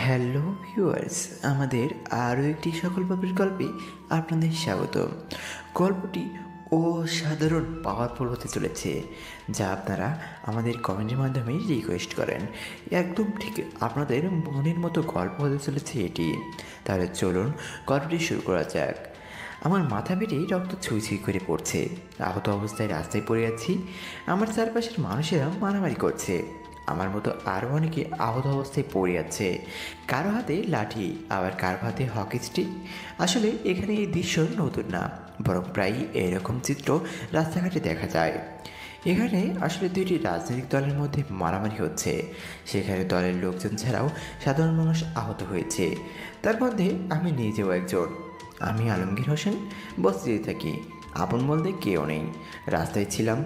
Hello viewers, আমাদের আরও একটি সকল পাপের গল্পে আপনাদের স্বাগত। গল্পটি অসাধারণ পাওয়ারফুল হতে চলেছে, যা আপনারা আমাদের কমেন্টের মাধ্যমে রিকোয়েস্ট করেন। একদম ঠিক আপনাদের মনের মতো গল্প হতে চলেছে এটি। তাহলে চলুন গল্পটি শুরু করা যাক। আমার মাথা বেটে রক্ত ছুঁই ছুঁই করে পড়ছে। আহত অবস্থায় রাস্তায় পড়ে আছি। আমার চারপাশের মানুষেরা মারামারি করছে। আমার মতো আরও অনেকে আহত অবস্থায় পড়ে আছে, কারো হাতে লাঠি, আবার কারো হাতে হকি স্টিক। আসলে এখানে এই দৃশ্য নতুন না, বরং প্রায়ই এরকম চিত্র রাস্তাঘাটে দেখা যায়। এখানে আসলে দুইটি রাজনৈতিক দলের মধ্যে মারামারি হচ্ছে। সেখানে দলের লোকজন ছাড়াও সাধারণ মানুষ আহত হয়েছে। তার মধ্যে আমি নিজেও একজন। আমি আলমগীর হোসেন, বস্তিতে থাকি। আপন বলতে কেউ নেই। রাস্তায় ছিলাম,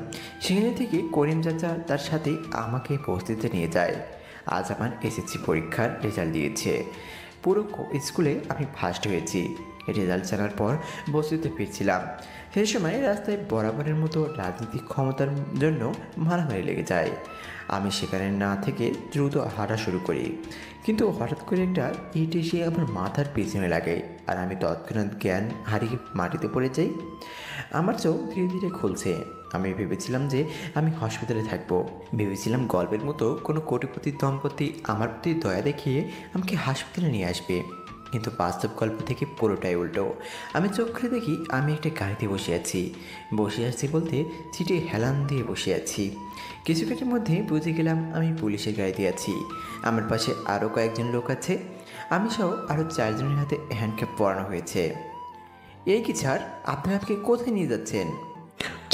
সেখানে থেকে করিম চাচা তার সাথে আমাকে বস্তিতে নিয়ে যায়। আজ আমার এসএসসি পরীক্ষার রেজাল্ট দিয়েছে। পুরো স্কুলে আমি ফার্স্ট হয়েছি। রেজাল্ট জানার পর বস্তিতে ফিরছিলাম। সেই সময় রাস্তায় বরাবরের মতো রাজনৈতিক ক্ষমতার জন্য মারামারি লেগে যায়। আমি সেখানে না থেকে দ্রুত হাঁটা শুরু করি, কিন্তু হঠাৎ করে একটা ইট এসে আমার মাথার পেছনে লাগে, আর আমি তৎক্ষণাৎ জ্ঞান হারিয়ে মাটিতে পড়ে যাই। আমার চোখ ধীরে ধীরে খুলছে। আমি ভেবেছিলাম যে আমি হসপিটালে থাকবো। ভেবেছিলাম গল্পের মতো কোনো কোটিপতির দম্পতি আমার প্রতি দয়া দেখিয়ে আমাকে হাসপাতালে নিয়ে আসবে, কিন্তু বাস্তব গল্প থেকে পুরোটাই উল্টো। আমি চোখ খুলে দেখি আমি একটা গাড়িতে বসে আছি বলতে সিটে হেলান দিয়ে বসে আছি। কিছুক্ষণের মধ্যে বুঝে গেলাম আমি পুলিশের গাড়িতে আছি। আমার পাশে আরও কয়েকজন লোক আছে। আমি সহ আরও 4 জনের হাতে হ্যান্ডক্যাপ পরানো হয়েছে। এই কি স্যার, আপনি আমাকে কোথায় নিয়ে যাচ্ছেন?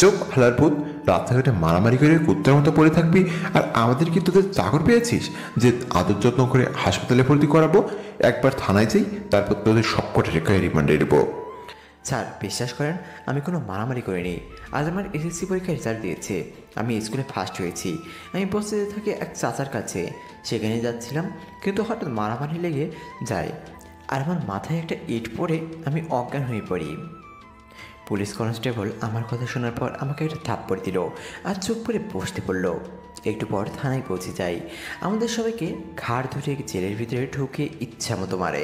চোখ হালার ভূত, রাস্তাঘাটে মারামারি করে কুত্তার মতো পড়ে থাকবি আর আমাদের কি তোদের চাকর পেয়েছিস যে আদর যত্ন করে হাসপাতালে ভর্তি করাবো? একবার থানায় যাই, তারপর তোদের সবকটা রেখায় রিমান্ডে দেবো। স্যার, বিশ্বাস করেন, আমি কোনো মারামারি করিনি। আজ আমার এসএসসি পরীক্ষার রেজাল্ট দিয়েছে। আমি স্কুলে ফার্স্ট হয়েছি। আমি বস্তিতে থাকি এক চাচার কাছে, সেখানে যাচ্ছিলাম, কিন্তু হঠাৎ মারামারি লেগে যায় আর আমার মাথায় একটা ইট পড়ে আমি অজ্ঞান হয়ে পড়ি। পুলিশ কনস্টেবল আমার কথা শোনার পর আমাকে একটা থাপ্পড় দিল আর চুপ করে বসতে পড়ল। একটু পর থানায় পৌঁছে যাই। আমাদের সবাইকে ঘাড় ধরে জেলের ভিতরে ঢুকে ইচ্ছা মতো মারে।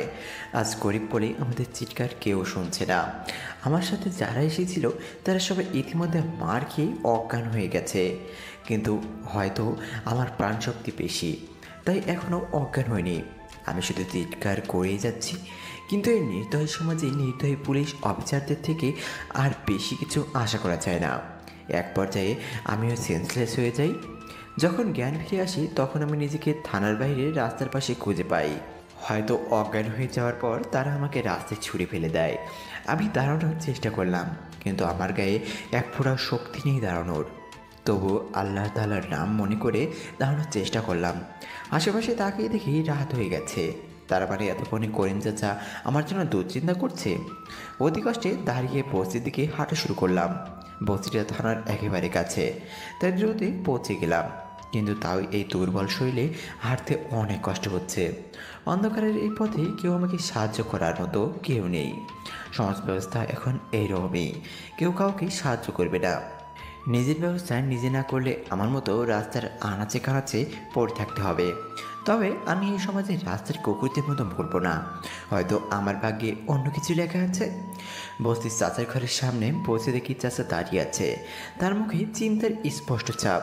আজ গরিব বলে আমাদের চিৎকার কেউ শুনছে না। আমার সাথে যারা এসেছিল তারা সবাই ইতিমধ্যে মার খেয়ে অজ্ঞান হয়ে গেছে, কিন্তু হয়তো আমার প্রাণশক্তি বেশি, তাই এখনও অজ্ঞান হয়নি। আমি শুধু চিৎকার করেই যাচ্ছি, কিন্তু এই নির্দয় সমাজে নির্দয় পুলিশ অফিসারদের থেকে আর বেশি কিছু আশা করা যায় না। এক পর্যায়ে আমিও সেন্সলেস হয়ে যাই। যখন জ্ঞান ফিরে আসি তখন আমি নিজেকে থানার বাইরে রাস্তার পাশে খুঁজে পাই। হয়তো অজ্ঞান হয়ে যাওয়ার পর তারা আমাকে রাস্তায় ছুঁড়ে ফেলে দেয়। আমি দাঁড়ানোর চেষ্টা করলাম, কিন্তু আমার গায়ে এক ফোঁটা শক্তি নেই দাঁড়ানোর। তবু আল্লাহ তাআলার নাম মনে করে দাঁড়ানোর চেষ্টা করলাম। আশেপাশে তাকিয়ে দেখি রাত হয়ে গেছে। তার মানে এতক্ষণে করিম চাচা আমার জন্য দুশ্চিন্তা করছে। অতি কষ্টে দাঁড়িয়ে বস্তির দিকে হাঁটা শুরু করলাম। বস্তিটা থানার একেবারে কাছে, তাই দ্রুত পৌঁছে গেলাম, কিন্তু তাও এই দুর্বল শরীরে হাঁটতে অনেক কষ্ট হচ্ছে। অন্ধকারের এই পথে কেউ আমাকে সাহায্য করার মতো কেউ নেই। সমাজ ব্যবস্থা এখন এইরকমই, কেউ কাউকে সাহায্য করবে না। নিজের ব্যবস্থা নিজে না করলে আমার মতো রাস্তার আনাচে কানাচে পড়ে থাকতে হবে। তবে আমি এই সমাজে রাস্তার কুকুরদের মতো বলবো না, হয়তো আমার ভাগ্যে অন্য কিছু লেখা আছে। বস্তির চাচার ঘরের সামনে পৌঁছে দেখি চাচা দাঁড়িয়ে আছে, তার মুখে চিন্তার স্পষ্ট ছাপ।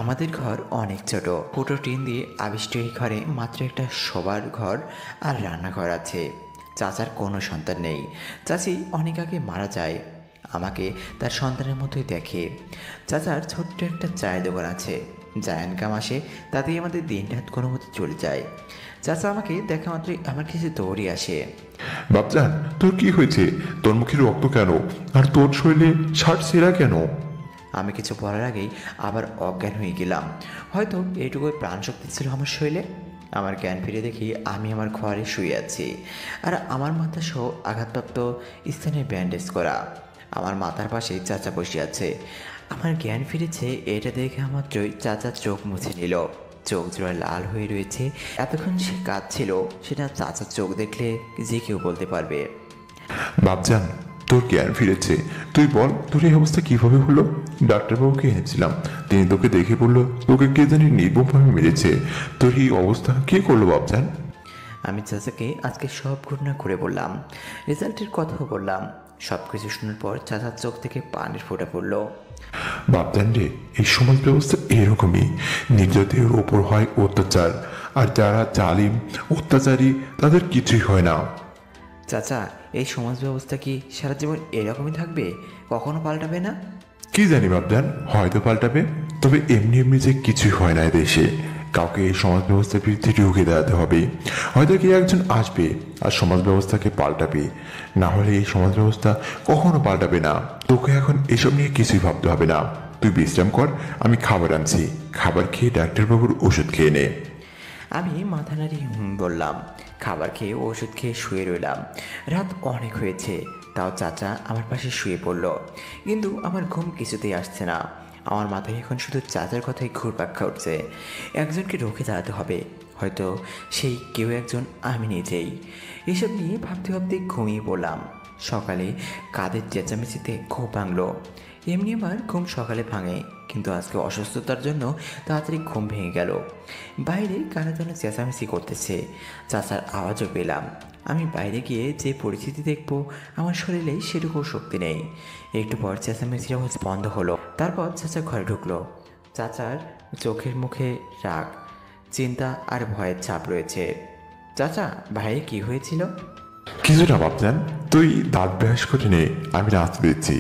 আমাদের ঘর অনেক ছোট, ফুটো টিন দিয়ে আবিষ্ট এই ঘরে মাত্র একটা শোবার ঘর আর রান্নাঘর আছে। চাচার কোনো সন্তান নেই। চাচি অনেক আগে মারা যায়। আমাকে তার সন্তানের মতোই দেখে। চাচার ছোট্ট একটা চায়ের দোকান আছে, যা ইনকাম আসে তাতেই আমাদের দিন রাত কোনো মতো চলে যায়। চাচা আমাকে দেখা মাত্রই আমার কাছে দৌড়ে আসে। বাপজান, তোর কি হয়েছে? তোর মুখে রক্ত কেন? আর তোর শরীরে শার্ট ছেঁড়া কেন? আমি কিছু বলার আগেই আবার অজ্ঞান হয়ে গেলাম। হয়তো এইটুকুই প্রাণশক্তি ছিল আমার শরীরে। আমার জ্ঞান ফিরে দেখি আমি আমার ঘরে শুয়ে আছি, আর আমার মাথা সহ আঘাতপ্রাপ্ত স্থানে ব্যান্ডেজ করা। আমার মাথার পাশে চাচা বসে আছে। আমার জ্ঞান ফিরেছে এটা দেখে মাত্রই চাচা চোখ মুছে নিল। চোখ জোড়া লাল হয়ে রয়েছে। এতক্ষণ সে কাঁদছিল, সেটা চাচার চোখ দেখলে যে কেউ বলতে পারবে। বাপজান, তোর জ্ঞান ফিরেছে। তুই বল, তোর এই অবস্থা কিভাবে হলো? ডাক্তারবাবুকে এনেছিলাম, তিনি তোকে দেখে বললো তোকে কে জানি নির্মমভাবে মেরেছে। তোর এই অবস্থা কে করলো বাপজান? আমি চাচাকে আজকে সব ঘটনা করে বললাম, রেজাল্টের কথাও বললাম। সব কিছু শোনার পর চাচার চোখ থেকে পানির ফোঁটা পড়লো। বাপজান রে, এই সমাজ ব্যবস্থা এরকমই। নির্যাতির ওপর হয় অত্যাচার, আর যারা জালিম অত্যাচারী তাদের কিছুই হয় না। চাচা, এই সমাজ ব্যবস্থা কি সারা জীবন এরকমই থাকবে? কখনো পাল্টাবে না? কি জানি বাপজান, হয়তো পাল্টাবে, তবে এমনি এমনি যে কিছুই হয় না দেশে। কাউকে এই সমাজ ব্যবস্থার বিরুদ্ধে রুখে দাঁড়াতে হবে। হয়তো কেউ একজন আসবে আর সমাজ ব্যবস্থাকে পাল্টাবে, না হলে এই সমাজ ব্যবস্থা কখনো পাল্টাবে না। তোকে এখন এসব নিয়ে কিছুই ভাবতে হবে না। তুই বিশ্রাম কর, আমি খাবার আনছি। খাবার খেয়ে ডাক্তারবাবুর ওষুধ খেয়ে নে। আমি মাথা নাড়িয়ে বললাম। খাবার খেয়ে ওষুধ খেয়ে শুয়ে রইলাম। রাত অনেক হয়েছে, তাও চাচা আমার পাশে শুয়ে পড়ল। কিন্তু আমার ঘুম কিছুতেই আসছে না। আমার মাথায় এখন শুধু চাচার কথাই ঘুরপাক খাচ্ছে। একজনকে রুখে দাঁড়াতে হবে, হয়তো সেই কেউ একজন আমি নিজেই। এসব নিয়ে ভাবতে ভাবতে ঘুমিয়ে পড়লাম। সকালে কাদের চেঁচামেচিতে ঘুম ভাঙল। এমনি আমার ঘুম সকালে ভাঙে, কিন্তু আজকে অসুস্থতার জন্য তাড়াতাড়ি ঘুম ভেঙে গেল। বাইরে কানে যেন চেঁচামেচি করতেছে, চাচার আওয়াজও পেলাম। আমি বাইরে গিয়ে যে পরিস্থিতি দেখব, আমার শরীরে সেটুকু শক্তি নেই। একটু পর চেঁচামেচির আওয়াজ বন্ধ হলো। তারপর চাচা ঘরে ঢুকলো। চাচার চোখের মুখে রাগ, চিন্তা আর ভয়ের ছাপ রয়েছে। চাচা, ভাইয়ের কি হয়েছিল? কিছু না বাপজান, তুই দাঁত ব্রাশ করে নে, আমি রাস্তা দিচ্ছি।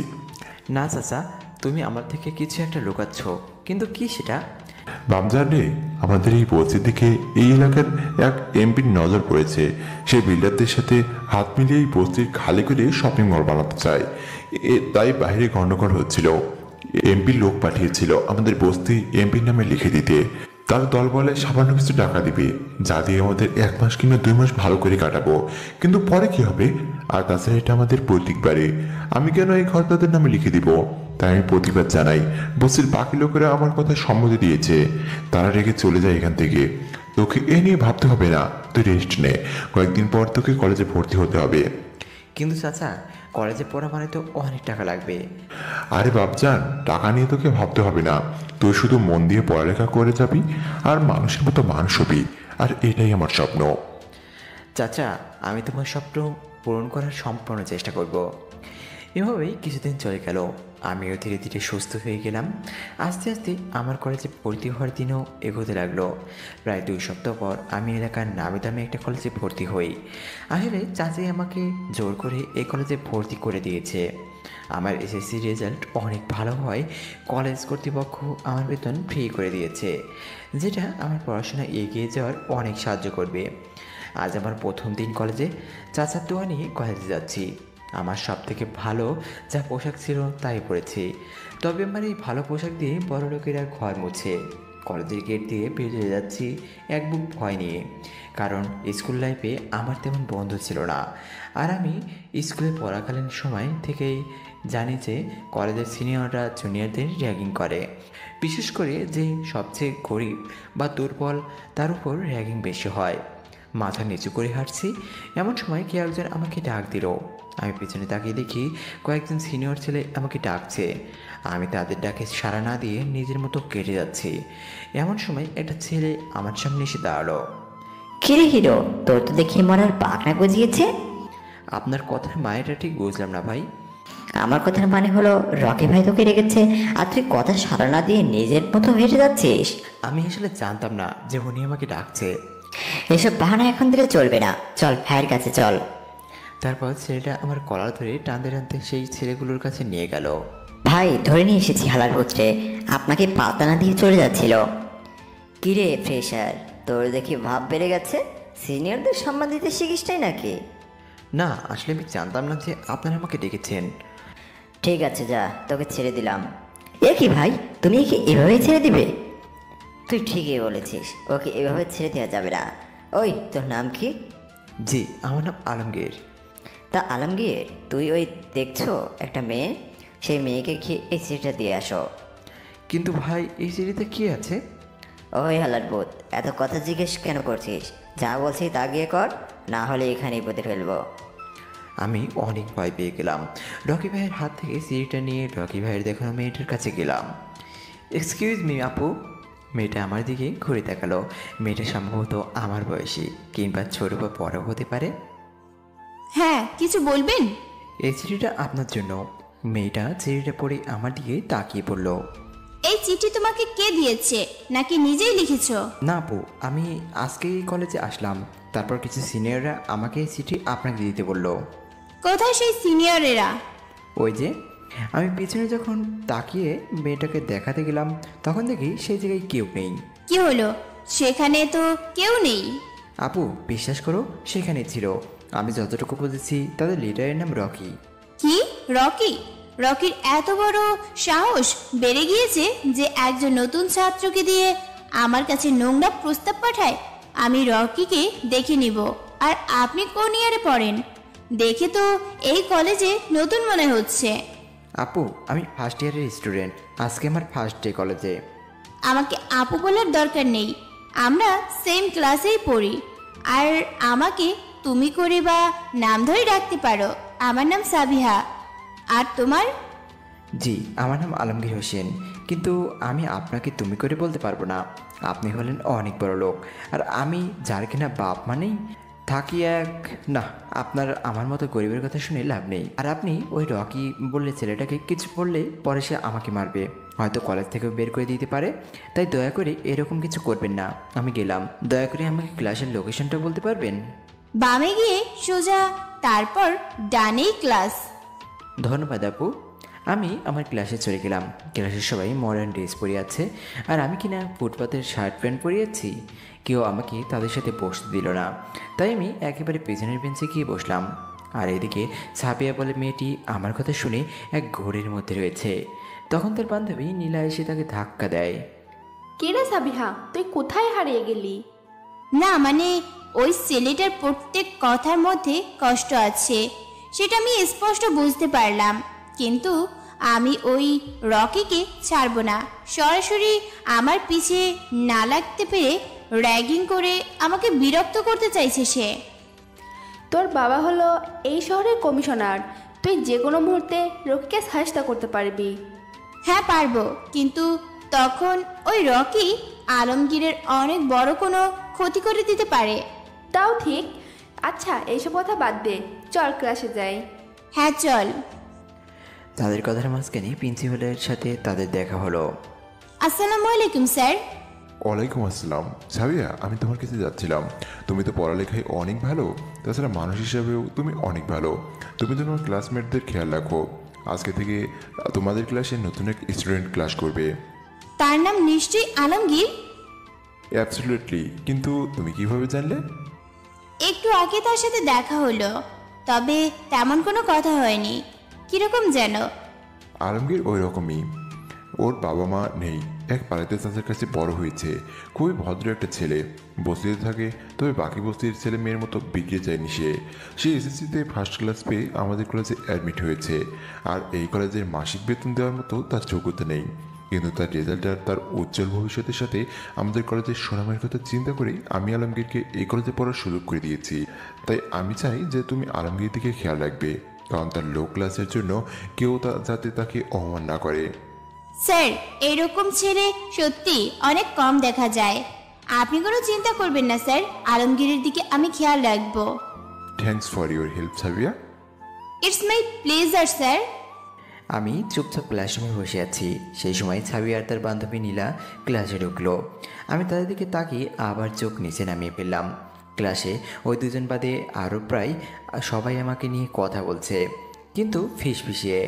না চাচা, তুমি আমার থেকে কিছু একটা লুকাচ্ছ, কিন্তু কি সেটা? বাপজান রে, আমাদের এই পরিস্থিতির দিকে এই এলাকার এক এমপির নজর পড়েছে। সে বিল্ডারদের সাথে হাত মিলিয়ে এই বস্তির খালি করে শপিং মল বানাতে চায়। তাই বাইরে গন্ডগোল হচ্ছিল। এমপি লোক পাঠিয়েছিল আমাদের বস্তি এমপির নামে লিখে দিতে। তার দল বলে সামান্য কিছু টাকা দিবে, যা দিয়ে আমাদের 1 মাস কিংবা 2 মাস ভালো করে কাটাবো। কিন্তু পরে কি হবে? আর তাছাড়া এটা আমাদের পৈতৃক বাড়ি, আমি কেন এই ঘর তাদের নামে লিখে দিব? তাই আমি প্রতিবাদ জানাই। বস্তির বাকি লোকেরা আমার কথা সম্মতি দিয়েছে, তারা রেখে চলে যায় এখান থেকে। তোকে এ নিয়ে ভাবতে হবে না, তুই রেস্ট নে। কয়েকদিন পর তোকে কলেজে ভর্তি হতে হবে। কিন্তু চাচা, কলেজে পড়া মানে তো অনেক টাকা লাগবে। আরে বাপজান, টাকা নিয়ে তোকে ভাবতে হবে না। তুই শুধু মন দিয়ে পড়ালেখা করে যাবি, আর মানুষের মতো মানুষ হবি। আর এটাই আমার স্বপ্ন। চাচা, আমি তোমার স্বপ্ন পূরণ করার সম্পূর্ণ চেষ্টা করব। এভাবেই কিছুদিন চলে গেল। আমিও ধীরে ধীরে সুস্থ হয়ে গেলাম। আস্তে আস্তে আমার কলেজে ভর্তি হওয়ার দিনও এগোতে লাগলো। প্রায় 2 সপ্তাহ পর আমি এলাকার নামি দামি একটা কলেজে ভর্তি হই। আসলে চাচি আমাকে জোর করে এই কলেজে ভর্তি করে দিয়েছে। আমার এসএসসি রেজাল্ট অনেক ভালো হয়, কলেজ কর্তৃপক্ষ আমার বেতন ফ্রি করে দিয়েছে, যেটা আমার পড়াশোনা এগিয়ে যাওয়ার অনেক সাহায্য করবে। আজ আমার প্রথম দিন কলেজে। চাচার দোয়া নিয়ে কলেজে যাচ্ছি। আমার সব থেকে ভালো যা পোশাক ছিল তাই পরেছি। তবে আমার এই ভালো পোশাক দিয়ে বড়লোকেরা ঘর মুছে। কলেজের গেট দিয়ে বেরিয়ে যাচ্ছি এক বুক ভয় নিয়ে, কারণ স্কুল লাইফে আমার তেমন বন্ধু ছিল না। আর আমি স্কুলে পড়াকালীন সময় থেকেই জানি যে কলেজের সিনিয়ররা জুনিয়রদের র্যাগিং করে। বিশেষ করে যে সবচেয়ে গরিব বা দুর্বল, তার উপর র্যাগিং বেশি হয়। মাথা নিচু করে হাঁটছি, এমন সময় কেউ একজন আমাকে ডাক দিল। আমি পিছনে তাকিয়ে দেখি কয়েকজন সিনিয়র ছেলে আমাকে ডাকছে। আমি তাদের ডাকে সাড়া না দিয়ে নিজের মতো কেটে যাচ্ছি। এমন সময় একটা ছেলে আমার সামনে এসে দাঁড়ালো। কিরে হিরো, তোর তো দেখি মরার পাখনা গজিয়েছে। আপনার কথার মায়েটা ঠিক বুঝলাম না ভাই। আমার কথার মানে হলো রকি ভাই তোকে রেখেছে, আর তুই কথা সারা না দিয়ে নিজের মতো হেঁটে যাচ্ছিস। আমি আসলে জানতাম না যে উনি আমাকে ডাকছে। এসব বাহানা এখন দিলে চলবে না, চল ভাইয়ের কাছে চল। তারপর ছেলেটা আমার কলার ধরে টানতে টানতে সেই ছেলেগুলোর কাছে নিয়ে গেল। ভাই, ধরে নিয়ে এসেছি হালার পুত্রে, আপনাকে পাতা না দিয়ে চলে যাচ্ছিল। কিরে ফ্রেশার, তোর দেখি ভাব বেড়ে গেছে, সিনিয়রদের সম্মান দিতে শিখিসটাই নাকি? না, আসলে আমি জানতাম না যে আপনারা আমাকে ডেকেছেন। ঠিক আছে যা, তোকে ছেড়ে দিলাম। এ কি ভাই, তুমি একে এভাবে ছেড়ে দিবে? তুই ঠিকই বলেছিস, ওকে এভাবে ছেড়ে দেওয়া যাবে না। ওই, তোর নাম কি? জি, আমার নাম আলমগীর। তা আলমগীর, তুই ওই দেখছো একটা মেয়ে, সেই মেয়েকে গিয়ে এই চিঠিটা দিয়ে আসো। কিন্তু ভাই, এই সিঁড়িতে কি আছে? ওই হালার বোধ, এত কথা জিজ্ঞেস কেন করছিস? যা বলছি তা গিয়ে কর, না হলে এখানেই পুঁতে ফেলবো। আমি অনেক ভয় পেয়ে গেলাম। রকি ভাইয়ের হাত থেকে সিঁড়িটা নিয়ে রকি ভাইয়ের দেখানো মেয়েটার কাছে গেলাম। এক্সকিউজ মি আপু। মেয়েটা আমার দিকে ঘুরে তাকালো। মেয়েটা সম্ভবত আমার বয়সী কিংবা ছোট বা বড় হতে পারে। হ্যাঁ, কিছু বলবেন? এই চিঠিটা আপনার জন্য। মেয়েটা চিঠিটা পড়ে আমার দিকে তাকিয়ে পড়ল। এই চিঠি তোমাকে কে দিয়েছে, নাকি নিজেই লিখেছো? না আপু, আমি আজকেই কলেজে আসলাম, তারপর কিছু সিনিয়ররা আমাকে এই চিঠি আপনাকে দিতে বললো। কোথায় সেই সিনিয়রেরা? ওই যে, আমি পিছনে যখন তাকিয়ে মেয়েটাকে দেখাতে গেলাম তখন দেখি সেই জায়গায় কেউ নেই। কি হলো? সেখানে তো কেউ নেই। আপু বিশ্বাস করো, সেখানে ছিল। আমি যতটুকু বুঝেছি তাদের লিডারের নাম রকি। কি? রকি? রকির এত বড় সাহস বেড়ে গিয়েছে যে একজন নতুন ছাত্রকে দিয়ে আমার কাছে নোংরা প্রস্তাব পাঠায়। আমি রকিকে দেখে নিব। আর আপনি কোন ইয়ারে পড়েন? দেখে তো এই কলেজে নতুন মনে হচ্ছে। আপু আমি ফার্স্ট ইয়ারের স্টুডেন্ট, আজকে আমার ফার্স্ট ডে কলেজে। আমাকে আপু বলার দরকার নেই, আমরা সেম ক্লাসেই পড়ি। আর আমাকে তুমি করে বা নাম ধরে ডাকতে পারো। আমার নাম সাবিহা। আর তোমার? জি, আমার নাম আলমগীর হোসেন, কিন্তু আমি আপনাকে তুমি করে বলতে পারবো না। আপনি হলেন অনেক বড় লোক, আর আমি যার কিনা বাপ মানেই থাকি এক। না, আপনার আমার মতো গরিবের কথা শুনে লাভ নেই। আর আপনি ওই রকি বললে ছেলেটাকে কিছু বললে পরে সে আমাকে মারবে, হয়তো কলেজ থেকেও বের করে দিতে পারে। তাই দয়া করে এরকম কিছু করবেন না। আমি গেলাম। দয়া করে আমাকে ক্লাসের লোকেশনটা বলতে পারবেন? বামে গিয়ে সোজা, তারপর ডানেই ক্লাস। ধন্যবাদ আপু। আমি আমার ক্লাসে চলে গেলাম। ক্লাসের সবাই মডার্ন ড্রেস পরে আছে, আর আমি কিনা ফুটপাতের শার্ট প্যান্ট পরে আছি। কেউ আমাকে তাদের সাথে বসতে দিল না, তাই আমি একেবারে পেছনের বেঞ্চে গিয়ে বসলাম। আর এদিকে সাবিয়া বলে মেয়েটি আমার কথা শুনে এক ঘোরের মধ্যে রয়েছে। তখন তার বান্ধবী নীলা এসে তাকে ধাক্কা দেয়। কে রে সাবিহা, তুই কোথায় হারিয়ে গেলি? না মানে, ওই ছেলেটার প্রত্যেক কথার মধ্যে কষ্ট আছে, সেটা আমি স্পষ্ট বুঝতে পারলাম। কিন্তু আমি ওই রকিকে ছাড়বো না। সরাসরি আমার পিছে না লাগতে পেরে র্যাগিং করে আমাকে বিরক্ত করতে চাইছে সে। তোর বাবা হলো এই শহরের কমিশনার, তুই যে কোনো মুহূর্তে রকিকে সাহায্য করতে পারবি। হ্যাঁ পারবো, কিন্তু তখন ওই রকি আলমগীরের অনেক বড় কোনো ক্ষতি করে দিতে পারে। তাও ঠিক। আচ্ছা, এইসব কথা বাদ দে, চল ক্লাসে যাই। হ্যাঁ চল। তাদের কথার মাঝখানে প্রিন্সিপালের সাথে তাদের দেখা হলো। আসসালামু আলাইকুম স্যার। ওয়ালাইকুম আসসালাম। সাবিয়া, আমি তোমার কাছে যাচ্ছিলাম। তুমি তো পড়ালেখায় অনেক ভালো, তাছাড়া মানুষ হিসাবেও তুমি অনেক ভালো। তুমি তো তোমার ক্লাসমেটদের খেয়াল রাখো। আজকে থেকে তোমাদের ক্লাসে নতুন এক স্টুডেন্ট ক্লাস করবে। তার নাম নিশ্চয়ই আলমগীর? অ্যাবসলিউটলি। কিন্তু তুমি কিভাবে জানলে? একটু আগে তার সাথে দেখা হলো, তবে তেমন কোনো কথা হয়নি। কিরকম যেন। আলমগীর ওই রকমই। ওর বাবা মা নেই, এক পাড়াতে চাচার কাছে বড় হয়েছে। খুবই ভদ্র একটা ছেলে, বস্তিতে থাকে। তবে বাকি বস্তির ছেলে মেয়ের মতো বিগড়ে যায়নি সে। সে এসএসসিতে ফার্স্ট ক্লাস পেয়ে আমাদের কলেজে অ্যাডমিট হয়েছে। আর এই কলেজের মাসিক বেতন দেওয়ার মতো তার যোগ্যতা নেই, কিন্তু তার রেজাল্ট আর তার উজ্জ্বল ভবিষ্যতের সাথে আমাদের কলেজের সুনামের কথা চিন্তা করে আমি আলমগীরকে এই কলেজে পড়ার সুযোগ করে দিয়েছি। তাই আমি চাই যে তুমি আলমগীর দিকে খেয়াল রাখবে, কারণ তার লো ক্লাসের জন্য কেউ যাতে তাকে অপমান না করে। স্যার, এরকম ছেলে সত্যি অনেক কম দেখা যায়। আপনি কোনো চিন্তা করবেন না স্যার, আলমগীরের দিকে আমি খেয়াল রাখবো। Thanks for your help Sabiya. It's my pleasure sir. আমি চুপচাপ ক্লাসরুমে বসে আছি। সেই সময় ছাবি আর তার বান্ধবী নীলা ক্লাসে ঢুকলো। আমি তাদের দিকে তাকিয়ে আবার চোখ নিচে নামিয়ে ফেললাম। ক্লাসে ওই দুজন বাদে আরও প্রায় সবাই আমাকে নিয়ে কথা বলছে, কিন্তু ফিসফিসিয়ে।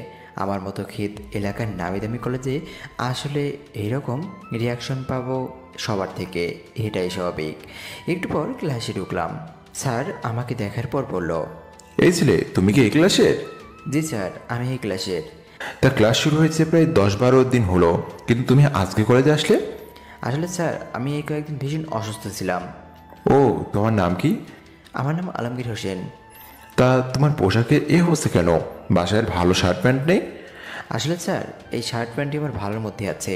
আমার মতো ক্ষেত এলাকার নামি দামি কলেজে আসলে এরকম রিয়াকশন পাবো সবার থেকে, এটাই স্বাভাবিক। একটু পর ক্লাসে ঢুকলাম। স্যার আমাকে দেখার পর বলল, এই ছেলে, তুমি কি এই ক্লাসের? জি স্যার, আমি এই ক্লাসের। তা ক্লাস শুরু হয়েছে প্রায় 10-12 দিন হলো, কিন্তু তুমি আজকে কলেজে আসলে? আসলে স্যার আমি এই কয়েকদিন ভীষণ অসুস্থ ছিলাম। ও, তোমার নাম কি? আমার নাম আলমগীর হোসেন। তা তোমার পোশাকের এই অবস্থা কেন? বাসায় ভালো শার্ট প্যান্ট নেই? আসলে স্যার এই শার্ট প্যান্টটি আমার ভালোর মধ্যে আছে।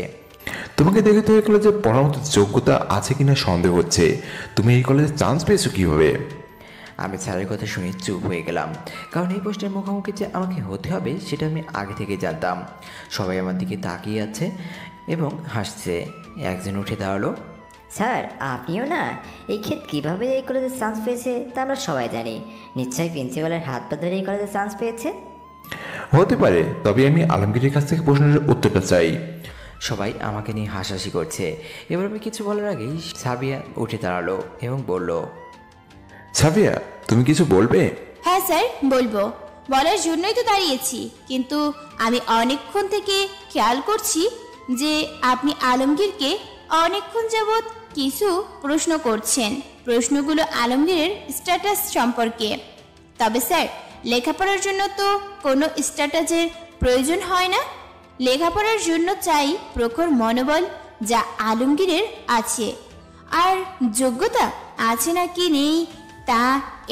তোমাকে দেখে তো এই কলেজে পড়ার মতো যোগ্যতা আছে কিনা সন্দেহ হচ্ছে। তুমি এই কলেজে চান্স পেয়েছো কিভাবে? আমি স্যারের কথা শুনে চুপ হয়ে গেলাম, কারণ এই পোস্টের মুখোমুখি যে আমাকে হতে হবে সেটা আমি আগে থেকে জানতাম। সবাই আমার দিকে তাকিয়ে আছে। এবং হাসছে। একজন উঠে দাঁড়ালো। স্যার আপনিও না? এই ক্ষেত কীভাবে এই কলেজে চান্স পেয়েছে তা আমরা সবাই জানি। নিশ্চয়ই প্রিন্সিপালের হাত পা ধরে এই কলেজে চান্স পেয়েছে। হতে পারে, তবে আমি আলমগীরের কাছ থেকে প্রশ্নের উত্তরটা চাই। সবাই আমাকে নিয়ে হাসাহাসি করছে। এবার আমি কিছু বলার আগেই সাবিয়া উঠে দাঁড়ালো এবং বলল, সাবিয়া, তুমি কিছু বলবে? হ্যাঁ স্যার, বলবো। বলার জন্যই তো দাঁড়িয়েছি, কিন্তু আমি অনেকক্ষণ থেকে খেয়াল করছি যে আপনি আলমগীরকে অনেকক্ষণ যাবৎ কিছু প্রশ্ন করছেন। প্রশ্নগুলো আলমগীরের স্ট্যাটাস সম্পর্কে। তবে স্যার, লেখাপড়ার জন্য তো কোনো স্ট্যাটাসের প্রয়োজন হয় না। লেখাপড়ার জন্য চাই প্রখর মনোবল, যা আলমগীরের আছে। আর যোগ্যতা আছে নাকি নেই তা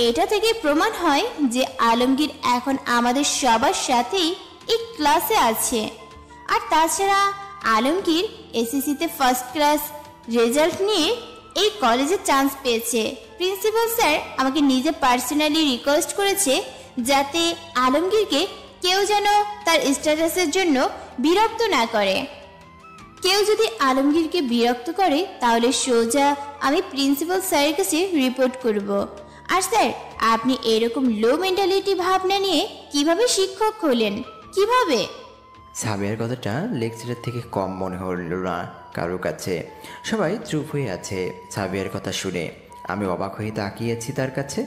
এটা থেকে প্রমাণ হয় যে আলমগীর এখন আমাদের সবার সাথেই এই ক্লাসে আছে। আর তাছাড়া আলমগীর এসএসসিতে ফার্স্ট ক্লাস রেজাল্ট নিয়ে এই কলেজে চান্স পেয়েছে। প্রিন্সিপাল স্যার আমাকে নিজে পার্সোনালি রিকোয়েস্ট করেছে যাতে আলমগীরকে কেউ যেন তার স্ট্যাটাসের জন্য বিরক্ত না করে। কেউ যদি আলমগীরকে বিরক্ত করে তাহলে সোজা আমি প্রিন্সিপাল স্যারের কাছে রিপোর্ট করব। আর স্যার, আপনি এরকম লো মেন্টালিটি ভাবনা নিয়ে কিভাবে শিক্ষক হলেন? কিভাবে? সাবিয়ার কথাটা লেকচারের থেকে কম মনে হলো না কারোর কাছে। সবাই চুপ হয়ে আছে সাবিয়ার কথা শুনে। আমি অবাক হয়ে তাকিয়েছি তার কাছে।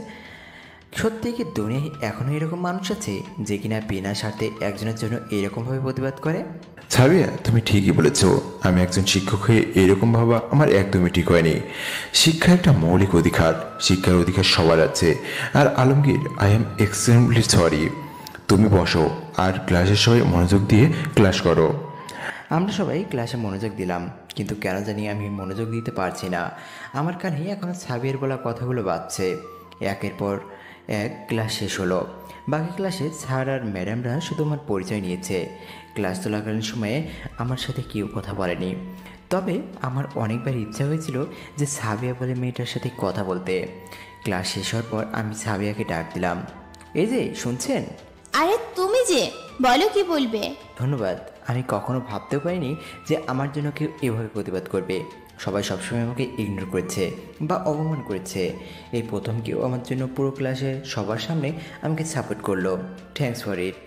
সত্যি কি দুনিয়ায় এখনও এরকম মানুষ আছে যে কিনা বিনা স্বার্থে একজনের জন্য এরকমভাবে প্রতিবাদ করে? সাবিয়া, তুমি ঠিকই বলেছ। আমি একজন শিক্ষক হয়ে এরকম ভাবা আমার একদমই ঠিক হয়নি। শিক্ষা একটা মৌলিক অধিকার। শিক্ষার অধিকার সবার আছে। আর Alamgir, I am extremely sorry. তুমি বসো আর ক্লাসের সবাই মনোযোগ দিয়ে ক্লাস করো। আমরা সবাই ক্লাসে মনোযোগ দিলাম, কিন্তু কেন জানি আমি মনোযোগ দিতে পারছি না। আমার কানে এখনও সাবিয়ার বলা কথাগুলো বাজছে। একের পর এক ক্লাস শেষ হলো। বাকি ক্লাসে স্যার আর ম্যাডামরা শুধু আমার পরিচয় নিয়েছে। ক্লাস চলাকালীন সময়ে আমার সাথে কেউ কথা বলেনি। তবে আমার অনেকবার ইচ্ছা হয়েছিল যে সাবিয়া বলে মেয়েটার সাথে কথা বলতে। ক্লাস শেষ হওয়ার পর আমি সাবিয়াকে ডাক দিলাম। এই যে শুনছেন? আরে তুমি যে, বলো কি বলবে? ধন্যবাদ। আমি কখনো ভাবতেও পারিনি যে আমার জন্য কেউ এভাবে প্রতিবাদ করবে। সবাই সবসময় আমাকে ইগনোর করেছে বা অপমান করেছে। এই প্রথম কেউ আমার জন্য পুরো ক্লাসে সবার সামনে আমাকে সাপোর্ট করলো। Thanks for it.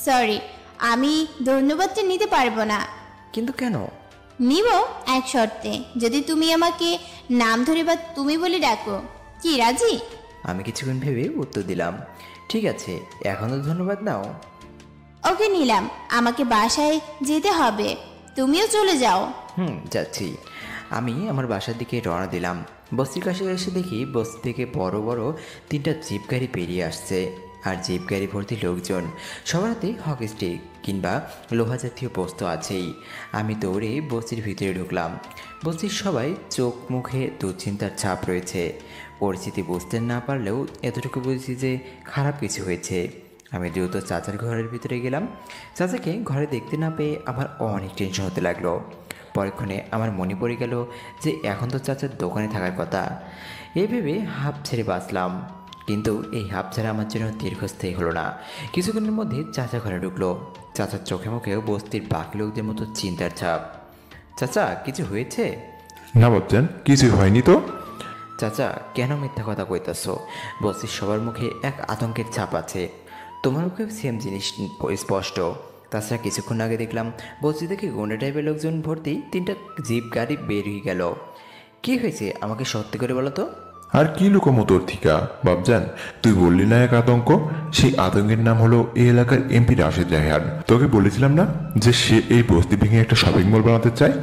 সরি, আমি ধন্যবাদটা নিতে পারবো না। কিন্তু কেন? নিব এক শর্তে, যদি তুমি আমাকে নাম ধরে বা তুমি বলে ডাকো। কি রাজি? আমি কিছুক্ষণ ভেবে উত্তর দিলাম, ঠিক আছে, এখনও ধন্যবাদ নাও। ওকে, নিলাম। আমাকে বাসায় যেতে হবে, তুমিও চলে যাও। যাচ্ছি। আমি আমার বাসার দিকে রওনা দিলাম। বস্তির কাছে এসে দেখি বস্তি থেকে বড় বড় 3টা জিপ গাড়ি বেরিয়ে আসছে। আর জিপ গাড়ি ভর্তি লোকজন। সবার হাতে হকি স্টিক কিংবা লোহা জাতীয় বস্তু আছেই। আমি দৌড়ে বস্তির ভিতরে ঢুকলাম। বস্তির সবাই চোখ মুখে দুশ্চিন্তার ছাপ রয়েছে। পরিস্থিতি বুঝতে না পারলেও এতটুকু বুঝছি যে খারাপ কিছু হয়েছে। আমি দ্রুত চাচার ঘরের ভিতরে গেলাম। চাচাকে ঘরে দেখতে না পেয়ে আমার অনেক টেনশন হতে লাগলো। পরক্ষণে আমার মনে পড়ে গেল যে এখন তো চাচার দোকানে থাকার কথা। এই ভেবে হাঁপ ছেড়ে বাঁচলাম। কিন্তু এই হাঁপ ছেড়ে আমার জন্য দীর্ঘস্থায়ী হলো না। কিছুক্ষণের মধ্যে চাচা ঘরে ঢুকলো। চাচার চোখে মুখেও বস্তির বাকি লোকদের মতো চিন্তার ছাপ। চাচা, কিছু হয়েছে? না বাবজান, কিছুই হয়নি তো। চাচা, কেন মিথ্যা কথা কইতাছ? বস্তির সবার মুখে এক আতঙ্কের ছাপ আছে। তোমার মুখে সেম জিনিস স্পষ্ট। তাছাড়া কিছুক্ষণ আগে দেখলাম বস্তি থেকে গুন্ডা টাইপের লোকজন ভর্তি 3টা জিপ গাড়ি বের হয়ে গেল। কি হয়েছে আমাকে সত্যি করে বলো তো? আর কি লুকোমো তোর থিকা বাবজান? তুই বললি না এক আতঙ্ক? সেই আতঙ্কের নাম হলো এই এলাকার এমপি রাশেদ রায়হান। তোকে বলেছিলাম না যে সে এই বস্তি ভেঙে একটা শপিং মল বানাতে চায়?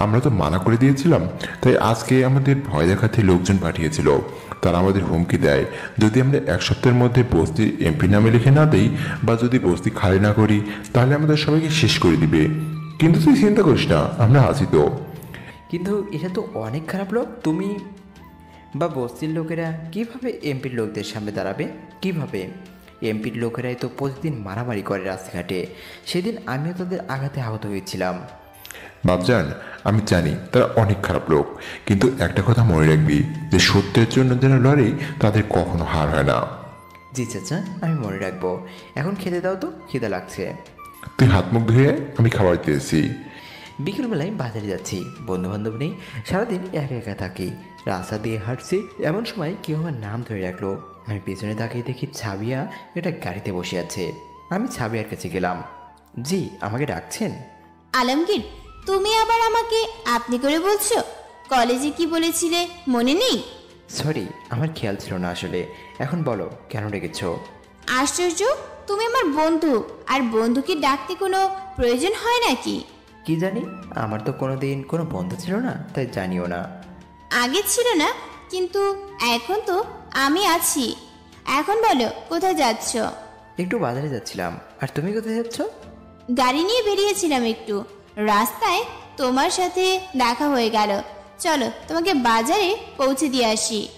আমরা তো মানা করে দিয়েছিলাম। তাই আজকে আমাদের ভয় দেখাতে লোকজন পাঠিয়েছিল। তারা আমাদের হুমকি দেয়, যদি আমরা 1 সপ্তাহের মধ্যে বস্তির এমপি নামে লিখে না দেই বা যদি বস্তি খালি না করি তাহলে আমাদের সবাইকে শেষ করে দিবে। কিন্তু তুই চিন্তা করিস না, আমরা আছি তো। কিন্তু এটা তো অনেক খারাপ লোক। তুমি বা বস্তির লোকেরা কিভাবে এমপির লোকদের সামনে দাঁড়াবে? কিভাবে? এমপির লোকেরাই তো প্রতিদিন মারামারি করে রাস্তাঘাটে। সেদিন আমিও তাদের আঘাতে আহত হয়েছিলাম। বাবজান, আমি জানি তারা অনেক খারাপ লোক, কিন্তু একটা কথা মনে রাখবি যে সত্যের জন্য যারা লড়ে তাদের কখনো হার হয় না। জি চাচা, আমি মনে রাখবো। এখন খেতে দাও তো, খিদে লাগছে। তুই হাত মুখ ধুয়ে, আমি খাবার দিয়েছি। বিকেলবেলায় বাজারে যাচ্ছি, বন্ধুবান্ধব নেই, সারাদিন একা একা থাকি। রাস্তা দিয়ে হাঁটছি, এমন সময় কেউ আমার নাম ধরে রাখলো। আমি পেছনে তাকিয়ে দেখি ছাবিয়া একটা গাড়িতে বসে আছে। আমি ছাবিয়ার কাছে গেলাম। জি, আমাকে ডাকছেন? আলমগীর, তুমি আবার আমাকে আপনি করে বলছো? কলেজে কি বলেছিলে মনে নেই? সরি, আমার খেয়াল ছিল না আসলে। এখন বলো, কেন ডেকেছো? আশ্চর্য, তুমি আমার বন্ধু, আর বন্ধুকে ডাকতে কোনো প্রয়োজন হয় নাকি? কি জানি, আমার তো কোনোদিন কোনো বন্ধু ছিল না, তাই জানিও না। আগে ছিল না, কিন্তু এখন তো আমি আছি। এখন বলো, কোথায় যাচ্ছ? একটু বাজারে যাচ্ছিলাম। আর তুমি কোথায় যাচ্ছ? গাড়ি নিয়ে বেরিয়েছিলাম একটু, রাস্তায় তোমার সাথে দেখা হয়ে গেল। চলো তোমাকে বাজারে পৌঁছে দিয়ে আসি।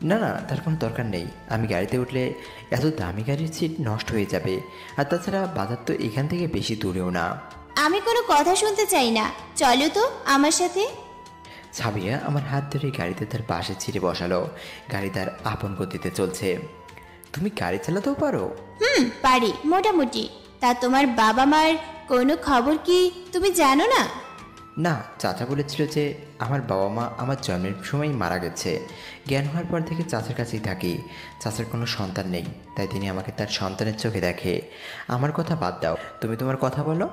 না না, তার কোনো দরকার নেই। আমি গাড়িতে উঠলে এত দামি গাড়ির সিট নষ্ট হয়ে যাবে। আর তাছাড়া বাজার তো এখান থেকে বেশি দূরেও না। আমি কোনো কথা শুনতে চাই না, চলো তো আমার সাথে। ছাবিয়া আমার হাত ধরে গাড়িতে তার পাশে ছিঁড়ে বসালো। গাড়ি তার আপন গতিতে চলছে। তুমি গাড়ি চালাতেও পারো? পারি মোটামুটি। তা তোমার বাবা মার কোনো খবর কি তুমি জানো না? না, চাচা বলেছিল যে আমার বাবা মা আমার জন্মের সময় মারা গেছে। জ্ঞান হওয়ার পর থেকে চাচার কাছেই থাকি। চাচার কোনো সন্তান নেই, তাই তিনি আমাকে তার সন্তানের চোখে দেখে। আমার কথা বাদ দাও, তুমি তোমার কথা বলো।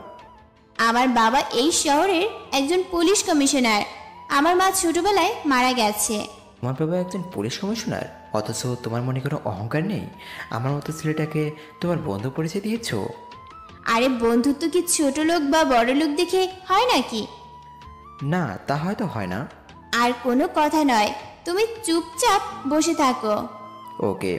আমার বাবা এই শহরের একজন পুলিশ কমিশনার। আমার মা ছোটবেলায় মারা গেছে। তোমার বাবা একজন পুলিশ কমিশনার, অথচ তোমার মনে কোনো অহংকার নেই? আমার মতো ছেলেটাকে তোমার বন্ধু পরিচয় দিয়েছো? আরে বন্ধুত্ব কি ছোট লোক বা বড় লোক দেখে হয় নাকি? না, তা হয়তো হয় না। আর কোনো কথা নয়, তুমি চুপচাপ বসে থাকো। ওকে।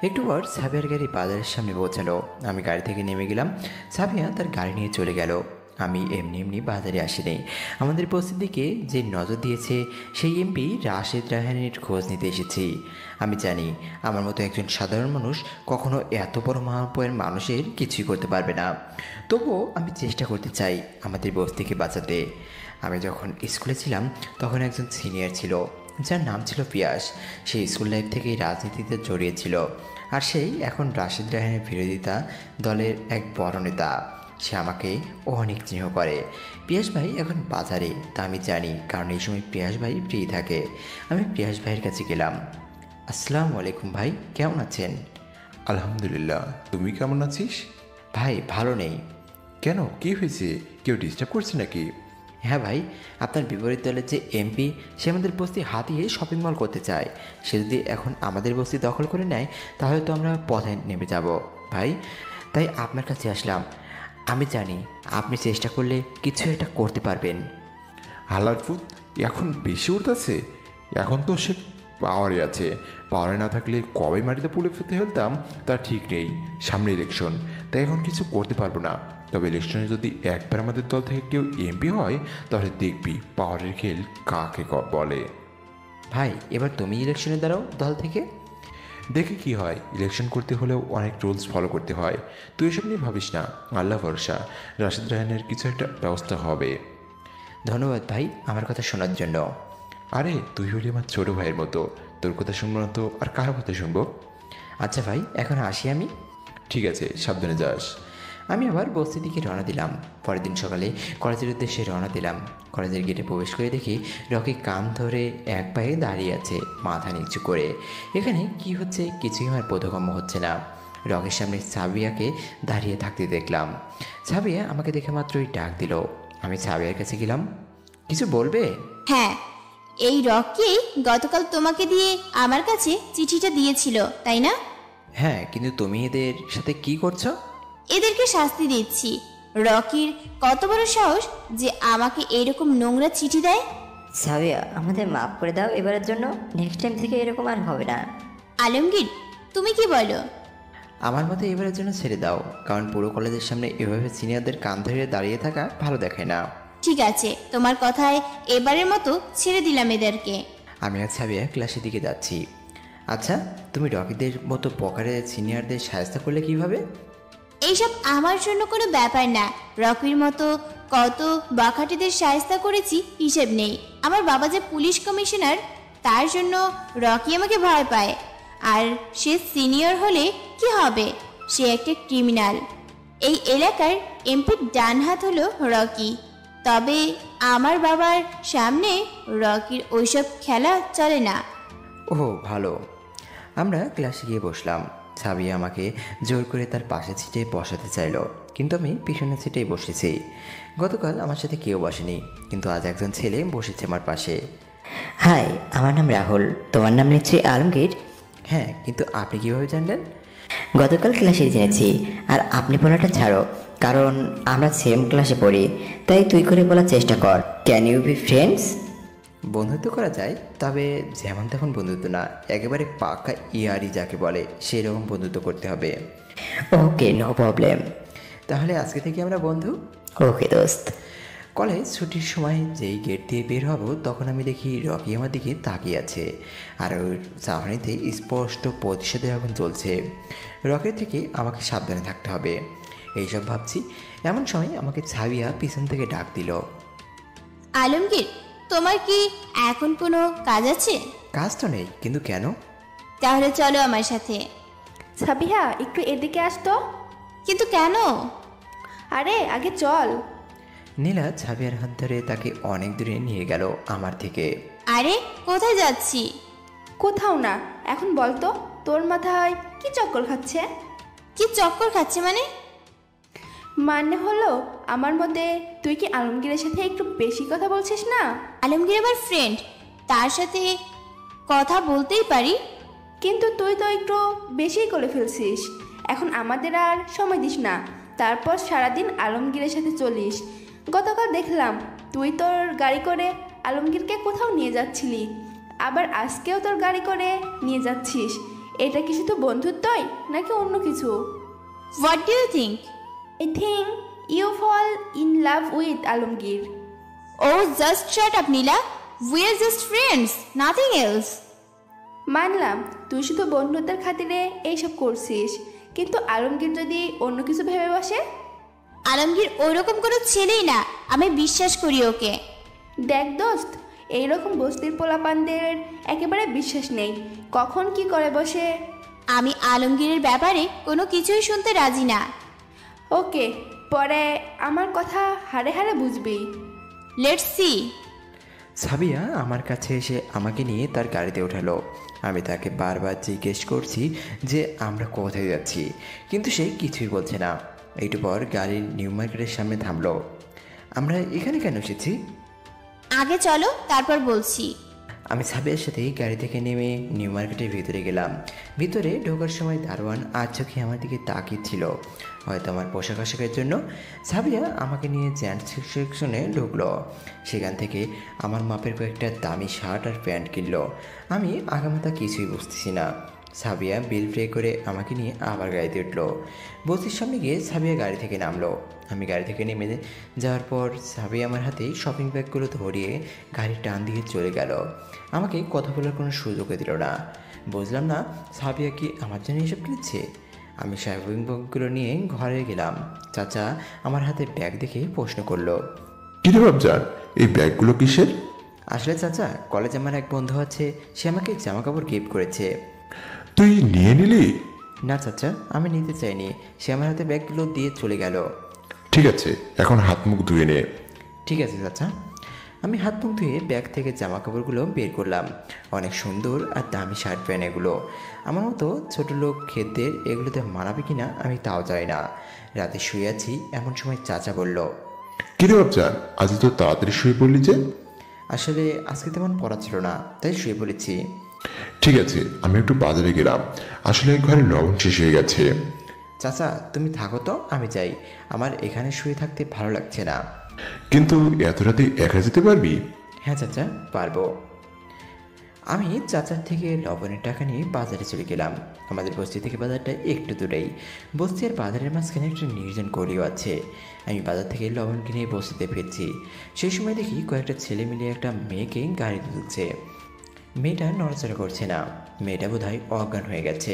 একটু পর সাবিয়ার গাড়ি বাজারের সামনে পৌঁছালো। আমি গাড়ি থেকে নেমে গেলাম। সাবিয়া তার গাড়ি নিয়ে চলে গেল। আমি এমনি এমনি বাজারে আসিনি। আমাদের পরিস্থিতিকে যে নজর দিয়েছে সেই এমপি রাশেদ রায়হানের খোঁজ নিতে এসেছি। আমি জানি আমার মতো একজন সাধারণ মানুষ কখনো এত বড় মহাপয়ের মানুষের কিছুই করতে পারবে না। তবুও আমি চেষ্টা করতে চাই আমাদের বস্তিকে বাঁচাতে। আমি যখন স্কুলে ছিলাম তখন একজন সিনিয়র ছিল যার নাম ছিল পিয়াস। সেই স্কুল লাইফ থেকেই রাজনীতিতে জড়িয়েছিল। আর সেই এখন রাশেদ রায়হানের বিরোধিতা দলের এক বড় নেতা। সে আমাকে অনেক স্নেহ করে। পিয়াস ভাই এখন বাজারে, তা আমি জানি, কারণ এই সময় পিয়াস ভাই ফ্রি থাকে। আমি পিয়াস ভাইয়ের কাছে গেলাম। আসসালামু আলাইকুম ভাই, কেমন আছেন? আলহামদুলিল্লাহ, তুমি কেমন আছিস? ভাই ভালো নেই। কেন, কি হয়েছে? কেউ ডিস্টার্ব করছে নাকি? হ্যাঁ ভাই, আপনার বিপরীত দলের যে এমপি, সে আমাদের বস্তি হাতিয়ে শপিং মল করতে চায়। সে যদি এখন আমাদের বস্তি দখল করে নেয় তাহলে তো আমরা পথে নেমে যাব ভাই। তাই আপনার কাছে আসলাম। আমি জানি আপনি চেষ্টা করলে কিছু একটা করতে পারবেন। হালার ফুট এখন বেশি উঠতেছে। এখন তো সে পাওয়ারে আছে। পাওয়ারে না থাকলে কবে মাটিতে পুলে ফেলতে ফেলতাম তা ঠিক নেই। সামনে ইলেকশন, তাই এখন কিছু করতে পারবো না। তবে ইলেকশনে যদি একবার আমাদের দল থেকে কেউ এমপি হয় তাহলে দেখবি পাওয়ারের খেল কাকে বলে। ভাই, এবার তুমি ইলেকশনে দাঁড়াও দল থেকে। দেখে কি হয়, ইলেকশন করতে হলেও অনেক রুলস ফলো করতে হয়। তুই এসব নিয়ে ভাবিস না, আল্লাহ ভরসা, রাশেদ রায়হানের কিছু একটা ব্যবস্থা হবে। ধন্যবাদ ভাই আমার কথা শোনার জন্য। আরে তুই হলি আমার ছোট ভাইয়ের মতো, তোর কথা শুনবো না তো আর কারো কথা শুনবো? আচ্ছা ভাই, এখন আসি আমি। ঠিক আছে, সাবধানে যাস। আমি আবার বস্তি দিকে রওনা দিলাম। পরের দিন সকালে কলেজের উদ্দেশ্যে রওনা দিলাম। কলেজের গেটে প্রবেশ করে দেখি রকি কান ধরে এক পায়ে দাঁড়িয়ে আছে, মাথা নিচু করে। এখানে কি হচ্ছে কিছুই আমার বোধগম্য হচ্ছে না। রকির সামনে সাবিয়াকে দাঁড়িয়ে থাকতে দেখলাম। সাবিয়া আমাকে দেখে মাত্রই ডাক দিল। আমি সাবিয়ার কাছে গেলাম। কিছু বলবে? হ্যাঁ, এই রকি গতকাল তোমাকে দিয়ে আমার কাছে চিঠিটা দিয়েছিল, তাই না? হ্যাঁ, কিন্তু তুমি এদের সাথে কি করছো? এদেরকে শাস্তি দিচ্ছি। রকির কত বড় সাহস যে আমাকে এরকম নোংরা চিঠি দেয়। সাবিয়া, আমাদের মাফ করে দাও এবারের জন্য। নেক্সট টাইম থেকে এরকম আর হবে না। আলমগীর, তুমি কি বলো? আমার মতে এবারের জন্য ছেড়ে দাও, কারণ পুরো কলেজের সামনে এভাবে সিনিয়রদের কান ধরে দাঁড়িয়ে থাকা ভালো দেখায় না। ঠিক আছে, তোমার কথায় এবারের মতো ছেড়ে দিলাম এদেরকে। আমি আর সাবিয়া ক্লাসের দিকে যাচ্ছি। আচ্ছা, তুমি রকিদের মতো বকারে সিনিয়রদের সাহায্য করলে কিভাবে? এইসব আমার জন্য কোনো ব্যাপার না। রকির মতো কত বাখাটিদের সাহায্য করেছি হিসেব নেই। আমার বাবা যে পুলিশ কমিশনার, তার জন্য রকি আমাকে ভয় পায়। আর সে সিনিয়র হলে কি হবে? সে একটা ক্রিমিনাল। এই এলাকার এমপির ডান হাত হলো রকি। তবে আমার বাবার সামনে রকির ওইসব খেলা চলে না। ও ভালো। আমরা ক্লাসে গিয়ে বসলাম। সাবিয়া আমাকে জোর করে তার পাশে সিটে বসাতে চাইলো, কিন্তু আমি পিছনের সিটেই বসেছি। গতকাল আমার সাথে কেউ বসেনি, কিন্তু আজ একজন ছেলে বসেছে আমার পাশে। হাই, আমার নাম রাহুল। তোমার নাম নিশ্চয়ই আলমগীর। হ্যাঁ, কিন্তু আপনি কীভাবে জানলেন? গতকাল ক্লাসে জেনেছি। আর আপনি বলাটা ছাড়ো, কারণ আমরা সেম ক্লাসে পড়ি, তাই তুই করে বলার চেষ্টা কর। Can you be friends? বন্ধুত্ব করা যায়, তবে যেমন তেমন বন্ধুত্ব না, একেবারে পাকা ইয়ারি যাকে বলে সেই রকম বন্ধুত্ব করতে হবে। ওকে, নো প্রবলেম। তাহলে আজকে থেকে আমরা বন্ধু। ওকে দোস্ত। কলেজ ছুটির সময় যেই গেট দিয়ে বের হব, তখন আমি দেখি রকি আমার দিকে তাকিয়ে আছে, আর ওর চাহনিতে স্পষ্ট প্রতিশোধের আগুন চলছে। রকের থেকে আমাকে সাবধানে থাকতে হবে, এইসব ভাবছি। এমন সময় আমাকে সাবিয়া পিছন থেকে ডাক দিল। আলমগীর, তোমার কি এখন কোনো কাজ আছে? কাজ তো নেই, কিন্তু কেন? তাহলে চলো আমার সাথে। সাবিহা, একটু এদিকে আসতো। কিন্তু কেন? আরে আগে চল। নীলা সাবিয়ার হাত ধরে তাকে অনেক দূরে নিয়ে গেল আমার থেকে। আরে কোথায় যাচ্ছি? কোথাও না, এখন বলতো তোর মাথায় কি চক্কর খাচ্ছে? কি চক্কর খাচ্ছে মানে? মানে হলো আমার মতে তুই কি আলমগীরের সাথে একটু বেশি কথা বলছিস না? আলমগীর আমার ফ্রেন্ড, তার সাথে কথা বলতেই পারি। কিন্তু তুই তো একটু বেশিই করে ফেলছিস। এখন আমাদের আর সময় দিস না, তারপর সারাদিন আলমগীরের সাথে চলিস। গতকাল দেখলাম তুই তোর গাড়ি করে আলমগীরকে কোথাও নিয়ে যাচ্ছিলি, আবার আজকেও তোর গাড়ি করে নিয়ে যাচ্ছিস। এটা কি শুধু বন্ধুত্বই নাকি অন্য কিছু? What do you think? I think you fall in love with Alamgir. Oh, just shut up, Neela. We're just friends, nothing else. মানলাম তুই শুধু বন্ধুত্বের খাতিরে এইসব করছিস, কিন্তু আলমগীর যদি অন্য কিছু ভেবে বসে? আলমগীর ওরকম কোনো ছেলেই না, আমি বিশ্বাস করি ওকে। দেখ দোস্ত, এইরকম বস্তির পোলাপানদের একেবারে বিশ্বাস নেই, কখন কি করে বসে। আমি আলমগীরের ব্যাপারে কোনো কিছুই শুনতে রাজি না। ওকে, পরে আমার কথা হাড়ে হাড়ে বুঝবি। Let's see. সাবিয়া আমার কাছে এসে আমাকে নিয়ে তার গাড়িতে ওঠালো। আমি তাকে বারবার জিজ্ঞেস করছি যে আমরা কোথায় যাচ্ছি, কিন্তু সে কিছুই বলছে না। একটু পর গাড়ির নিউ মার্কেটের সামনে থামলো। আমরা এখানে কেন এসেছি? আগে চলো, তারপর বলছি। আমি সাবিয়ার সাথে গাড়ি থেকে নেমে নিউ মার্কেটের ভিতরে গেলাম। ভিতরে ঢোকার সময় দারোয়ান আর চোখে আমার দিকে তাকিয়ে ছিল, হয়তো আমার পোশাক আশাকের জন্য। সাবিয়া আমাকে নিয়ে জেন্টস সেকশনে ঢুকলো। সেখান থেকে আমার মাপের কয়েকটা দামি শার্ট আর প্যান্ট কিনলো। আমি আগামাতা কিছুই বুঝতেছি না। সাবিয়া বিল পে করে আমাকে নিয়ে আবার গাড়িতে উঠলো। বস্তির সামনে গিয়ে সাবিয়া গাড়ি থেকে নামলো। আমি গাড়ি থেকে নেমে যাওয়ার পর সাবিয়া আমার হাতে শপিং ব্যাগগুলো ধরিয়ে গাড়ি টান দিয়ে চলে গেল। আমাকে কথা বলার কোনো সুযোগও দিল না। বুঝলাম না সাবিয়া কি আমার জন্য এসব কিনছে। আমি শপিং ব্যাগগুলো নিয়ে ঘরে গেলাম। চাচা আমার হাতে ব্যাগ দেখে প্রশ্ন করলো, কিরে বাবজান, এই ব্যাগগুলো কিসের? আসলে চাচা, কলেজে আমার এক বন্ধু আছে, সে আমাকে জামা কাপড় গিফট করেছে। তুই নিয়ে নিলি? না চাচা, আমি নিতে চাইনি, সে আমার হাতে ব্যাগগুলো দিয়ে চলে গেল। ঠিক আছে, এখন হাত মুখ ধুয়ে নে। ঠিক আছে চাচা। আমি হাত মুখ ধুয়ে ব্যাগ থেকে জামা কাপড়গুলো বের করলাম। অনেক সুন্দর আর দামি শার্ট প্যান্ট এগুলো। আমার মতো ছোটো লোক খেদদের এগুলোতে মানাবে কি না আমি তাও জানি না। রাতে শুয়ে আছি, এমন সময় চাচা বলল, কিরে বাবজান, আজ তো তাড়াতাড়ি শুয়ে পড়লি যে? আসলে আজকে তেমন পড়া ছিল না, তাই শুয়ে পড়েছি। ঠিক আছে, আমি একটু বাজারে গেলাম, আসলে ঘরে লবণ শেষ হয়ে গেছে। চাচা তুমি থাকো তো, আমি যাই, আমার এখানে শুয়ে থাকতে ভালো লাগছে না। কিন্তু এত রাতে একা যেতে পারবি? হ্যাঁ চাচা, পারবো। আমি চাচার থেকে লবণের টাকা নিয়ে বাজারে চলে গেলাম। আমাদের বস্তি থেকে বাজারটা একটু দূরেই। বস্তি আর বাজারের মাঝখানে একটা নির্জন গলিও আছে। আমি বাজার থেকে লবণ কিনে বস্তিতে ফিরছি। সেই সময় দেখি কয়েকটা ছেলে মিলে একটা মেয়েকে গাড়িতে তুলছে। মেয়েটা নড়াচড়া করছে না, মেয়েটা বোধহয় অজ্ঞান হয়ে গেছে।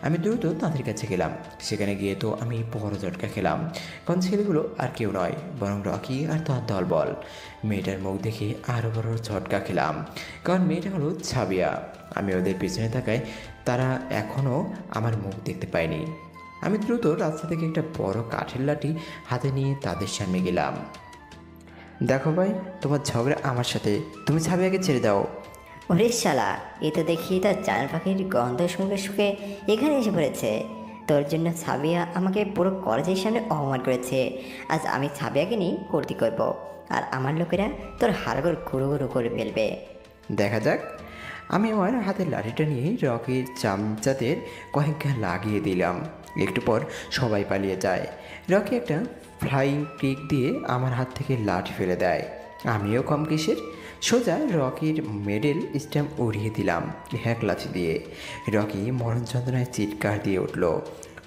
আমি দ্রুত তাদের কাছে গেলাম। সেখানে গিয়ে তো আমি বড় ঝটকা খেলাম, কারণ ছেলেগুলো আর কেউ নয় বরং রকি আর তার দলবল। মেয়েটার মুখ দেখে আরও বড় ঝটকা খেলাম, কারণ মেয়েটা হলো সাবিয়া। আমি ওদের পিছনে থাকায় তারা এখনও আমার মুখ দেখতে পায়নি। আমি দ্রুত রাস্তা থেকে একটা বড় কাঠের লাঠি হাতে নিয়ে তাদের সামনে গেলাম। দেখো ভাই, তোমার ঝগড়া আমার সাথে, তুমি সাবিয়াকে ছেড়ে দাও। ওরে শালা, এ তো দেখি তার চার পাখির গন্ধ শুকে শুকে এখানে এসে পড়েছে। তোর জন্য সাবিয়া আমাকে পুরো কলেজের সামনে অপমান করেছে। আজ আমি সাবিয়াকে নিয়ে ফুর্তি করব, আর আমার লোকেরা তোর হাড়গোড় গুঁড়ো গুঁড়ো করে ফেলবে। দেখা যাক। আমি আমার হাতের লাঠিটা নিয়ে রকির চামচাদের কয়েক ঘা লাগিয়ে দিলাম। একটু পর সবাই পালিয়ে যায়। রকি একটা ফ্লাইং কিক দিয়ে আমার হাত থেকে লাঠি ফেলে দেয়। আমিও কম কিসের, সোজা রকির মেডেল স্ট্যাম্প উড়িয়ে দিলাম এক লাঠি দিয়ে। রকি মরণ যন্ত্রণায় চিৎকার দিয়ে উঠল।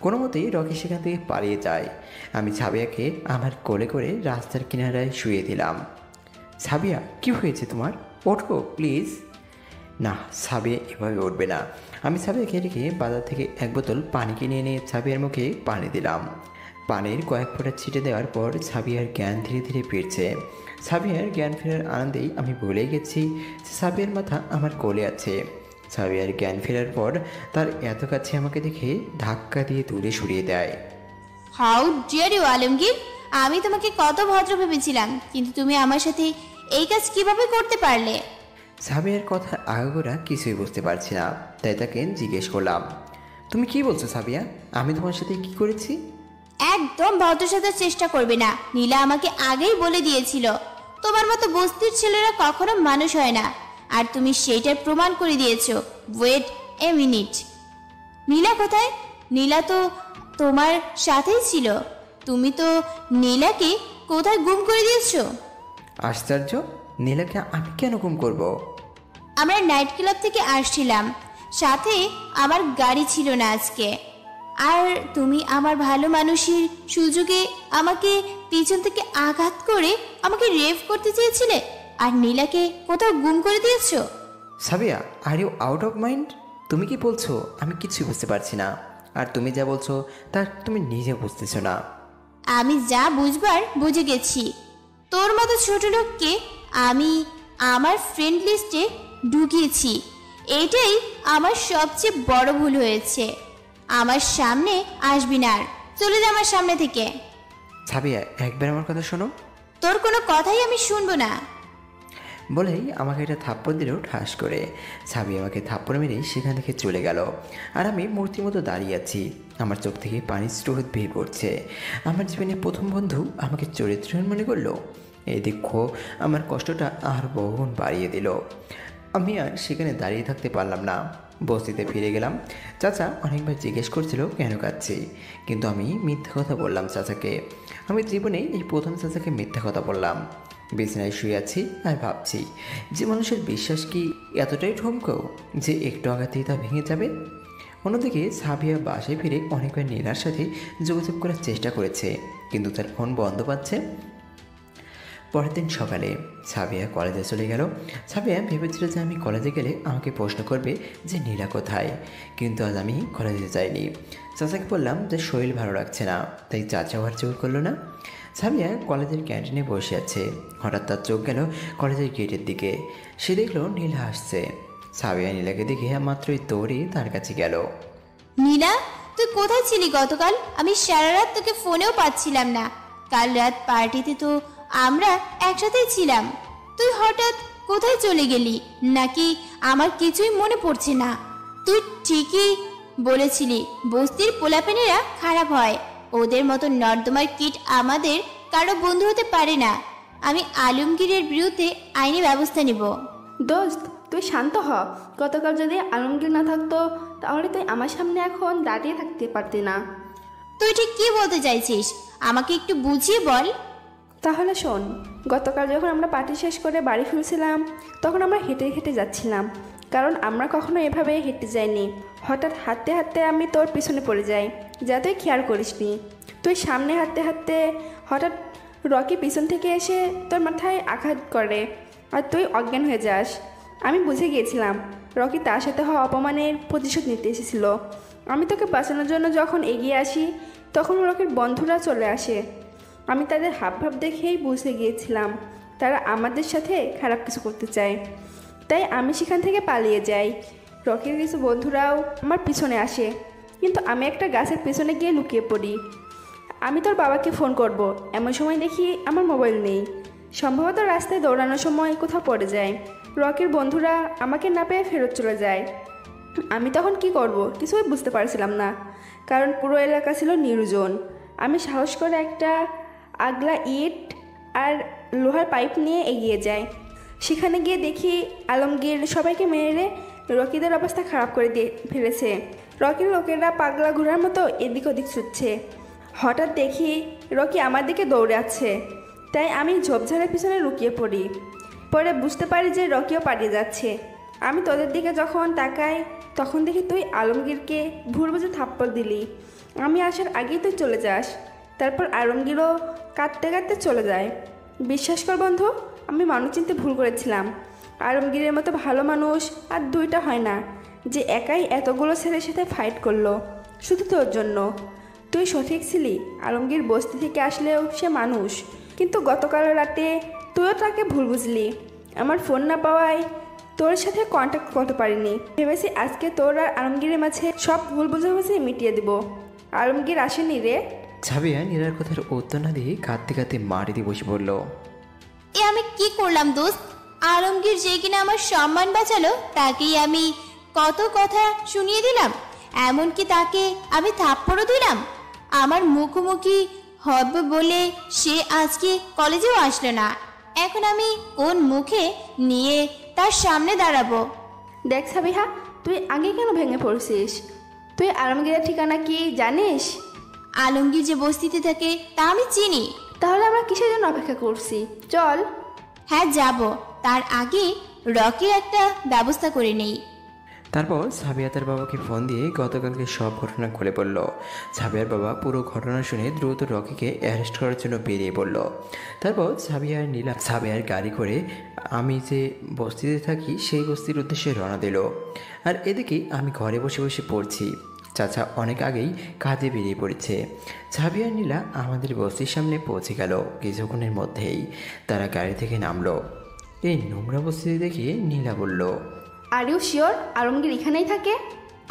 কোনো মতেই রকি সেখান থেকে পালিয়ে যায়। আমি সাবিয়াকে আমার কোলে করে রাস্তার কিনারায় শুয়ে দিলাম। সাবিয়া, কি হয়েছে তোমার? ওঠো প্লিজ। না, সাবিয়া এভাবে উঠবে না। আমি সাবিয়াকে রেখে বাজার থেকে এক বোতল পানি কিনে এনে সাবিয়ার মুখে পানি দিলাম। পানির কয়েক ফোঁটা ছিটে দেওয়ার পর সাবিয়ার জ্ঞান ধীরে ধীরে ফিরছে। সাবিয়ার জ্ঞান ফেরার আনন্দেই আমি ভুলে গেছি যে সাবিয়ার মাথা আমার কোলে আছে। সাবিয়ার জ্ঞান ফেরার পর তার এত কাছে আমাকে দেখে ধাক্কা দিয়ে দূরে সরিয়ে দেয়। হাউ ডিয়ার ইউ আলমগীর, আমি তোমাকে কত ভদ্র ভেবেছিলাম, কিন্তু তুমি আমার সাথে এই কাজ কিভাবে করতে পারলে? সাবিয়ার কথা আগাগোড়া কিছুই বুঝতে পারছি না, তাই তাকে জিজ্ঞেস করলাম, তুমি কি বলছো সাবিয়া? আমি তোমার সাথে কি করেছি? একদম ভদ্র সাজার চেষ্টা করবে না। নীলা আমাকে আগেই বলে দিয়েছিল তোমার মতো বস্তির ছেলেরা কখনো মানুষ হয় না, আর তুমি সেইটার প্রমাণ করে দিয়েছো। ওয়েট এ মিনিট, নীলা কোথায়? নীলা তো তোমার সাথেই ছিল। তুমি তো নীলাকে কোথায় গুম করে দিয়েছো? আশ্চর্য, নীলাকে আমি কেন গুম করব? আমরা নাইট ক্লাব থেকে আসছিলাম, সাথে আমার গাড়ি ছিল না আজকে, আর তুমি আমার ভালো মানুষের সুযোগে আমাকে পিছন থেকে আঘাত করে আমাকে রেপ করতে চেয়েছিলে, আর নীলাকে কোথাও গুম করে দিয়েছো। Sabiya, are you out of mind? তুমি কি বলছো? আমি কিছু বুঝতে পারছি না, আর তুমি যা বলছো তা তুমি নিজে বুঝতেছো না। আমি যা বুঝবার বুঝে গেছি। তোর মতো ছোট লোককে আমি আমার ফ্রেন্ড লিস্টে ঢুকিয়েছি, এটাই আমার সবচেয়ে বড় ভুল হয়েছে। আমার সামনে আসবি না, আর চলে যা আমার সামনে থেকে। সাবিয়া, একবার আমার কথা শোনো। তোর কোনো কথাই আমি শুনবো না। বলেই আমাকে একটা থাপ্পড় দিল ঠাস করে। সাবিয়া আমাকে থাপ্পড় মেরে সেখান থেকে চলে গেল, আর আমি মূর্তির মতো দাঁড়িয়ে আছি। আমার চোখ থেকে পানির স্রোত বের পড়ছে। আমার জীবনের প্রথম বন্ধু আমাকে চরিত্রহীন মনে করলো। এই দেখো, আমার কষ্টটা আর বহুগুণ বাড়িয়ে দিল। আমি আর সেখানে দাঁড়িয়ে থাকতে পারলাম না, বস্তিতে ফিরে গেলাম। চাচা অনেকবার জিজ্ঞেস করছিল কেন কাঁদছি, কিন্তু আমি মিথ্যা কথা বললাম চাচাকে। আমি জীবনে এই প্রথম চাচাকে মিথ্যা কথা বললাম। বিছানায় শুয়ে আছি আর ভাবছি যে মানুষের বিশ্বাস কি এতটাই ঠমকো যে একটু আঘাতেই তা ভেঙে যাবে। অন্যদিকে সাবিয়া বাসায় ফিরে অনেকবার নীলার সাথে যোগাযোগ করার চেষ্টা করেছে, কিন্তু তার ফোন বন্ধ পাচ্ছে। পরের দিন সকালে সাবিয়া কলেজে চলে গেল। সাবিয়া ভেবেছিল যে আমি কলেজে গেলে আমাকে প্রশ্ন করবে যে নীলা কোথায়, কিন্তু আজ আমি কলেজে যাইনি। চাচাকে বললাম যে শরীর ভালো রাখছে না, তাই চাচাও আর জোর করলো না। সাবিয়া কলেজের ক্যান্টিনে বসে আছে। হঠাৎ তার চোখ গেল কলেজের গেটের দিকে। সে দেখলো নীলা আসছে। সাবিয়া নীলাকে দেখে মাত্রই দৌড়ে তার কাছে গেল। নীলা, তুই কোথায় ছিলি গতকাল? আমি সারা রাত তোকে ফোনেও পাচ্ছিলাম না। কাল রাত পার্টিতে তো আমরা একসাথেই ছিলাম, তুই হঠাৎ কোথায় চলে গেলি? নাকি আমার কিছুই মনে পড়ছে না? তুই ঠিকই বলেছিলি, বস্তির পোলাপেনেরা খারাপ হয়, ওদের মতো নর্দমার কিট আমাদের কারো বন্ধু হতে পারে না। আমি আলমগীরের বিরুদ্ধে আইনি ব্যবস্থা নিব। দোস্ত, তুই শান্ত হ। গতকাল যদি আলমগীর না থাকতো তাহলে তুই আমার সামনে এখন দাঁড়িয়ে থাকতে পারতি না। তুই ঠিক কি বলতে চাইছিস? আমাকে একটু বুঝিয়ে বল। তাহলে শোন, গতকাল যখন আমরা পার্টি শেষ করে বাড়ি ফিরছিলাম তখন আমরা হেঁটে হেঁটে যাচ্ছিলাম, কারণ আমরা কখনো এভাবে হেঁটে যাইনি। হঠাৎ হাঁটতে হাঁটতে আমি তোর পিছনে পড়ে যাই, যা তুই খেয়াল করিসনি। তুই সামনে হাঁটতে হাঁটতে হঠাৎ রকি পিছন থেকে এসে তোর মাথায় আঘাত করে, আর তুই অজ্ঞান হয়ে যাস। আমি বুঝে গিয়েছিলাম রকি তার সাথে হওয়া অপমানের প্রতিশোধ নিতে এসেছিল। আমি তোকে বাঁচানোর জন্য যখন এগিয়ে আসি তখন রকির বন্ধুরা চলে আসে। আমি তাদের হাবভাব দেখেই বুঝে গিয়েছিলাম তারা আমাদের সাথে খারাপ কিছু করতে চায়, তাই আমি সেখান থেকে পালিয়ে যাই। রকির কিছু বন্ধুরাও আমার পিছনে আসে, কিন্তু আমি একটা গাছের পিছনে গিয়ে লুকিয়ে পড়ি। আমি তোর বাবাকে ফোন করব, এমন সময় দেখি আমার মোবাইল নেই। সম্ভবত রাস্তায় দৌড়ানোর সময় কোথাও পড়ে যায়। রকির বন্ধুরা আমাকে না পেয়ে ফেরত চলে যায়। আমি তখন কি করব কিছুই বুঝতে পারছিলাম না, কারণ পুরো এলাকা ছিল নির্জন। আমি সাহস করে একটা আগলা ইট আর লোহার পাইপ নিয়ে এগিয়ে যাই। সেখানে গিয়ে দেখি আলমগীর সবাইকে মেরে রকিদের অবস্থা খারাপ করে দিয়ে ফেলেছে। রকির লোকেরা পাগলা ঘোড়ার মতো এদিক ওদিক ছুটছে। হঠাৎ দেখি রকি আমার দিকে দৌড়ে আছে, তাই আমি ঝোপঝাড়ের পিছনে লুকিয়ে পড়ি। পরে বুঝতে পারি যে রকিও পালিয়ে যাচ্ছে। আমি তোদের দিকে যখন তাকাই তখন দেখি তুই আলমগীরকে ভুল বুঝে থাপ্পড় দিলি। আমি আসার আগেই তুই চলে যাস। তারপর আলমগীরও কাঁদতে কাঁদতে চলে যায়। বিশ্বাস কর বন্ধু, আমি মানুষ চিনতে ভুল করেছিলাম। আলমগীরের মতো ভালো মানুষ আর দুইটা হয় না, যে একাই এতগুলো ছেলের সাথে ফাইট করলো শুধু তোর জন্য। তুই সঠিক ছিলি, আলমগীর বস্তি থেকে আসলেও সে মানুষ। কিন্তু গতকাল রাতে তুইও তাকে ভুল বুঝলি। আমার ফোন না পাওয়ায় তোর সাথে কন্ট্যাক্ট করতে পারিনি। ভেবেছি আজকে তোর আর আলমগীরের মাঝে সব ভুল বোঝাবুঝি মিটিয়ে দিব। আলমগীর আসেনি রে। ছাবিয়া নীলার কথার উত্তর না দিয়ে কাঁদতে কাঁদতে মাটিতে বসে পড়ল। এ আমি কি করলাম দোস্ত? আলমগীর যে কিনা আমার সম্মান বাঁচালো তাকেই আমি কত কথা শুনিয়ে দিলাম, এমনকি তাকে আমি থাপ্পড়ও দিলাম। আমার মুখোমুখি হবে বলে সে আজকে কলেজেও আসলো না। এখন আমি কোন মুখে নিয়ে তার সামনে দাঁড়াবো? দেখ সাবিহা, তুই আগে কেন ভেঙে পড়ছিস? তুই আলমগীরের ঠিকানা কি জানিস? আলমগীর যে বস্তিতে থাকে তা আমি চিনি। তাহলে আমরা কিসের জন্য অপেক্ষা করছি? চল। হ্যাঁ যাব, তার আগে রকির একটা ব্যবস্থা করে নেই। তারপর ছাবিয়া তার বাবাকে ফোন দিয়ে গতকালকে সব ঘটনা খুলে পড়ল। ছাবিয়ার বাবা পুরো ঘটনা শুনে দ্রুত রকিকে অ্যারেস্ট করার জন্য বেরিয়ে পড়ল। তারপর ছাবিয়া আর নীলা ছাবিয়ার গাড়ি করে আমি যে বস্তিতে থাকি সেই বস্তির উদ্দেশ্যে রওনা দিল। আর এদিকে আমি ঘরে বসে বসে পড়ছি। চাচা অনেক আগেই কাজে বেরিয়ে পড়েছে। ছাবিয়া আর নীলা আমাদের বস্তির সামনে পৌঁছে গেল। কিছুক্ষণের মধ্যেই তারা গাড়ি থেকে নামলো। এই নোংরা বস্তিতে দেখে নীলা বলল, আর ইউ শিওর আলমগীর এখানেই থাকে?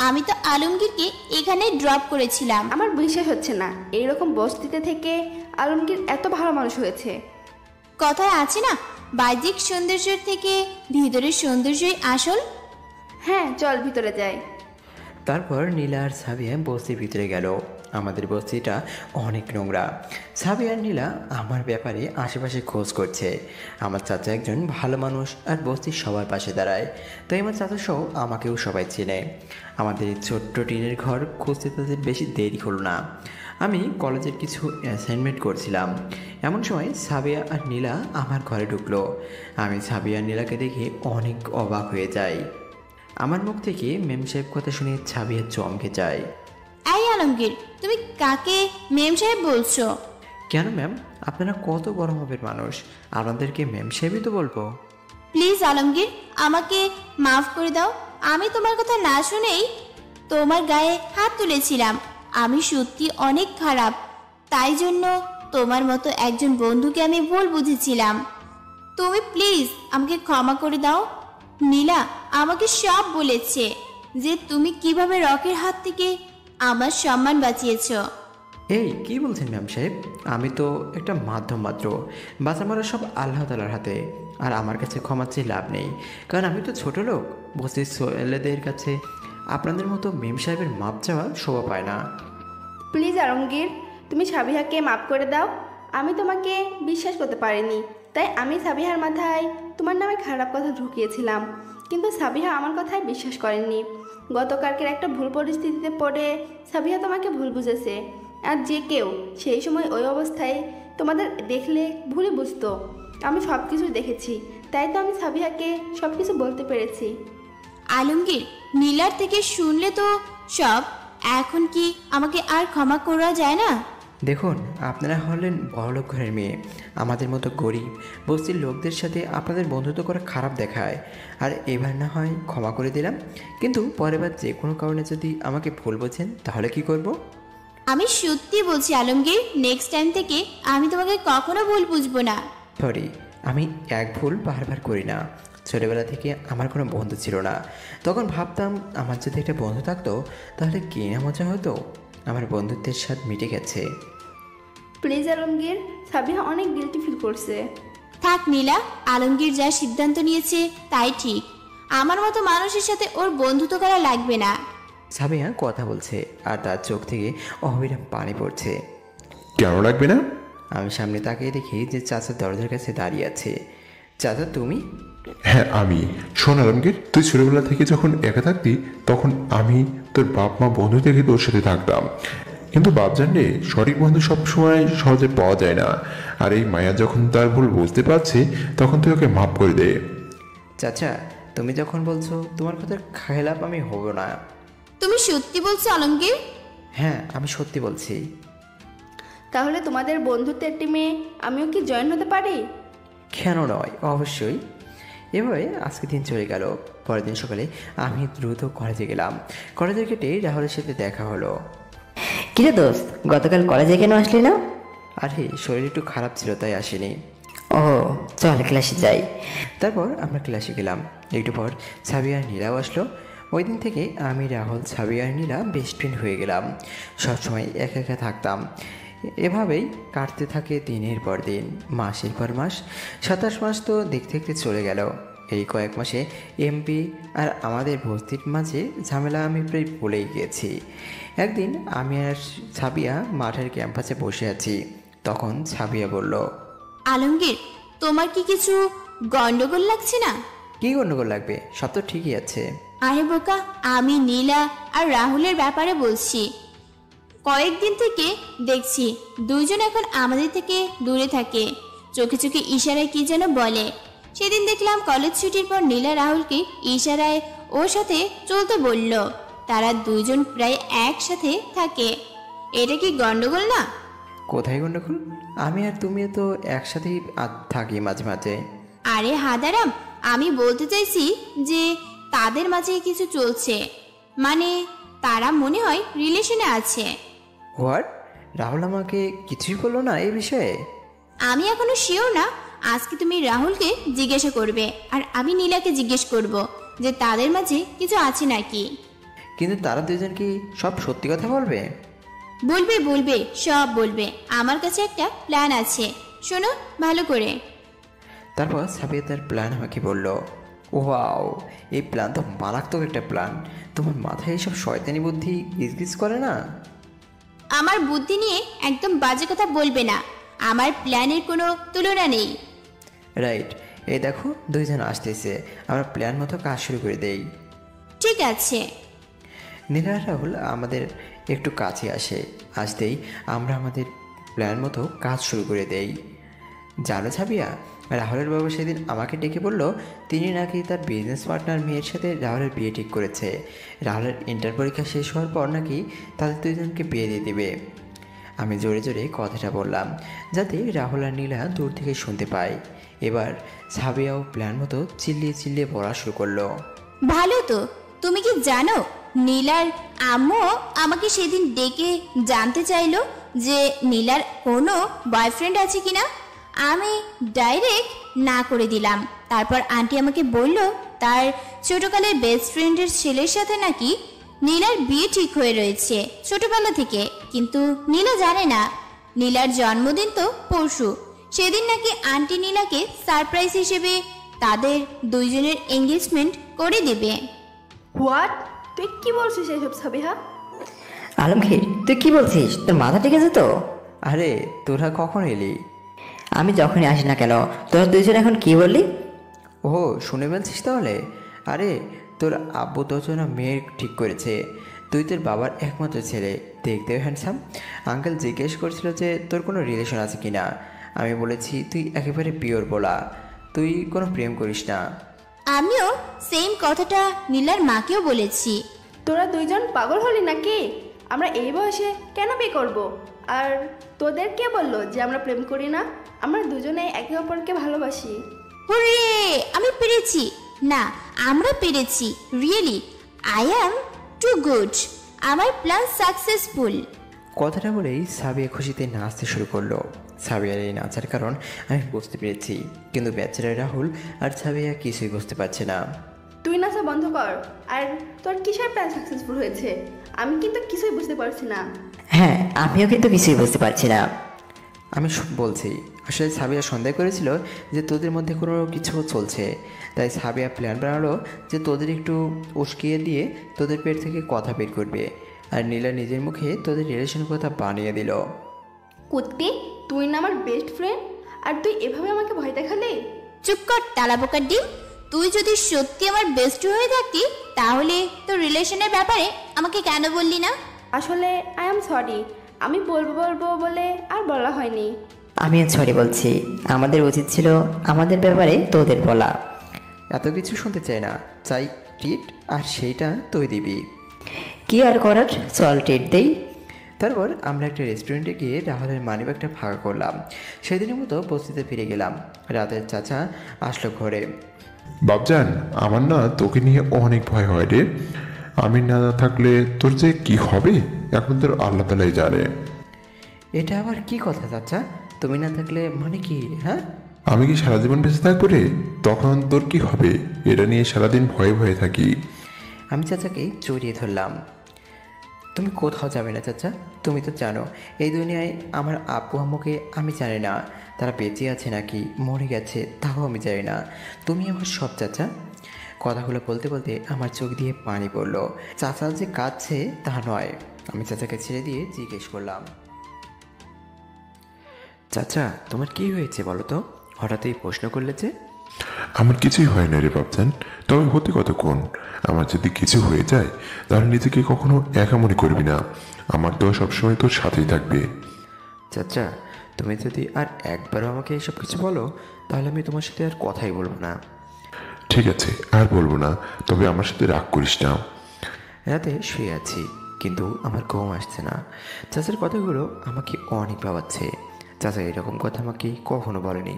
আমি তো আলমগীরকে এখানে ড্রপ করেছিলাম। আমার বিশ্বাস হচ্ছে না এইরকম বস্তিতে থেকে আলমগীর এত ভালো মানুষ হয়েছে। কথায় আছে না, বাহ্যিক সৌন্দর্যের থেকে ভিতরের সৌন্দর্যই আসল। হ্যাঁ চল ভিতরে যাই। তারপর নীলা আর ছাবিয়া বস্তির ভিতরে গেল। আমাদের বস্তিটা অনেক নোংরা। ছাবিয়া আর নীলা আমার ব্যাপারে আশেপাশে খোঁজ করছে। আমার চাচা একজন ভালো মানুষ আর বস্তির সবার পাশে দাঁড়ায়, তাই আমার চাচা সহ আমাকেও সবাই চেনে। আমাদের এই ছোট্ট টিনের ঘর খুঁজতে তাদের বেশি দেরি হলো না। আমি কলেজের কিছু অ্যাসাইনমেন্ট করছিলাম, এমন সময় ছাবিয়া আর নীলা আমার ঘরে ঢুকলো। আমি ছাবিয়া আর নীলাকে দেখে অনেক অবাক হয়ে যাই। আমার মুখ থেকে মেম সাহেব কথা শুনে ছাবিয়া চমকে যায়। এই আলমগীর, তুমি কাকে মেম সাহেব বলছো? কেন ম্যাম, আপনারা কত বড় মাপের মানুষ, আপনাদেরকে ম্যাম সাহেবই তো বলবো। প্লিজ আলমগীর, আমাকে মাফ করে দাও। আমি তোমার কথা না শুনেই তোমার গায়ে হাত তুলেছিলাম। আমি সত্যি অনেক খারাপ, তাই জন্য তোমার মতো একজন বন্ধুকে আমি ভুল বুঝেছিলাম। তুমি প্লিজ আমাকে ক্ষমা করে দাও। নীলা আমাকে সব বলেছে যে তুমি কিভাবে রকের হাত থেকে আমার সম্মান বাঁচিয়েছো। এই কি বলছেন ম্যাম সাহেব? আমি তো একটা মাধ্যম মাত্র, বাঁচা মারা সব আল্লাহ তাআলার হাতে। আর আমার কাছে ক্ষমা চেয়ে লাভ নেই, কারণ আমি তো ছোট লোক। বস্তির ছেলেদের কাছে আপনাদের মতো মেম সাহেবের মাপ চাওয়া শোভা পায় না। প্লিজ আলমগীর, তুমি সাবিহাকে মাফ করে দাও। আমি তোমাকে বিশ্বাস করতে পারিনি, তাই আমি সাবিহার মাথায় তোমার নামে খারাপ কথা ঢুকিয়েছিলাম। কিন্তু সাবিহা আমার কথায় বিশ্বাস করেননি। গতকালকের একটা ভুল পরিস্থিতিতে পড়ে সাবিহা তোমাকে ভুল বুঝেছে। আর যে কেউ সেই সময় ওই অবস্থায় তোমাদের দেখলে ভুলে বুঝতো। আমি সব কিছু দেখেছি, তাই তো আমি সাবিহাকে সব কিছু বলতে পেরেছি। আলমগীর, নীলার থেকে শুনলে তো সব। এখন কি আমাকে আর ক্ষমা করা যায় না? দেখুন, আপনারা হলেন বড়লোক ঘরের মেয়ে, আমাদের মতো গরিব বস্তির লোকদের সাথে আপনাদের বন্ধুত্ব করা খারাপ দেখায়। আর এবার না হয় ক্ষমা করে দিলাম, কিন্তু পরের বার যে কোনো কারণে যদি আমাকে ভুল বোঝেন তাহলে কি করব? আমি সত্যি বলছি আলমগীর, নেক্সট টাইম থেকে আমি তোমাকে কখনো ভুল বুঝবো না। সরি, আমি এক ভুল বারবার করি না। ছোটোবেলা থেকে আমার কোনো বন্ধু ছিল না, তখন ভাবতাম আমার যদি একটা বন্ধু থাকতো তাহলে কি না মজা হতো। আমার বন্ধুত্বের স্বাদ মিটে গেছে। প্লিজ আলমগীর, সাবিহা অনেক গিল্টি ফিল করছে। থাক নীলা, আলমগীর যা সিদ্ধান্ত নিয়েছে তাই ঠিক। আমার মতো মানুষের সাথে ওর বন্ধুত্ব করা লাগবে না। সাবিয়া কথা বলছে আর তার চোখ থেকে অবিরাম পানি পড়ছে। কেন লাগবে না? আমি সামনে তাকিয়ে দেখি যে চাচা দরজার কাছে দাঁড়িয়ে আছে। চাচা তুমি? হ্যাঁ আমি। শোন আলমগীর, তুই ছোটবেলা থেকে যখন একা থাকতি তখন আমি তোর বাপ মা বন্ধু থেকে তোর সাথে থাকতাম, কিন্তু বাপ জানলে সঠিক বন্ধু সবসময় সহজে পাওয়া যায় না। আর এই মায়া যখন তার ভুল বুঝতে পারছে তখন তুই ওকে মাফ করে দে। চাচা তুমি যখন বলছো তোমার কথার খেলাপ আমি হব না। তুমি সত্যি বলছো আলমগীর? হ্যাঁ আমি সত্যি বলছি। তাহলে তোমাদের বন্ধুত্বের টিমে আমিও কি জয়েন হতে পারি? কেন নয়, অবশ্যই। এভাবে আজকে দিন চলে গেল। পরের দিন সকালে আমি দ্রুত কলেজে গেলাম। কলেজের গেটে রাহুলের সাথে দেখা হলো। কিরে দোস্ত, গতকাল কলেজে কেন আসলি না? আরে শরীর একটু খারাপ ছিল তাই আসেনি। ও চল ক্লাসে যাই। তারপর আমরা ক্লাসে গেলাম। একটু পর সাবিয়া আর নীলাও আসলো। ওই দিন থেকে আমি, রাহুল, সাবিয়া আর নীলা বেস্ট ফ্রেন্ড হয়ে গেলাম। সবসময় একা একা থাকতাম। এভাবেই কাটতে থাকে দিনের পর দিন, মাসের পর মাস। 27 মাস তো দেখতে দেখতে চলে গেল। এই কয়েক মাসে এমপি আর আমাদের ভর্তির মাঝে ঝামেলা আমি প্রায় ভুলেই গিয়েছি। একদিন আমি আর সাবিয়া মাঠের ক্যাম্পাসে বসে আছি। তখন সাবিয়া বলল, আলমগীর, তোমার কি কিছু গন্ডগোল লাগছে না? কী গণ্ডগোল লাগবে? সব তো ঠিকই আছে। আরে বোকা, আমি নীলা আর রাহুলের ব্যাপারে বলছি। কয়েকদিন থেকে দেখছি দুইজন এখন আমাদের থেকে দূরে থাকে, চোখে চোখে ইশারায় কি যেন বলে। সেদিন দেখলাম কলেজ ছুটির পর নীলা রাহুলকে ইশারায় ওর সাথে চলতে বলল। তারা দুইজন প্রায় একসাথে থাকে। এটা কি গন্ডগোল না? কোথায় গণ্ডগোল? আমি আর তুমিও তো একসাথেই থাকি মাঝে মাঝে। আরে হাদারাম, আমি বলতে চাইছি যে তাদের মাঝে কিছু চলছে, মানে তারা মনে হয় রিলেশনে আছে। হোয়াট? রাহুল আমাকে কিছুই বললো না এই বিষয়ে? আমি এখনো শিওর না। আজকে তুমি রাহুলকে জিজ্ঞাসা করবে আর আমি নীলাকে জিজ্ঞেস করব যে তাদের মাঝে কিছু আছে নাকি। কিন্তু তারা দুজন কি সব সত্যি কথা বলবে? বলবে বলবে, সব বলবে। আমার কাছে একটা প্ল্যান আছে, শোনো ভালো করে। তারপর সাবিয়া তার প্ল্যান আমাকে বলল। ওয়াও, এই প্ল্যান তো মারাত্মক একটা প্ল্যান। তোমার মাথায় এসব শয়তানি বুদ্ধি গিজগিজ করে না? আমার বুদ্ধি নিয়ে একদম বাজে কথা বলবে না। আমার প্ল্যানের কোনো তুলনা নেই। রাইট, এই দেখো দুইজন আসতেছে, আমরা প্ল্যান মতো কাজ শুরু করে দেই। ঠিক আছে। নীলা আর রাহুল আমাদের একটু কাছে আসতেই আমরা আমাদের প্ল্যান মতো কাজ শুরু করে দেই। জানো সাবিয়া, রাহুলের বাবা সেদিন আমাকে ডেকে বলল তিনি নাকি তার বিজনেস পার্টনার মেয়ের সাথে রাহুলের বিয়ে ঠিক করেছে। রাহুলের ইন্টার পরীক্ষা শেষ হওয়ার পর নাকি তাদের দুজনকে বিয়ে দিয়ে দেবে। আমি জোরে জোরে কথাটা বললাম যাতে রাহুল আর নীলা দূর থেকে শুনতে পায়। এবার সাবিয়াও প্ল্যান মতো চিল্লিয়ে চিল্লিয়ে বলা শুরু করলো। ভালো তো। তুমি কি জানো, নীলার আম্মু আমাকে সেদিন ডেকে জানতে চাইলো যে নীলার কোনো বয়ফ্রেন্ড আছে কিনা। আমি ডাইরেক্ট না করে দিলাম। তারপর আন্টি আমাকে বলল তার ছোটকালের বেস্ট ফ্রেন্ডের ছেলের সাথে নাকি নীলার বিয়ে ঠিক হয়ে রয়েছে ছোটবেলা থেকে। কিন্তু নীলা জানে না নীলার জন্মদিন তো পরশু। সেদিন নাকি আন্টি নীলাকে সারপ্রাইজ হিসেবে তাদের দুইজনের এঙ্গেজমেন্ট করে দেবে। হোয়াট? তুই কি বলছিস এইসব সাবিহা? আলমগীর, তুই কি বলছিস? তোর মাথা ঠিক আছে তো? আরে তোরা কখন এলি? আমি যখনই আসি না কেন, তোরা দুইজন এখন কি বললি? ও শুনে বলছিস তাহলে? আরে তোর আব্বু তোজনা মেয়ে ঠিক করেছে। তুই তোর বাবার একমাত্র ছেলে, দেখতেও হ্যান্ডসাম। আঙ্কেল জিজ্ঞেস করছিল যে তোর কোনো রিলেশন আছে কি না। আমি বলেছি তুই একেবারে পিওর বলা, তুই কোনো প্রেম করিস না। আমিও সেম কথাটা নীলার মাকেও বলেছি। তোরা দুইজন পাগল হলি নাকি? আমরা এই বয়সে কেন বিয়ে করব? আর তোদের কে বললো যে আমরা প্রেম করি না? আমরা দুজনে একে অপরকে ভালোবাসি। হুররে, আমি পেরেছি। না, আমরা পেরেছি। Really I am too good. আমার প্ল্যান সাকসেসফুল। কথাটা বলেই সাবিয়া খুশিতে নাচতে শুরু করলো। সাবিয়ার এই নাচার কারণ আমি বুঝতে পেরেছি, কিন্তু ব্যাচেলার রাহুল আর সাবিয়া কিছুই বুঝতে পারছে না। তুই নাচা বন্ধ কর। আর তোর কিসের প্ল্যান সাকসেসফুল হয়েছে? আমি কিন্তু কিছুই বুঝতে পারছি না। হ্যাঁ, আমিও কিন্তু কিছুই বুঝতে পারছি না। আমি বলছি আসলে সাবিয়া সন্দেহ করেছিল যে তোদের মধ্যে কোনো কিছু চলছে, তাই সাবিয়া প্ল্যান বানালো যে তোদের একটু উস্কিয়ে দিয়ে তোদের পেট থেকে কথা বের করবে, আর নীলা নিজের মুখে তোদের রিলেশনের কথা বানিয়ে দিল। কুত্তি, তুই না আমার বেস্ট ফ্রেন্ড, আর তুই এভাবে আমাকে ভয় দেখালি? চুপ কর টালা বোকার ডিম। তুই যদি সত্যি আমার বেস্ট হয়ে থাকতি তাহলে তোর রিলেশনের ব্যাপারে আমাকে কেন বললি না? আসলে আই এম সরি, আমি বলবো বলে আর বলা হয়নি। আমি সরি বলছি, আমাদের উচিত ছিল আমাদের ব্যাপারে তোদের বলা। এত কিছু শুনতে চাই না, চাই ট্রিট, আর সেইটা তুই দিবি। কি আর করার, চল ট্রিট দেই। তারপর আমরা একটা রেস্টুরেন্টে গিয়ে রাহুলের মানিব্যাগটা ফাঁকা করলাম। সেদিনের মতো বস্তিতে ফিরে গেলাম। রাতের চাচা আসলো ঘরে। বাবজান, আমার না তোকে নিয়ে অনেক ভয় হয় রে। আমি না থাকলে তোর যে কি হবে এখন তোর আল্লাহ তালাই জানে। এটা আবার কি কথা চাচা? তুমি না থাকলে মানে কি? হ্যাঁ, আমি কি সারা জীবন বেঁচে থাকবো রে? তখন তোর কি হবে এটা নিয়ে সারাদিন ভয়ে ভয়ে থাকি। আমি চাচাকে জড়িয়ে ধরলাম। তুমি কোথাও যাবে না চাচা, তুমি তো জানো এই দুনিয়ায় আমার আব্বু আম্মুকে আমি জানি না, তারা বেঁচে আছে নাকি মরে গেছে তাও আমি জানি না। তুমি আমার সব চাচা। কথাগুলো বলতে বলতে আমার চোখ দিয়ে পানি পড়লো। চাচা যে কাঁদছে তা নয়। আমি চাচাকে ছেড়ে দিয়ে জিজ্ঞেস করলাম, চাচা তোমার কি হয়েছে বলো তো? হঠাৎ এই প্রশ্ন করলে যে? আমার কিছুই হয় না রে বাবজান, তবে হতে কতক্ষণ। আমার যদি কিছু হয়ে যায় তাহলে নিজেকে কখনো একা মনে করবি না। আমার তো সবসময় তোর সাথেই থাকবে। চাচা তুমি যদি আর একবারও আমাকে এসব কিছু বলো তাহলে আমি তোমার সাথে আর কথাই বলবো না। ঠিক আছে, আর বলবো না, তবে আমার সাথে রাগ করিস না। রাতে শুয়ে আছি কিন্তু আমার ঘুম আসছে না। চাচার কথাগুলো আমাকে অনেক ভাবাচ্ছে। চাচা এরকম কথা আমাকে কখনো বলেনি।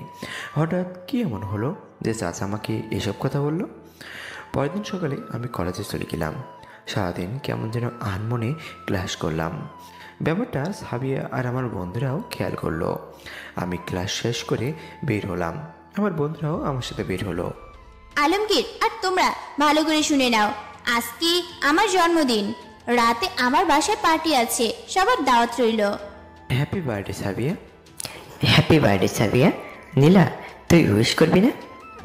হঠাৎ কি এমন হলো যে চাচা আমাকে এসব কথা বলল? পরের দিন সকালে আমি কলেজে চলে গেলাম। সারাদিন কেমন যেন আনমনে ক্লাস করলাম। ব্যাপারটা সাবিয়া আর আমার বন্ধুরাও খেয়াল করলো। আমি ক্লাস শেষ করে বের হলাম, আমার বন্ধুরাও আমার সাথে বের হলো। আলমগীর আর তোমরা ভালো করে শুনে নাও, আজকে আমার জন্মদিন। রাতে আমার বাসায় পার্টি আছে, সবার দাওয়াত রইল। Happy birthday Sabiya. Happy birthday Sabiya. Nila, তুই উইশ করবি না?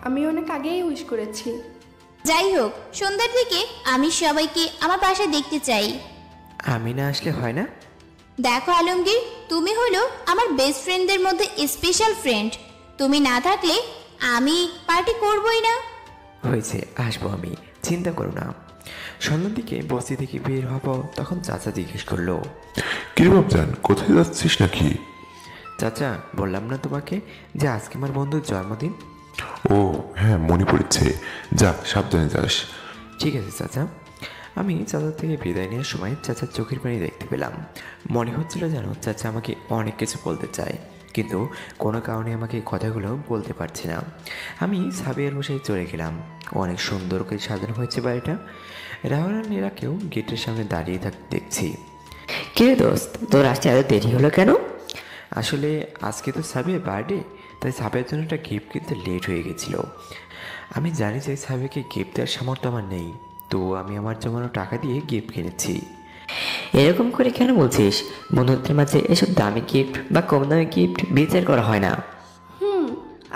আমি অনেক আগেই উইশ করেছি। যাই হোক, সন্ধ্যার দিকে আমি সবাইকে আমার বাসায় দেখতে চাই। আমি না আসলে হয় না? দেখো আলমগীর, তুমি হলো আমার বেস্ট ফ্রেন্ডদের মধ্যে স্পেশাল ফ্রেন্ড। তুমি না থাকলে আমি পার্টি করবই না। হয়েছে, আসবো আমি, চিন্তা করো না। সন্ধ্যার দিকে বস্তি থেকে বের হব তখন চাচা জিজ্ঞেস করলো, কি রে বাবজান, কোথায় যাচ্ছিস নাকি? চাচা বললাম না তোমাকে যে আজকে আমার বন্ধুর জন্মদিন? ও হ্যাঁ, মনে পড়েছে। যা, সাবধানে যাস। ঠিক আছে চাচা। আমি চাচার থেকে বিদায় নেওয়ার সময় চাচার চোখের পানি দেখতে পেলাম। মনে হচ্ছিল যেন চাচা আমাকে অনেক কিছু বলতে চায়, কিন্তু কোনো কারণে আমাকে কথাগুলো বলতে পারছে না। আমি সাবিয়ার বসায় চলে গেলাম। অনেক সুন্দর করে সাজানো হয়েছে বাড়িটা। রাহুল আর নীরাকেও গেটের সামনে দাঁড়িয়ে থাকতে দেখছি। কিরে দোস্ত, তোর আসতে এত দেরি হলো কেন? আসলে আজকে তো সাবিয়ার বার্থডে, তাই সাবিয়ার জন্য একটা গিফট কিনতে লেট হয়ে গেছিলো। আমি জানি যে সাবিয়াকে গিফট দেওয়ার সামর্থ্য আমার নেই, তো আমি আমার জমানো টাকা দিয়ে গিফট কিনেছি। এরকম করে কেন বলছিস? বন্ধুদের মাঝে এসব দামি গিফট বা কম দামি গিফট বিচার করা হয় না।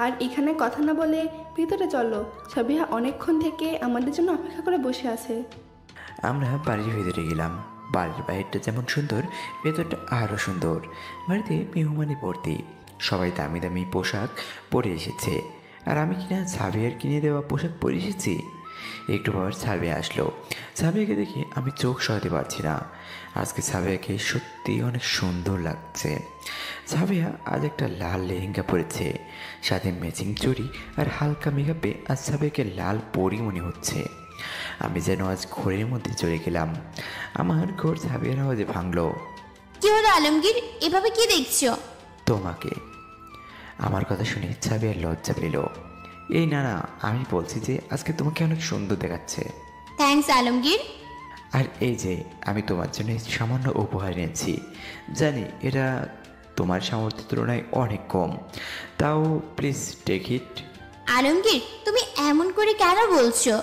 আর এখানে কথা না বলে ভিতরে চলো, সাবিহা অনেকক্ষণ থেকে আমাদের জন্য অপেক্ষা করে বসে আছে। আমরা বাড়ির ভেতরে গেলাম। বাড়ির বাইরেটা যেমন সুন্দর, ভেতরটা আরও সুন্দর। বাড়িতে মেহমানি ভর্তি, সবাই দামি দামি পোশাক পরে এসেছে। আর আমি কিনা সাবিয়ার কিনে দেওয়া পোশাক পরে এসেছি। একটু পর সাবিয়া আসলো। সাবিয়াকে দেখে আমি চোখ সরাতে পারছি না। আজকে সাবিয়াকে সত্যি অনেক সুন্দর লাগছে। সাবিয়া আজ একটা লাল লেহেঙ্গা পরেছে, সাথে ম্যাচিং চুড়ি আর হালকা মেকআপে আজ সাবিয়াকে লাল পরি মনে হচ্ছে। আমি যেন আজ ঘোরের মধ্যে চলে গেলাম। আমার ঘোর সাবিয়ার আওয়াজে ভাঙলো। কি হলো আলমগীর, এভাবে কি দেখছো? তোমাকে। আমার কথা শুনে সাবিয়ার লজ্জা পেল। এই না না, আমি বলছি যে আজকে তোমাকে অনেক সুন্দর দেখাচ্ছে। থ্যাঙ্কস আলমগীর। আর এই যে আমি তোমার জন্য সামান্য উপহার এনেছি, জানি এটা তোমার সামর্থ্যের তুলনায় অনেক কম, তাও প্লিজ টেক ইট। আলমগীর, তুমি এমন করে কেন বলছো?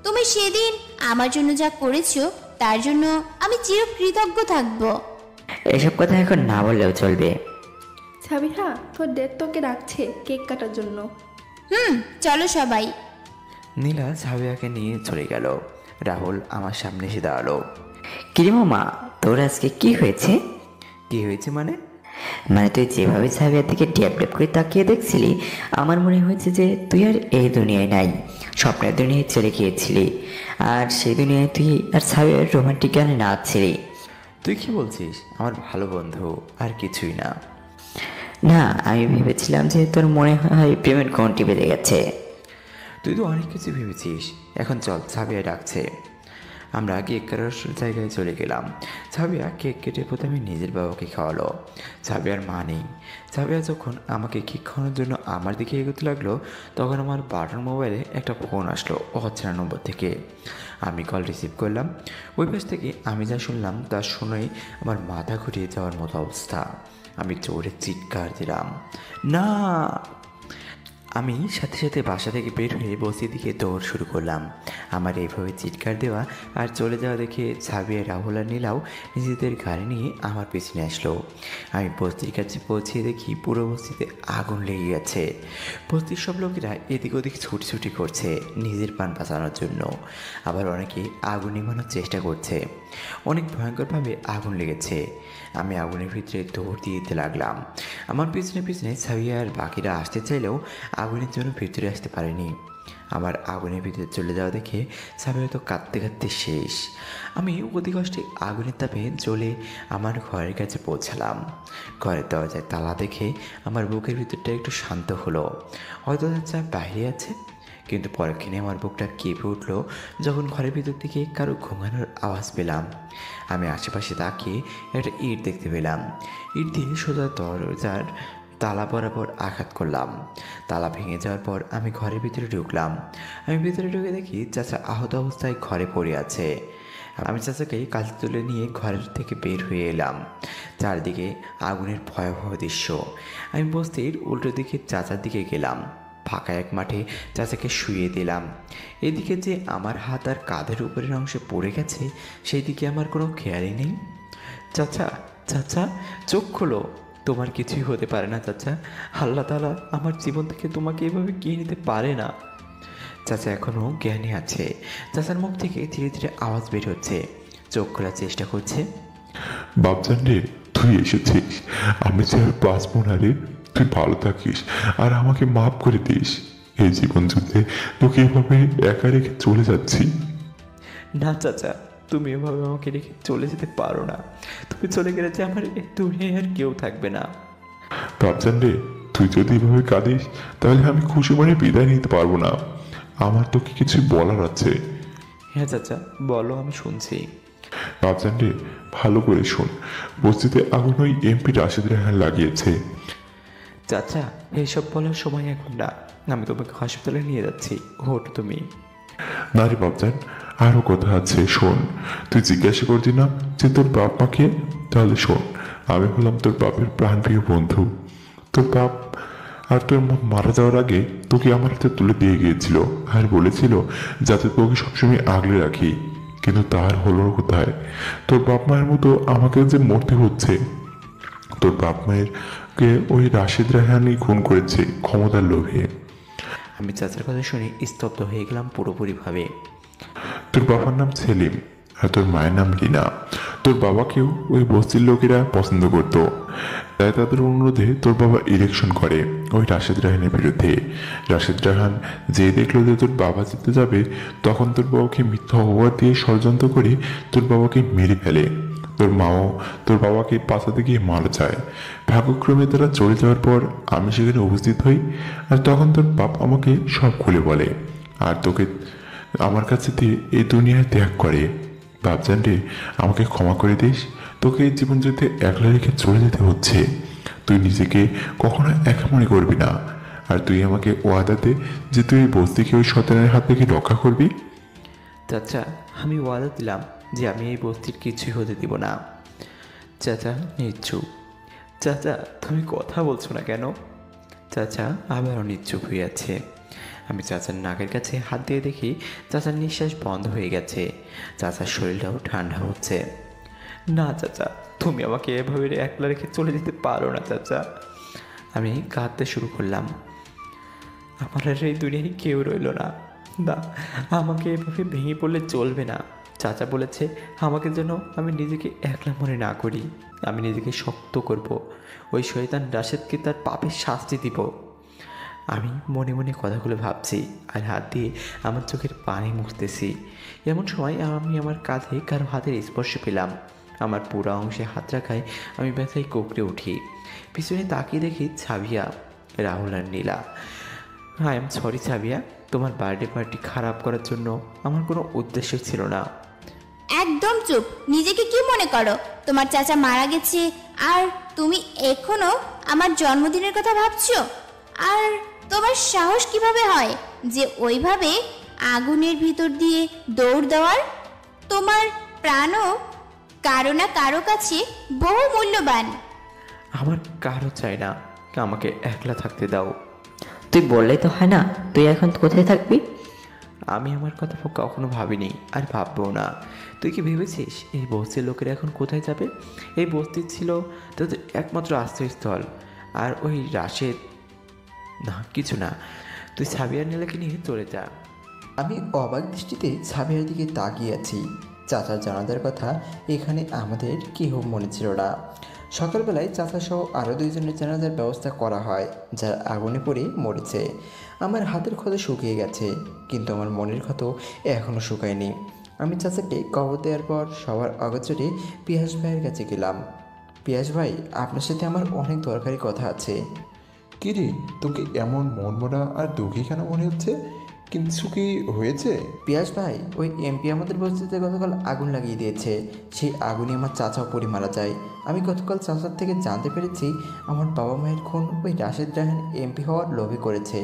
তুমি সেদিন আমার জন্য যা করেছো তার জন্য আমি চিরকৃতজ্ঞ থাকবো। এসব কথা এখন না বললেও চলবে। সাবিহা, তোর ডেট তোকে ডাকছে কেক কাটার জন্য। চলো সবাই। নীলা সাবিয়াকে নিয়ে চলে গেল। রাহুল আমার সামনে এসে দাঁড়ালো। কিরে মামা, তোর আজকে কি হয়েছে? কি হয়েছে মানে? মানে তুই যেভাবে সাবিয়ার দিকে ড্যাপ ড্যাপ করে তাকিয়ে দেখছিলি, আমার মনে হয়েছে যে তুই আর এই দুনিয়ায় নাই, স্বপ্নের দুনিয়ায় চলে গিয়েছিলি। আর সেই দুনিয়ায় তুই আর সাবিয়ার রোমান্টিক গানে নাচছিলি। তুই কি বলছিস? আমার ভালো বন্ধু, আর কিছুই না। না, আমি ভেবেছিলাম যে তোর মনে হয় প্রেমের ঘন্টি বেঁধে গেছে। তুই তো অনেক কিছু ভেবেছিস। এখন চল, সাবিয়া ডাকছে। আমরা কেক কাটার জায়গায় চলে গেলাম। সাবিয়া কেক কেটে প্রথমে নিজের বাবাকে খাওয়ালো। সাবিয়ার মা নেই। সাবিয়া যখন আমাকে কেক খাওয়ানোর জন্য আমার দিকে এগোতে লাগলো, তখন আমার বাটন মোবাইলে একটা ফোন আসলো অচেনা নম্বর থেকে। আমি কল রিসিভ করলাম। ওই পাশ থেকে আমি যা শুনলাম তা শুনেই আমার মাথা ঘুরিয়ে যাওয়ার মতো অবস্থা। আমি জোরে চিৎকার দিলাম, না! আমি সাথে সাথে বাসা থেকে বের হয়ে বস্তির দিকে দৌড় শুরু করলাম। আমার এইভাবে চিৎকার দেওয়া আর চলে যাওয়া দেখে সাবিয়া, রাহুল আর নীলাও নিজেদের গাড়ি নিয়ে আমার পেছনে আসলো। আমি বস্তির কাছে পৌঁছে দেখি পুরো বস্তিতে আগুন লেগে গেছে। বস্তির সব লোকেরা এদিক ওদিক ছুটি করছে নিজের প্রাণ বাঁচানোর জন্য। আবার অনেকে আগুন নিভানোর চেষ্টা করছে। অনেক ভয়ঙ্করভাবে আগুন লেগেছে। আমি আগুনের ভিতরে দৌড় দিতে লাগলাম। আমার পিছনে পিছনে সাবিয়া আর বাকিরা আসতে চাইলেও আগুনের জন্য ভিতরে আসতে পারেনি। আমার আগুনের ভিতরে চলে যাওয়া দেখে সাবিয়া তো কাঁদতে কাঁদতে শেষ। আমি অতি কষ্টে আগুনের তাপে জ্বলে আমার ঘরের কাছে পৌঁছালাম। ঘরের দরজায় তালা দেখে আমার বুকের ভিতরটা একটু শান্ত হলো। হয়তো চাচা বাইরে আছে। কিন্তু পরক্ষণে আমার বুকটা কেঁপে উঠল যখন ঘরের ভিতর থেকে কারো ঘুমানোর আওয়াজ পেলাম। আমি আশেপাশে তাকিয়ে একটা ইট দেখতে পেলাম। ইট দিয়ে সোজা দরজার তালা বরাবর আঘাত করলাম। তালা ভেঙে যাওয়ার পর আমি ঘরের ভিতরে ঢুকলাম। আমি ভিতরে ঢুকে দেখি চাচা আহত অবস্থায় ঘরে পড়ে আছে। আমি চাচাকে কাঁধে তুলে নিয়ে ঘরের থেকে বের হয়ে এলাম। চারদিকে আগুনের ভয়াবহ দৃশ্য। আমি বস্তির উল্টো দিকে চাচার দিকে গেলাম। ফাঁকা এক মাঠে চাচাকে শুইয়ে দিলাম। এদিকে যে আমার হাত আর কাঁধের উপরের অংশে পড়ে গেছে, সেই দিকে আমার কোনো খেয়ালই নেই। চাচা, চাচা, চোখ খোলো। তোমার কিছুই হতে পারে না চাচা। আল্লাহ তাআলা আমার জীবন থেকে তোমাকে এভাবে কিনে নিতে পারে না। চাচা এখনও জ্ঞানী আছে। চাচার মুখ থেকে ধীরে ধীরে আওয়াজ বের হচ্ছে। চোখ খোলার চেষ্টা করছে। বাপজান রে, তুই এসেছিস। আমি যে আর বাঁচবো না রে। তুই ভালো থাকিস আর আমাকে মাফ করে দিস। এই জীবন যুদ্ধে তোকে এভাবে একা রেখে চলে যাচ্ছি। না চাচা, তুমি এভাবে আমাকে রেখে চলে যেতে পারো না। তুমি চলে গেলে যে আমার এই দুনিয়ায় আর কেউ থাকবে না। বাপজান রে, তুই যদি এভাবে কাঁদিস তাহলে আমি খুশি মনে বিদায় নিতে পারবো না। আমার তোকে কিছু বলার আছে। হ্যাঁ চাচা, বলো, আমি শুনছি। বাপজান রে, ভালো করে শোন। বস্তিতে আগুন ওই এমপি রাশেদ রেহান লাগিয়েছে। চাচা, এইসব বলার সময় এখন না। আমি তোমাকে হাসপাতালে নিয়ে যাচ্ছি, ওঠো তুমি। না রে বাপজান, আরো কথা আছে, শোন। তুই জিজ্ঞাসা করছি না যে তোর বাপ মাকে? তাহলে শোন, আমি হলাম তোর বাপের প্রাণপ্রিয় বন্ধু। তোর বাপ আর তোর মা মারা যাওয়ার আগে তোকে আমার হাতে তুলে দিয়ে গিয়েছিল আর বলেছিল যাতে তোকে সবসময় আগলে রাখি। কিন্তু তার হলো কোথায়? তোর বাপ মায়ের মতো আমাকে যে মরতে হচ্ছে। তোর বাপ মায়ের কে ওই রাশেদ রায়হানি খুন করেছে ক্ষমতার লোভে। আমি চাচার কথা শুনে স্তব্ধ হয়ে গেলাম পুরোপুরিভাবে। তোর বাবার নাম সেলিম আর তোর মায়ের নাম রিনা। তোর বাবাকেও ওই বস্তির লোকেরা পছন্দ করতো, তাই তাদের অনুরোধে তোর বাবা ইলেকশন করে ওই রাশেদ রায়হানের বিরুদ্ধে। রাশেদ রায়হান যে দেখলো যে তোর বাবা জিতে যাবে, তখন তোর বাবাকে মিথ্যা অপবাদ দিয়ে ষড়যন্ত্র করে তোর বাবাকে মেরে ফেলে। তোর মাও তোর বাবাকে বাঁচাতে গিয়ে মারা যায়। ভাগ্যক্রমে তারা চলে যাওয়ার পর আমি সেখানে উপস্থিত হই, আর তখন তোর বাপ আমাকে সব খুলে বলে আর তোকে আমার কাছে দিয়ে এই দুনিয়ায় ত্যাগ করে। বাপজান রে, আমাকে ক্ষমা করে দিস। তোকে এই জীবন যুদ্ধে একলা রেখে চলে যেতে হচ্ছে। তুই নিজেকে কখনো একা মনে করবি না। আর তুই আমাকে ওয়াদা দে যে তুই এই বস্তিকে ওই শয়তানের হাত থেকে রক্ষা করবি। চাচা, আমি ওয়াদা দিলাম যে আমি এই বস্তির কিছুই হতে দিব না। চাচা নিচ্ছুপ। চাচা, তুমি কথা বলছো না কেন? চাচা আবারও নিচ্ছুপ হয়ে আছে। আমি চাচার নাকের কাছে হাত দিয়ে দেখি চাচার নিঃশ্বাস বন্ধ হয়ে গেছে। চাচার শরীরটাও ঠান্ডা হচ্ছে। না চাচা, তুমি আমাকে এভাবে একলা রেখে চলে যেতে পারো না চাচা। আমি কাঁদতে শুরু করলাম। আমার আর এই দুনিয়ায় কেউ রইল না। না, আমাকে এভাবে ভেঙে পড়লে চলবে না। চাচা বলেছে আমাকে যেন আমি নিজেকে একলা মনে না করি, আমি নিজেকে শক্ত করব, ওই শয়তান রাশেদকে তার পাপের শাস্তি দিব। আমি মনে মনে কথাগুলো ভাবছি আর হাত দিয়ে আমার চোখের পানি মুছতেছি। এমন সময় আমি আমার কাঁধে কারো হাতের স্পর্শ পেলাম। আমার পুরো অংশে হাত রাখায় আমি ব্যথায় কোঁকড়ে উঠি। পিছনে তাকিয়ে দেখি ছাবিয়া, রাহুল আর নীলা। আই এম সরি ছাবিয়া, তোমার বার্থডে পার্টি খারাপ করার জন্য আমার কোনো উদ্দেশ্য ছিল না। একদম চুপ। নিজেকে কি মনে করো? তোমার চাচা মারা গেছে আর তুমি এখনো আমার জন্মদিনের কথা ভাবছো? আর তোমার সাহস কিভাবে হয় যে ওইভাবে আগুনের ভিতর দিয়ে দৌড় দেওয়ার? তোমার প্রাণও কারো না কারো কাছে বহু মূল্যবান। আমার কারো চাই না, আমাকে একলা থাকতে দাও। তুই বললেই তো হয় না, তুই এখন কোথায় থাকবি? আমি আমার কথা কখনো ভাবিনি আর ভাববো না। তুই কি ভেবেছিস এই বস্তির লোকেরা এখন কোথায় যাবে? এই বস্তি ছিল তাদের একমাত্র আশ্রয়স্থল। আর ওই রাশেদ, না কিছু না, তুই ছাবিয়ার নীলাকে নিয়ে চলে যা। আমি অবাক দৃষ্টিতে ছাবিয়ার দিকে তাকিয়ে আছি। চাচার জানাজার কথা এখানে আমাদের কেউ মনে ছিল না। সকালবেলায় চাচা সহ আরও দুইজনের জানাজার ব্যবস্থা করা হয়, যারা আগুনে পড়ে মরেছে। আমার হাতের ক্ষত শুকিয়ে গেছে, কিন্তু আমার মনের ক্ষত এখনও শুকায়নি। আমি চাচাকে কবর দেওয়ার পর সবার অগোচরে পিয়াস ভাইয়ের কাছে গেলাম। পিয়াস ভাই, আপনার সাথে আমার অনেক দরকারি কথা আছে। কি রে, তোকে এমন মনমরা আর দুঃখী কেন মনে হচ্ছে? কিছু কি হয়েছে? পিয়াস ভাই, ওই এমপি আমাদের বস্তিতে গতকাল আগুন লাগিয়ে দিয়েছে। সেই আগুনে আমার চাচাও পড়ে মারা যায়। আমি গতকাল চাচার থেকে জানতে পেরেছি আমার বাবা মায়ের খুন ওই রাশেদ রায়হান এমপি হওয়ার লোভে করেছে।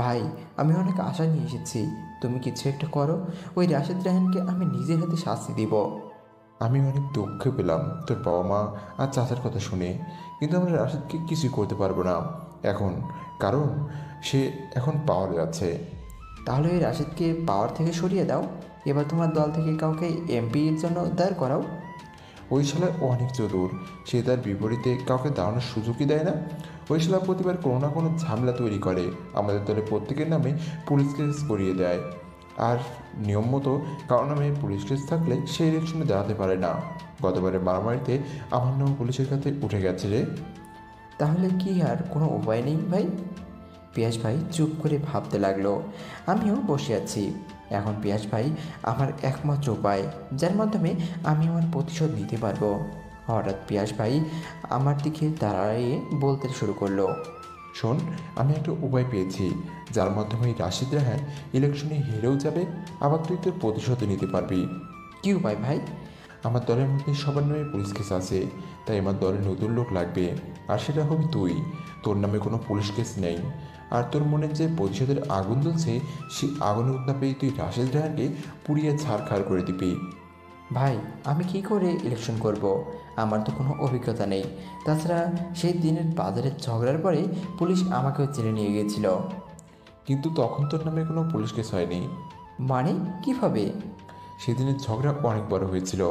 ভাই, আমি অনেক আশা নিয়ে এসেছি, তুমি কিছু একটা করো। ওই রাশেদ রায়হানকে আমি নিজের হাতে শাস্তি দিব। আমি অনেক দুঃখ পেলাম তোর বাবা মা আর চাচার কথা শুনে, কিন্তু আমরা রাশেদকে কিছুই করতে পারবো না এখন, কারণ সে এখন পাওয়ারে আছে। তাহলে ওই রাশেদকে পাওয়ার থেকে সরিয়ে দাও। এবার তোমার দল থেকে কাউকে এমপির জন্য দাঁড় করাও। ওই শালা অনেক চতুর, সে তার বিপরীতে কাউকে দাঁড়ানোর সুযোগই দেয় না। ওই শালা প্রতিবার কোনো না কোনো ঝামেলা তৈরি করে, আমাদের দলে প্রত্যেকের নামে পুলিশ কেস করিয়ে দেয়। আর নিয়ম মতো কারো নামে পুলিশ কেস থাকলে সে ইলেকশনে দাঁড়াতে পারে না। গতবারের মারামারিতে আমার নাম পুলিশের কাছে উঠে গেছে রে। তাহলে কি আর কোনো উপায় নেই ভাই? পিয়াস ভাই চুপ করে ভাবতে লাগলো। আমিও বসে আছি। এখন পিয়াস ভাই আমার একমাত্র উপায়, যার মাধ্যমে আমি আমার প্রতিশোধ নিতে পারবো। হঠাৎ পিয়াস ভাই আমার দিকে দাঁড়িয়ে বলতে শুরু করলো। শোন, আমি একটা উপায় পেয়েছি, যার মাধ্যমে রাশিদ রায়হান ইলেকশনে হেরেও যাবে, আবার তুই তোর প্রতিশোধ নিতে পারবি। কী উপায় ভাই? আমার দলের মধ্যে সবার নামে পুলিশ কেস আছে, তাই আমার দলে নতুন লোক লাগবে, আর সেটা হবি তুই। তোর নামে কোনো পুলিশ কেস নেই, আর তোর মনে যে প্রতিশোধের আগুন জ্বলছে, সেই আগুনের উত্তাপেই তুই রাশেদ রায়হানকে পুড়িয়ে ছাড়খাড় করে দিবি। ভাই, আমি কি করে ইলেকশন করব? আমার তো কোনো অভিজ্ঞতা নেই। তাছাড়া সেই দিনের বাজারের ঝগড়ার পরে পুলিশ আমাকেও চেনে নিয়ে গিয়েছিল। কিন্তু তখন তোর নামে কোনো পুলিশ কেস হয়নি। মানে কিভাবে? সেদিনের ঝগড়া অনেক বড় হয়েছিল,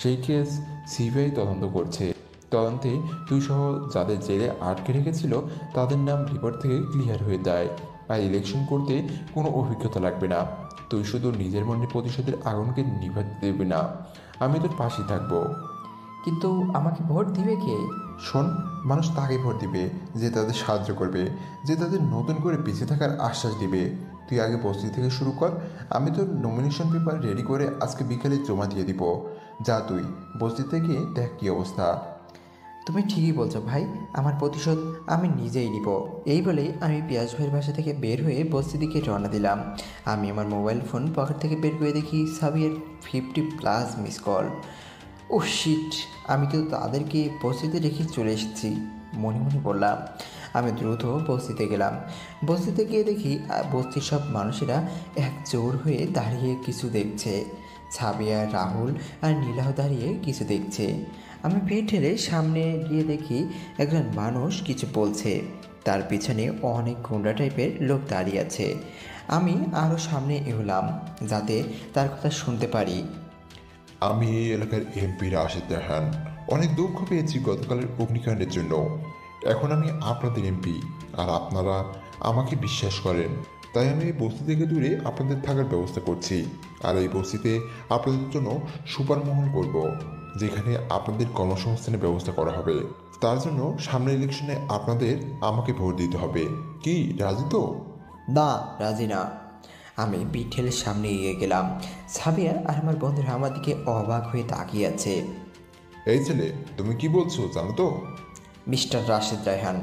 সেই কেস সিবিআই তদন্ত করছে। তদন্তে তুই সহ যাদের জেলে আটকে রেখেছিল তাদের নাম রিপোর্ট থেকে ক্লিয়ার হয়ে যায়, আর ইলেকশন করতে কোনো অভিজ্ঞতা লাগবে না। তুই শুধু নিজের মনে প্রতিশোধের আগুনকে নিভাতে দেবে না, আমি তোর পাশে থাকবো। কিন্তু আমাকে ভোট দিবে কে? শোন, মানুষ তাকে ভোট দিবে যে তাদের সাহায্য করবে, যে তাদের নতুন করে বেঁচে থাকার আশ্বাস দিবে। তুই আগে বস্তি থেকে শুরু কর, আমি তোর নমিনেশন পেপার রেডি করে আজকে বিকেলে জমা দিয়ে দিব। যা তুই বস্তিতে গিয়ে দেখ কী অবস্থা। তুমি ঠিকই বলছো ভাই, আমার প্রতিশোধ আমি নিজেই নিব। এই বলে আমি পিয়াস ভাইয়ের বাসা থেকে বের হয়ে বস্তি দিকে রওনা দিলাম। আমি আমার মোবাইল ফোন পকেট থেকে বের করে দেখি সাবিয়ের 50+ মিস কল। ও শিট, আমি তো তাদেরকে বস্তিতে রেখে চলে এসেছি। মনে মনে বললাম। আমি দ্রুত বস্তিতে গেলাম। বস্তিতে গিয়ে দেখি বস্তির সব মানুষেরা একজোট হয়ে দাঁড়িয়ে কিছু দেখছে। ছাবিয়া, রাহুল আর নীলাহ দাঁড়িয়ে কিছু দেখছে। আমি ভিড় ঠেলে সামনে গিয়ে দেখি একজন মানুষ কিছু বলছে, তার পিছনে অনেক গুন্ডা টাইপের লোক দাঁড়িয়ে আছে। আমি আরও সামনে এগোলাম যাতে তার কথা শুনতে পারি। আমি এই এলাকার এমপি রাশেদ রায়হান। অনেক দুঃখ পেয়েছি গতকালের অগ্নিকাণ্ডের জন্য। এখন আমি আপনাদের এমপি, আর আপনারা আমাকে বিশ্বাস করেন, তাই আমি এই বস্তি থেকে দূরে আপনাদের থাকার ব্যবস্থা করছি। আর এই বস্তিতে আপনাদের জন্য সুপার মহল করব, যেখানে আপনাদের কর্মসংস্থানের ব্যবস্থা করা হবে। তার জন্য সামনের ইলেকশনে আপনাদের আমাকে ভোট দিতে হবে। কি রাজি তো? না, রাজি না। আমি বিঠেলের সামনে এগিয়ে গেলাম। সাবিয়া আর আমার বন্ধুরা আমার দিকে অবাক হয়ে তাকিয়ে আছে। এই ছেলে, তুমি কি বলছো জানো তো? মিস্টার রাশেদ রায়হান,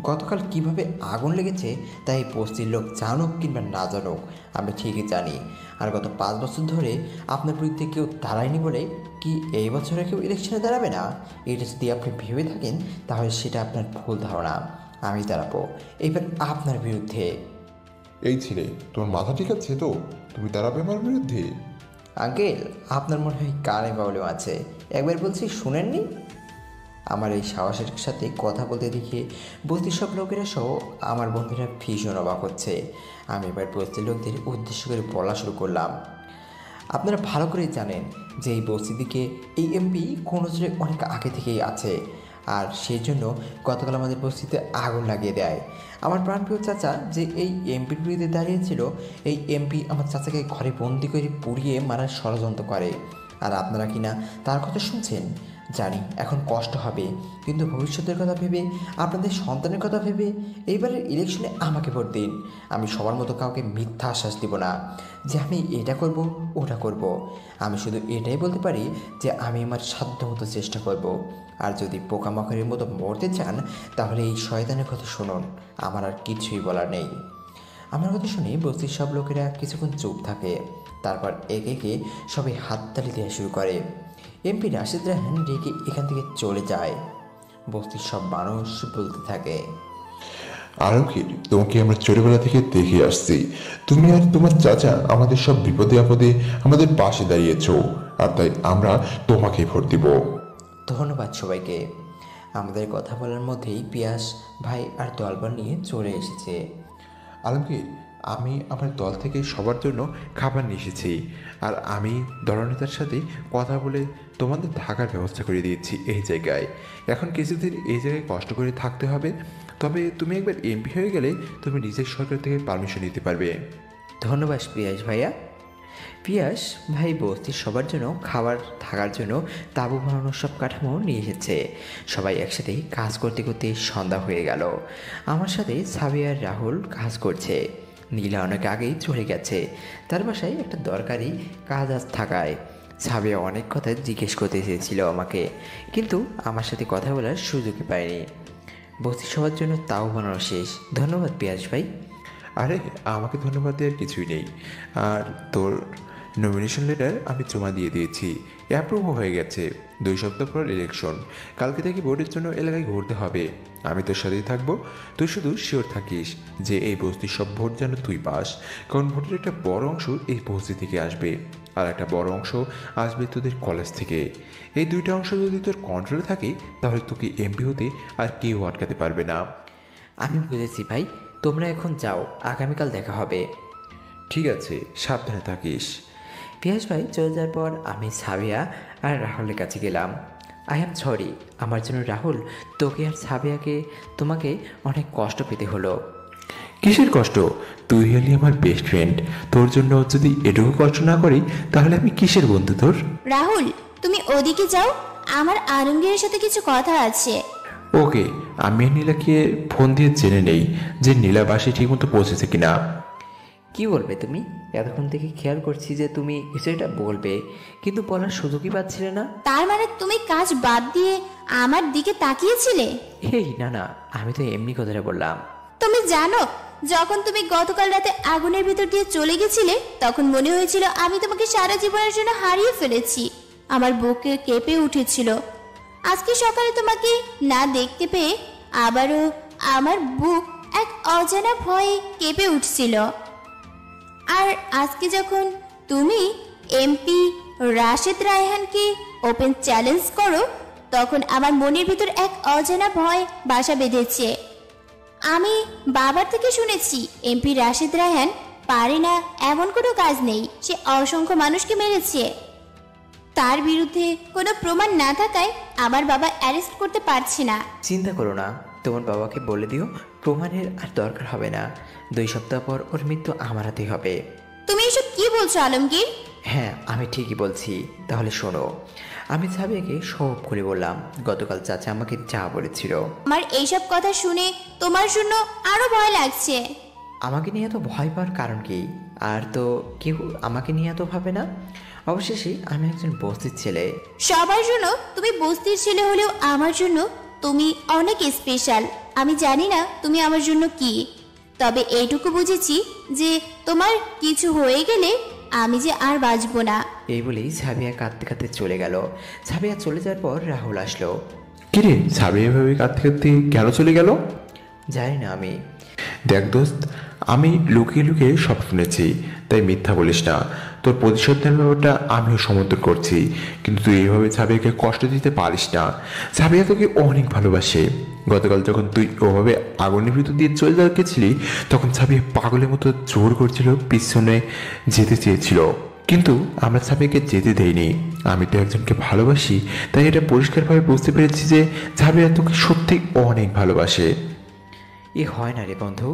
গতকাল কিভাবে আগুন লেগেছে তাই বস্তির লোক জানুক কিংবা না জানুক আমি ঠিকই জানি। আর গত 5 বছর ধরে আপনার বিরুদ্ধে কেউ দাঁড়ায়নি বলে কি এই বছরে কেউ ইলেকশনে দাঁড়াবে না? এটা যদি আপনি ভেবে থাকেন তাহলে সেটা আপনার ভুল ধারণা। আমি দাঁড়াবো এবার আপনার বিরুদ্ধে। এই ছেলে, তোমার মাথা ঠিক আছে তো? তুমি দাঁড়াবে আমার বিরুদ্ধে? আঙ্কেল, আপনার মনে হয় কানে প্রবলেম আছে। একবার বলছি শুনেননি? আমার এই সাহসের সাথে কথা বলতে দেখে বস্তির সব লোকেরা সহ আমার বন্ধুরা ভীষণ অবাক হচ্ছে। আমি এবার বস্তির লোকদের উদ্দেশ্য করে বলা শুরু করলাম। আপনারা ভালো করেই জানেন যে এই বস্তির দিকে এই এমপি কোনো জোরে অনেক আগে থেকেই আছে, আর সেই জন্য গতকাল আমাদের বস্তিতে আগুন লাগিয়ে দেয়। আমার প্রাণপ্রিয় চাচা যে এই এমপির বিরুদ্ধে দাঁড়িয়েছিল, এই এমপি আমার চাচাকে ঘরে বন্দি করে পুড়িয়ে মারার ষড়যন্ত্র করে। আর আপনারা কিনা তার কথা শুনছেন। জানি এখন কষ্ট হবে, কিন্তু ভবিষ্যতের কথা ভেবে, আপনাদের সন্তানের কথা ভেবে এইবারের ইলেকশনে আমাকে ভোট দিন। আমি সবার মতো কাউকে মিথ্যা আশ্বাস দিব না যে আমি এটা করব ওটা করব। আমি শুধু এটাই বলতে পারি যে আমি আমার সাধ্যমতো চেষ্টা করব। আর যদি পোকামাকড়ের মতো মরতে চান তাহলে এই শয়তানের কথা শুনুন, আমার আর কিছুই বলার নেই। আমার কথা শুনে বস্তির সব লোকেরা কিছুক্ষণ চুপ থাকে। তারপর একে একে সবাই হাততালি দেওয়া শুরু করে। এমপি রাশেদ রায়হান রেগে এখান থেকে চলে যায়। বস্তির সব মানুষ বলতে থাকে, আলমগীর, তোমাকে আমরা ছোটবেলা থেকে দেখে আসছি। তুমি আর তোমার চাচা আমাদের সব বিপদে আপদে আমাদের পাশে দাঁড়িয়েছো, আর তাই আমরা তোমাকে ভোট দিব। ধন্যবাদ সবাইকে। আমাদের কথা বলার মধ্যেই পিয়াস ভাই আর দলবল নিয়ে চলে এসেছে। আলমগীর, আমি আমার দল থেকে সবার জন্য খাবার নিয়ে এসেছি, আর আমি দলনেতার সাথে কথা বলে তোমাদের থাকার ব্যবস্থা করে দিয়েছি এই জায়গায়। এখন কিছুদিন এই জায়গায় কষ্ট করে থাকতে হবে, তবে তুমি একবার এমপি হয়ে গেলে তুমি নিজের সরকার থেকে পারমিশন নিতে পারবে। ধন্যবাদ পিয়াস ভাইয়া। পিয়াস ভাই বস্তির সবার জন্য খাবার থাকার জন্য তাঁবু বানানোর সব কাঠামো নিয়ে এসেছে। সবাই একসাথে কাজ করতে করতে সন্ধ্যা হয়ে গেল। আমার সাথে সাবিয়া আর রাহুল কাজ করছে। নীলা অনেক আগেই চলে গেছে, তার বাসায় একটা দরকারি কাজ আজ থাকায়। সাবিয়া অনেক কথা জিজ্ঞেস করতে চেয়েছিল আমাকে, কিন্তু আমার সাথে কথা বলার সুযোগই পায়নি। বস্তি সবার জন্য তাও বানানো শেষ। ধন্যবাদ পিয়াস ভাই। আরে, আমাকে ধন্যবাদ দেওয়ার কিছুই নেই। আর তোর নমিনেশন লেটার আমি জমা দিয়ে দিয়েছি, অ্যাপ্রুভ হয়ে গেছে। 2 সপ্তাহ পর ইলেকশন, কালকে থেকে ভোটের জন্য এলাকায় ঘুরতে হবে। আমি তোর সাথেই থাকবো। তুই শুধু শিওর থাকিস যে এই বস্তির সব ভোট যেন তুই পাস, কারণ ভোটের একটা বড় অংশ এই বস্তি থেকে আসবে, আর একটা বড় অংশ আসবে তোদের কলেজ থেকে। এই 2টা অংশ যদি তোর কন্ট্রোলে থাকে তাহলে তোকে এমপি হতে আর কেউ আটকাতে পারবে না। আমি বুঝেছি ভাই, তোমরা এখন যাও, আগামীকাল দেখা হবে। ঠিক আছে, সাবধানে থাকিস। পিয়াস ভাই চলে যাওয়ার পর আমি সাবিয়া আর রাহুলের কাছে গেলাম। আই অ্যাম সরি, আমার জন্য রাহুল তোকে আর সাবিয়াকে তোমাকে অনেক কষ্ট পেতে হলো। কিসের কষ্ট? তুই হলি আমার বেস্ট ফ্রেন্ড, তোর জন্য যদি এটুকু কষ্ট না করি তাহলে আমি কিসের বন্ধু তোর? রাহুল, তুমি ওদিকে যাও, আমার আলমগীরের সাথে কিছু কথা আছে। ওকে, আমি নীলাকে ফোন দিয়ে জেনে নেই যে নীলা বাসায় ঠিকমতো পৌঁছেছে কিনা। কি বলবে তুমি? এতক্ষণ থেকে খেয়াল করছি যে তুমি কিছু একটা বলবে, কিন্তু বলার সুযোগই পাচ্ছিলে না। তার মানে তুমি কাজ বাদ দিয়ে আমার দিকে তাকিয়েছিলে? এই না না, আমি তো এমনি কথাটা বললাম। তুমি জানো, যখন তুমি গতকাল রাতে আগুনের ভিতর দিয়ে চলে গেছিলে তখন মনে হয়েছিল আমি তোমাকে সারা জীবনের জন্য হারিয়ে ফেলেছি। আমার বুকে কেঁপে উঠেছিল। আজকে সকালে তোমাকে না দেখতে পেয়ে আবারও আমার বুক এক অজানা ভয়ে কেঁপে উঠছিল। আর আজকে যখন তুমি এমপি রাশেদ রায়হানকে ওপেন চ্যালেঞ্জ করো তখন আমার মনের ভিতর এক অজানা ভয় বাসা বেঁধেছে। আমি বাবার থেকে শুনেছি এমপি রাশেদ রায়হান পারে না এমন কোনো কাজ নেই। সে অসংখ্য মানুষকে মেরেছে। তার বিরুদ্ধে কোনো প্রমাণ না থাকায় আমার বাবা অ্যারেস্ট করতে পারছে না। চিন্তা করো না, তোমার বাবাকে বলে দিও প্রমাণের আর দরকার হবে না। 2 সপ্তাহ পর ওর মৃত্যু আমার হাতেই হবে। তুমি এসব কি বলছো আলমগীর? হ্যাঁ, আমি ঠিকই বলছি। তাহলে শোনো, আমি সাবিয়াকে সব করে বললাম গতকাল চাচা আমাকে যা বলেছিল। আমার এইসব কথা শুনে তোমার জন্য আরো ভয় লাগছে। আমাকে নিয়ে এত ভয় পাওয়ার কারণ কি? আর তো কেউ আমাকে নিয়ে এত ভাবে না। অবশেষে আমি একজন বস্তির ছেলে। সবার জন্য তুমি বস্তির ছেলে হলেও আমার জন্য তুমি অনেক স্পেশাল। আমি জানি না তুমি আমার জন্য কি, তবে এইটুকু বুঝেছি যে তোমার কিছু হয়ে গেলে আমি যে আর বাঁচবো না। এই বলেই সাবিয়া কাঁদতে কাঁদতে চলে গেল। সাবিয়া চলে যাওয়ার পর রাহুল আসলো। কিরে সাবিয়া এভাবে কাঁদতে কাঁদতে কেন চলে গেল? জানি না আমি। দেখ দোস্ত, আমি লুকিয়ে লুকিয়ে সব শুনেছি, তাই মিথ্যা বলিস না। তোর প্রতিশোধ নেওয়ার ব্যাপারটা আমিও সমর্থন করছি, কিন্তু তুই এইভাবে সাবিয়াকে কষ্ট দিতে পারিস না। সাবিয়া তোকে অনেক ভালোবাসে। গতকাল যখন তুই ওভাবে আগুনের ভিতর দিয়ে চলে গেছিলি, তখন সাবিয়া পাগলের মতো জোর করছিল, পিছনে যেতে চেয়েছিল, কিন্তু আমরা সাবিয়াকে যেতে দেইনি। আমি তো একজনকে ভালোবাসি, তাই এটা পরিষ্কারভাবে বুঝতে পেরেছি যে সাবিয়া তোকে সত্যি অনেক ভালোবাসে। এ হয় না রে বন্ধু।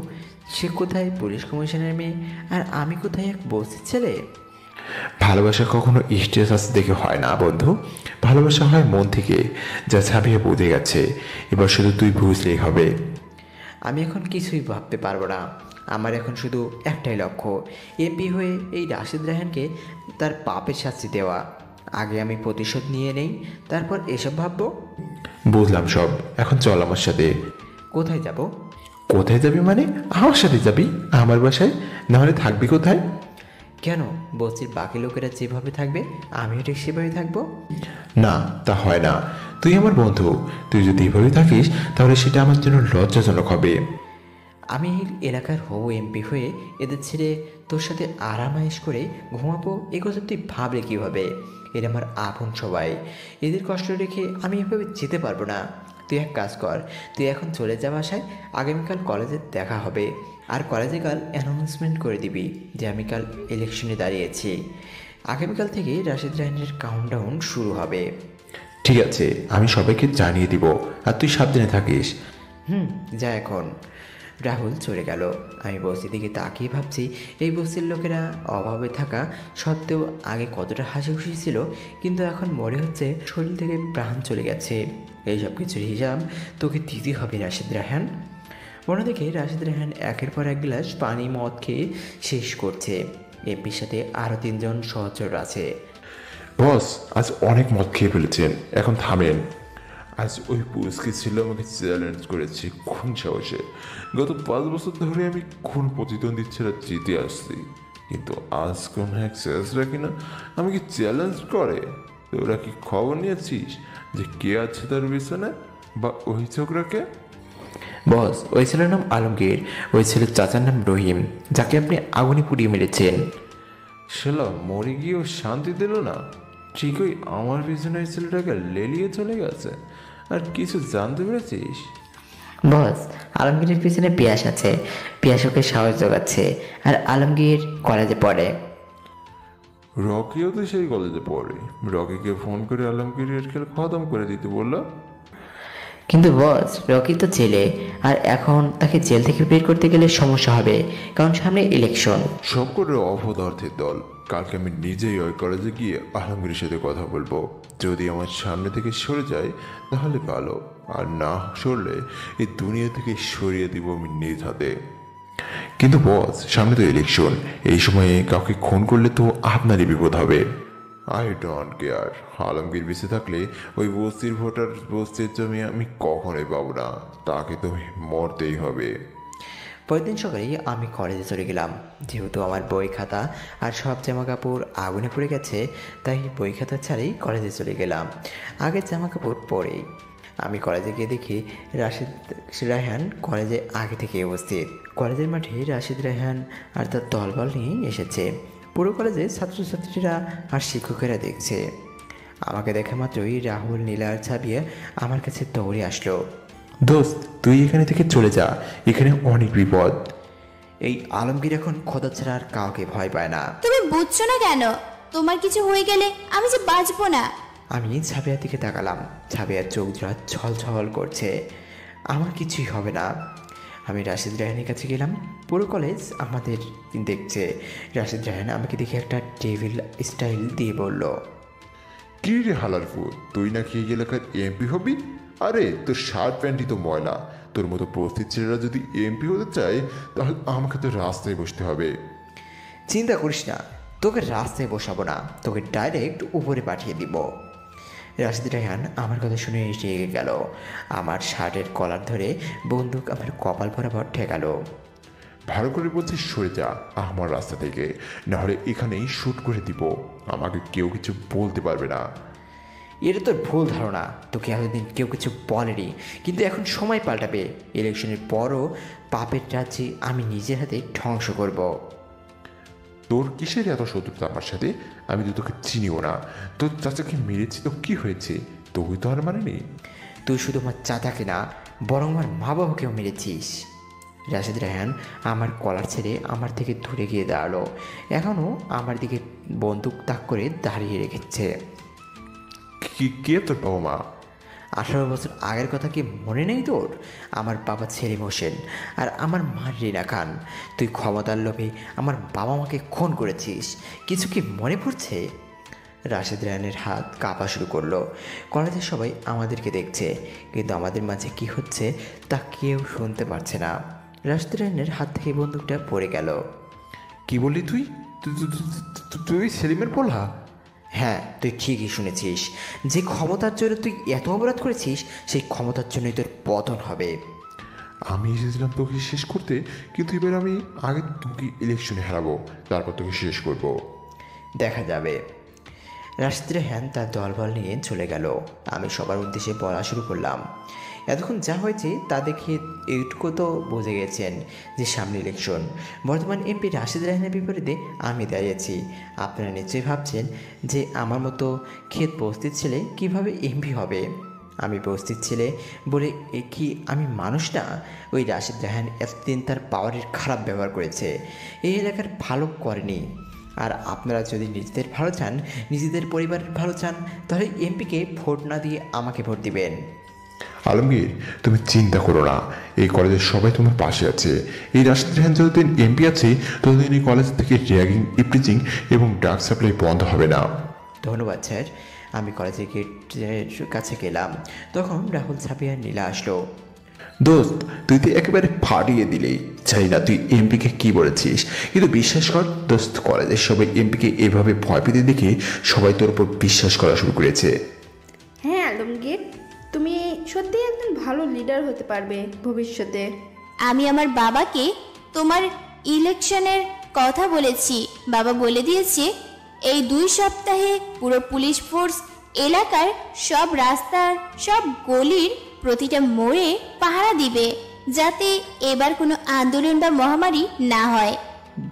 সে কোথায় পুলিশ কমিশনের মেয়ে, আর আমি কোথায় এক বস্তির ছেলে। ভালোবাসা কখনো স্ট্যাটাস দেখে হয় না বন্ধু, ভালোবাসা হয় মন থেকে, যা ছাপিয়ে বুঝে গেছে। এবার শুধু তুই বুঝলেই হবে। আমি এখন কিছুই ভাবতে পারবো না। আমার এখন শুধু একটাই লক্ষ্য, এমপি হয়ে এই রাশিদ রায়হানকে তার পাপের শাস্তি দেওয়া। আগে আমি প্রতিশোধ নিয়ে নেই, তারপর এসব ভাববো। বুঝলাম সব, এখন চল আমার সাথে। কোথায় যাব? কোথায় যাবি মানে? আমার সাথে যাবি আমার বাসায়, নাহলে থাকবি কোথায়? কেন, বস্তির বাকি লোকেরা যেভাবে থাকবে আমিও ঠিক সেভাবে থাকবো? না, তা হয় না। তুই আমার বন্ধু, তুই যদি এভাবে থাকিস তাহলে সেটা আমার জন্য লজ্জাজনক হবে। আমি এই এলাকার হবু এমপি হয়ে এদের ছেড়ে তোর সাথে আরামায়েশ করে ঘুমাবো, এ কথা তুই ভাবলে কীভাবে? এরা আমার আপন সবাই, এদের কষ্ট রেখে আমি এভাবে যেতে পারবো না। তুই এক কাজ কর, তুই এখন চলে যা বাসায়। আগামীকাল কলেজে দেখা হবে, আর কলেজে কাল অ্যানাউন্সমেন্ট করে দিবি যে আমি কাল ইলেকশনে দাঁড়িয়েছি। আগামীকাল থেকে রাশিদ রায়হানের কাউন্টডাউন শুরু হবে। ঠিক আছে, আমি সবাইকে জানিয়ে দিব, আর তুই সাবধানে থাকিস। যা এখন। রাহুল চলে গেল। আমি বস্তির দিকে তাকিয়ে ভাবছি, এই বস্তির লোকেরা অভাবে থাকা সত্ত্বেও আগে কতটা হাসি খুশি ছিল, কিন্তু এখন মনে হচ্ছে শরীর থেকে প্রাণ চলে গেছে। এই সব কিছুর হিসাব তোকে দিতে হবে রাশিদ রায়হান। অন্যদিকে রাশিদ রায়হান একের পর এক গ্লাস পানি মদ খেয়ে শেষ করছে। এমপির সাথে আরও 3 জন সহচর আছে। বস, আজ অনেক মদ খেয়ে ফেলেছেন, এখন থামেন। আজ ওই পুলিশকে ছিল আমাকে চ্যালেঞ্জ করেছে খুন সাহসে। গত 5 বছর ধরে আমি খুন প্রতিদ্বন্দ্বী ছেড়ে জিতে আসছি, কিন্তু আজ কোন এক শেষরা কিনা আমাকে চ্যালেঞ্জ করে। তোরা কি খবর নিয়েছিস যে কে আছে তার পিছনে, বা ওই ছোকরাকে? বস, ওই ছেলের নাম আলমগীর, ওই ছেলের চাচার নাম রহিম, যাকে আপনি আগুনে পুড়িয়ে মেরেছেন। শালা মরে গিয়েও শান্তি দিল না, ঠিকই আমার পিছনে ওই ছেলেটাকে লেলিয়ে চলে গেছে। আর কিছু জানতে পেরেছিস? বস, আলমগীরের পিছনে পিয়াস আছে, পিয়াস ওকে সাহস যোগাচ্ছে, আর আলমগীর কলেজে পড়ে। রকিও তো সেই কলেজে পড়ে। রকিকে ফোন করে আলমগীরের খেল খতম করে দিতে বলল। কিন্তু বস, রকি তো জেলে, আর এখন তাকে জেল থেকে বের করতে গেলে সমস্যা হবে, কারণ সামনে ইলেকশন। সবকটার অপদার্থের দল। কালকে আমি নিজেই ওই কলেজে গিয়ে আলমগীরের সাথে কথা বলবো। যদি আমার সামনে থেকে সরে যায় তাহলে ভালো, আর না সরলে এই দুনিয়া থেকে সরিয়ে দিব আমি নিজ হাতে। কিন্তু বস, সামনে তো ইলেকশন, এই সময়ে কাউকে খুন করলে তো আপনারই বিপদ হবে। I don't care. আলমগীর বেঁচে থাকলে ওই বস্তির ভোটার বস্তির জমি আমি কখনোই পাবো না, তাকে তো মরতেই হবে। পরের দিন সকালেই আমি কলেজে চলে গেলাম। যেহেতু আমার বই খাতা আর সব জামা কাপড় আগুনে পড়ে গেছে, তাই বই খাতা ছাড়াই কলেজে চলে গেলাম। আগের জামা কাপড় পরেই আমি কলেজে গিয়ে দেখি রাশিদ রায়হান কলেজে আগে থেকে উপস্থিত। কলেজের মাঠে রাশিদ রায়হান আর তার দলবল নিয়ে এসেছে। পুরো কলেজে ছাত্রছাত্রীরা আর শিক্ষকেরা দেখছে। আমাকে দেখা মাত্রই রাহুল, নীলা আর ছাবিয়া আমার কাছে দৌড়ে আসলো। দোস্ত, তুই এখানে থেকে চলে যা, এখানে অনেক বিপদ। এই আলমগীর এখন খোদা ছাড়া আর কাউকে ভয় পায় না। তুমি বুঝছো না কেন? তোমার কিছু হয়ে গেলে আমি যে বাঁচবো না। আমি ছাবিয়ার দিকে তাকালাম। ছাবিয়ার চোখ জোড়া ছল ছল করছে। আমার কিছুই হবে না। আমি রাশিদ রায়হানের কাছে গেলাম। পুরো কলেজ আমাদের দেখছে। রাশিদ রায়হান আমাকে দেখে একটা টেবিল স্টাইল দিয়ে বলল, কি রে হালারপুর, তুই নাকি এই এলাকার এমপি হবি? আরে তোর শার্ট প্যান্টই তো ময়লা। তোর মতো প্রস্তুত ছেলেরা যদি এমপি হতে চায় তাহলে আমাকে তো রাস্তায় বসতে হবে। চিন্তা করিস না, তোকে রাস্তায় বসাবো না, তোকে ডাইরেক্ট উপরে পাঠিয়ে দিব। রাশিদ রায়হান আমার কথা শুনে রেগে গেল। আমার শার্টের কলার ধরে বন্দুক আমার কপাল বরাবর ঠেকালো। ভালো করে বলছিস সরে যা আমার রাস্তা থেকে, নাহলে এখানেই শ্যুট করে দিব। আমাকে কেউ কিছু বলতে পারবে না। এটা তোর ভুল ধারণা, তোকে এতদিন কেউ কিছু বলেনি, কিন্তু এখন সময় পাল্টাবে। ইলেকশনের পরও পাপের রাজ্যে আমি নিজের হাতে ধ্বংস করব। তোর কিসের এত শত্রুতা আমার সাথে? আমি তো তোকে চিনিও না। তোর চাচাকে মেরেছি তো কি হয়েছে? তুই তো আর মানেনি। তুই শুধু আমার চাচাকে না, বরং আমার মা বাবাকেও মেরেছিস। রাশিদ রায়হান আমার কলার ছেড়ে আমার থেকে দূরে গিয়ে দাঁড়ালো। এখনও আমার দিকে বন্দুক তাক করে দাঁড়িয়ে রেখেছে। কে তোর বাবা মা? 18 বছর আগের কথা কি মনে নেই তোর? আমার বাবা সেলিম হোসেন আর আমার মা রিনা খান। তুই ক্ষমতার লোভে আমার বাবা মাকে খুন করেছিস, কিছু কি মনে পড়ছে? রাশিদ রায়হানের হাত কাঁপা শুরু করলো। কলেজের সবাই আমাদেরকে দেখছে, কিন্তু আমাদের মাঝে কি হচ্ছে তা কেউ শুনতে পারছে না। রাশিদ রায়হানের হাত থেকে বন্দুকটা পড়ে গেল। কি বললি তুই? তুই সেলিমের পোলা? হ্যাঁ, তুই ঠিকই শুনেছিস। যে ক্ষমতার জন্য তুই এত অপরাধ করেছিস, সেই ক্ষমতার জন্যই তোর পতন হবে। আমি এসেছিলাম তোকে শেষ করতে, কিন্তু এবার আমি আগে তোকে ইলেকশনে হারাবো, তারপর তোকে শেষ করব। দেখা যাবে। রাশিদ রায়হান তার দলবল নিয়ে চলে গেল। আমি সবার উদ্দেশ্যে বলা শুরু করলাম, এতক্ষণ যা হয়েছে তা দেখে এইটুকু তো বুঝে গেছেন যে সামনে ইলেকশন। বর্তমান এমপি রাশিদ রায়হানের বিপরীতে আমি দাঁড়িয়েছি। আপনারা নিশ্চয়ই ভাবছেন যে আমার মতো ক্ষেত বস্তির ছেলে কীভাবে এমপি হবে। আমি বস্তির ছেলে বলে কি আমি মানুষ না? ওই রাশিদ রায়হান এতদিন তার পাওয়ারের খারাপ ব্যবহার করেছে, এই এলাকার ভালো করেনি। আর আপনারা যদি নিজেদের ভালো চান, নিজেদের পরিবারের ভালো চান, তাহলে এমপিকে ভোট না দিয়ে আমাকে ভোট দিবেন। আলমগীর, তুমি চিন্তা করো না, এই কলেজের সবাই তোমার পাশে আছে। এই রাশিদ রায়হান যতদিন এমপি আছে ততদিন এই কলেজ থেকে র্যাগিং, ইপটিজিং এবং ড্রাগ সাপ্লাই বন্ধ হবে না। ধন্যবাদ স্যার। আমি কলেজের গেটের কাছে গেলাম, তখন রাহুল, সাবিয়া, নীলা আসলো। দোস্ত, তুই তো একেবারে ফাটিয়ে দিলি। চাই না তুই এমপিকে কি বলেছিস, কিন্তু বিশ্বাস কর দোস্ত, কলেজের সবাই এমপিকে এভাবে ভয় পেতে দেখে সবাই তোর উপর বিশ্বাস করা শুরু করেছে। হ্যাঁ আলমগীর, তুমি সত্যিই একজন ভালো লিডার হতে পারবে ভবিষ্যতে। আমি আমার বাবাকে তোমার ইলেকশনের কথা বলেছি। বাবা বলে দিয়েছে এই 2 সপ্তাহে পুরো পুলিশ ফোর্স এলাকার সব রাস্তার, সব গলির প্রতিটা মোড়ে পাহারা দিবে, যাতে এবার কোনো আন্দোলন বা মহামারী না হয়।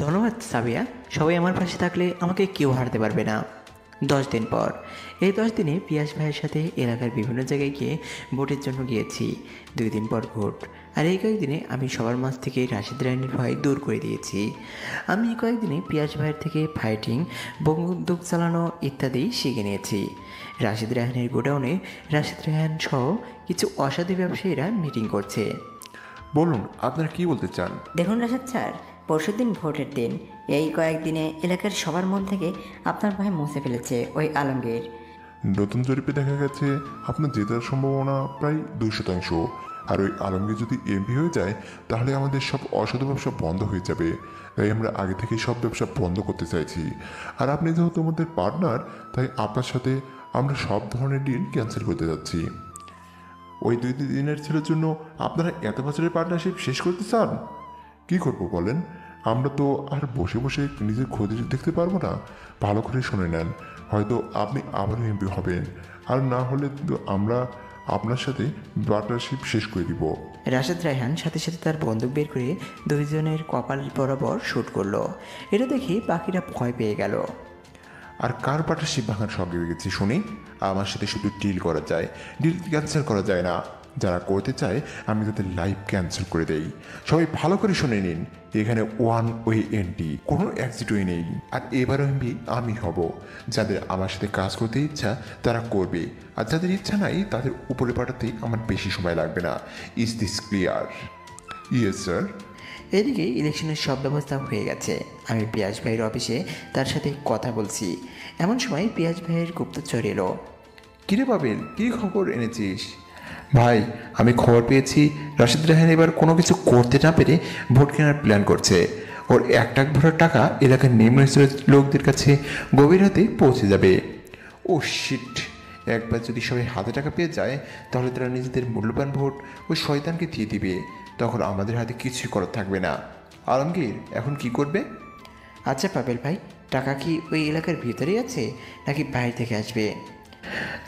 ধন্যবাদ সাবিয়া। সবাই আমার পাশে থাকলে আমাকে কেউ হারাতে পারবে না। 10 দিন পর, এই 10 দিনে পিয়াস ভাইয়ের সাথে এলাকার বিভিন্ন জায়গায় গিয়ে ভোটের জন্য গিয়েছি। 2 দিন পর ভোট, আর এই কয়েকদিনে আমি সবার মাঝ থেকে রাশিদ রায়হানের ভয় দূর করে দিয়েছি। আমি এই কয়েকদিনে পিয়াস ভাইয়ের থেকে ফাইটিং, বন্দুক চালানো ইত্যাদি শিখে নিয়েছি। রাশিদ রায়হানের গোডাউনে রাশিদ রায়হান সহ কিছু অসাধু ব্যবসায়ীরা মিটিং করছে। বলুন, আপনারা কি বলতে চান? দেখুন রাশাদ স্যার, পরশুদিন ভোটের দিন। এই কয়েকদিনে এলাকার সবার মন থেকে আপনার ভয় মুছে ফেলেছে ওই আলমগীর। নতুন জরিপে দেখা গেছে আপনার জেতার সম্ভাবনা প্রায় 2%। আর ওই আলমগীর যদি এমপি হয়ে যায় তাহলে আমাদের সব অসাধু ব্যবসা বন্ধ হয়ে যাবে। তাই আমরা আগে থেকে সব ব্যবসা বন্ধ করতে চাইছি। আর আপনি যেহেতু আমাদের পার্টনার, তাই আপনার সাথে আমরা সব ধরনের ডিল ক্যান্সেল করতে যাচ্ছি। ওই 2 দিনের ছেলের জন্য আপনারা এত বছরের পার্টনারশিপ শেষ করতে চান? কি করবো বলেন? আমরা তো আর বসে বসে নিজের ক্ষতি দেখতে পারবো না। ভালো করে শুনে নেন, হয়তো আপনি আবারও এমপি হবেন, আর না হলে তো আমরা আপনার সাথে পার্টনারশিপ শেষ করে দিব। রাশিদ রায়হান সাথে সাথে তার বন্দুক বের করে 2 জনের কপাল বরাবর শ্যুট করলো। এটা দেখে বাকিরা ভয় পেয়ে গেল। আর কার পার্টনারশিপ ভাঙার সঙ্গে গেছি শুনি? আমার সাথে শুধু ডিল করা যায়, ডিল ক্যান্সেল করা যায় না। যারা করতে চায় আমি তাদের লাইফ ক্যান্সেল করে দেই। সবাই ভালো করে শুনে নিন, এখানে ওয়ান ওয়ে এন্ট্রি, কোনো এক্সিট ওয়ে নেই। আর এবার আমি হব। যাদের আমার সাথে কাজ করতে ইচ্ছা তারা করবে, আর যাদের ইচ্ছা নাই তাদের উপরে পাঠাতে আমার বেশি সময় লাগবে না। Is this clear? Yes sir. এদিকে ইলেকশনের সব ব্যবস্থা হয়ে গেছে। আমি পিয়াস ভাইয়ের অফিসে তার সাথে কথা বলছি, এমন সময় পিয়াস ভাইয়ের গুপ্তচর এলো। কিরে পাবেল, কী খবর এনেছিস? ভাই, আমি খবর পেয়েছি রাশিদ রায়হান এবার কোনো কিছু করতে না পেরে ভোট কেনার প্ল্যান করছে। ওর এক টাক ভরার টাকা এলাকার নিম্ন স্তরের লোকদের কাছে গভীর রাতে পৌঁছে যাবে। ও শিট, একবার যদি সবাই হাতে টাকা পেয়ে যায় তাহলে তারা নিজেদের মূল্যবান ভোট ওই শয়তানকে দিয়ে দিবে। তখন আমাদের হাতে কিছুই করার থাকবে না। আলমগীর এখন কি করবে? আচ্ছা পাবেল ভাই, টাকা কি ওই এলাকার ভিতরেই আছে নাকি বাইরে থেকে আসবে?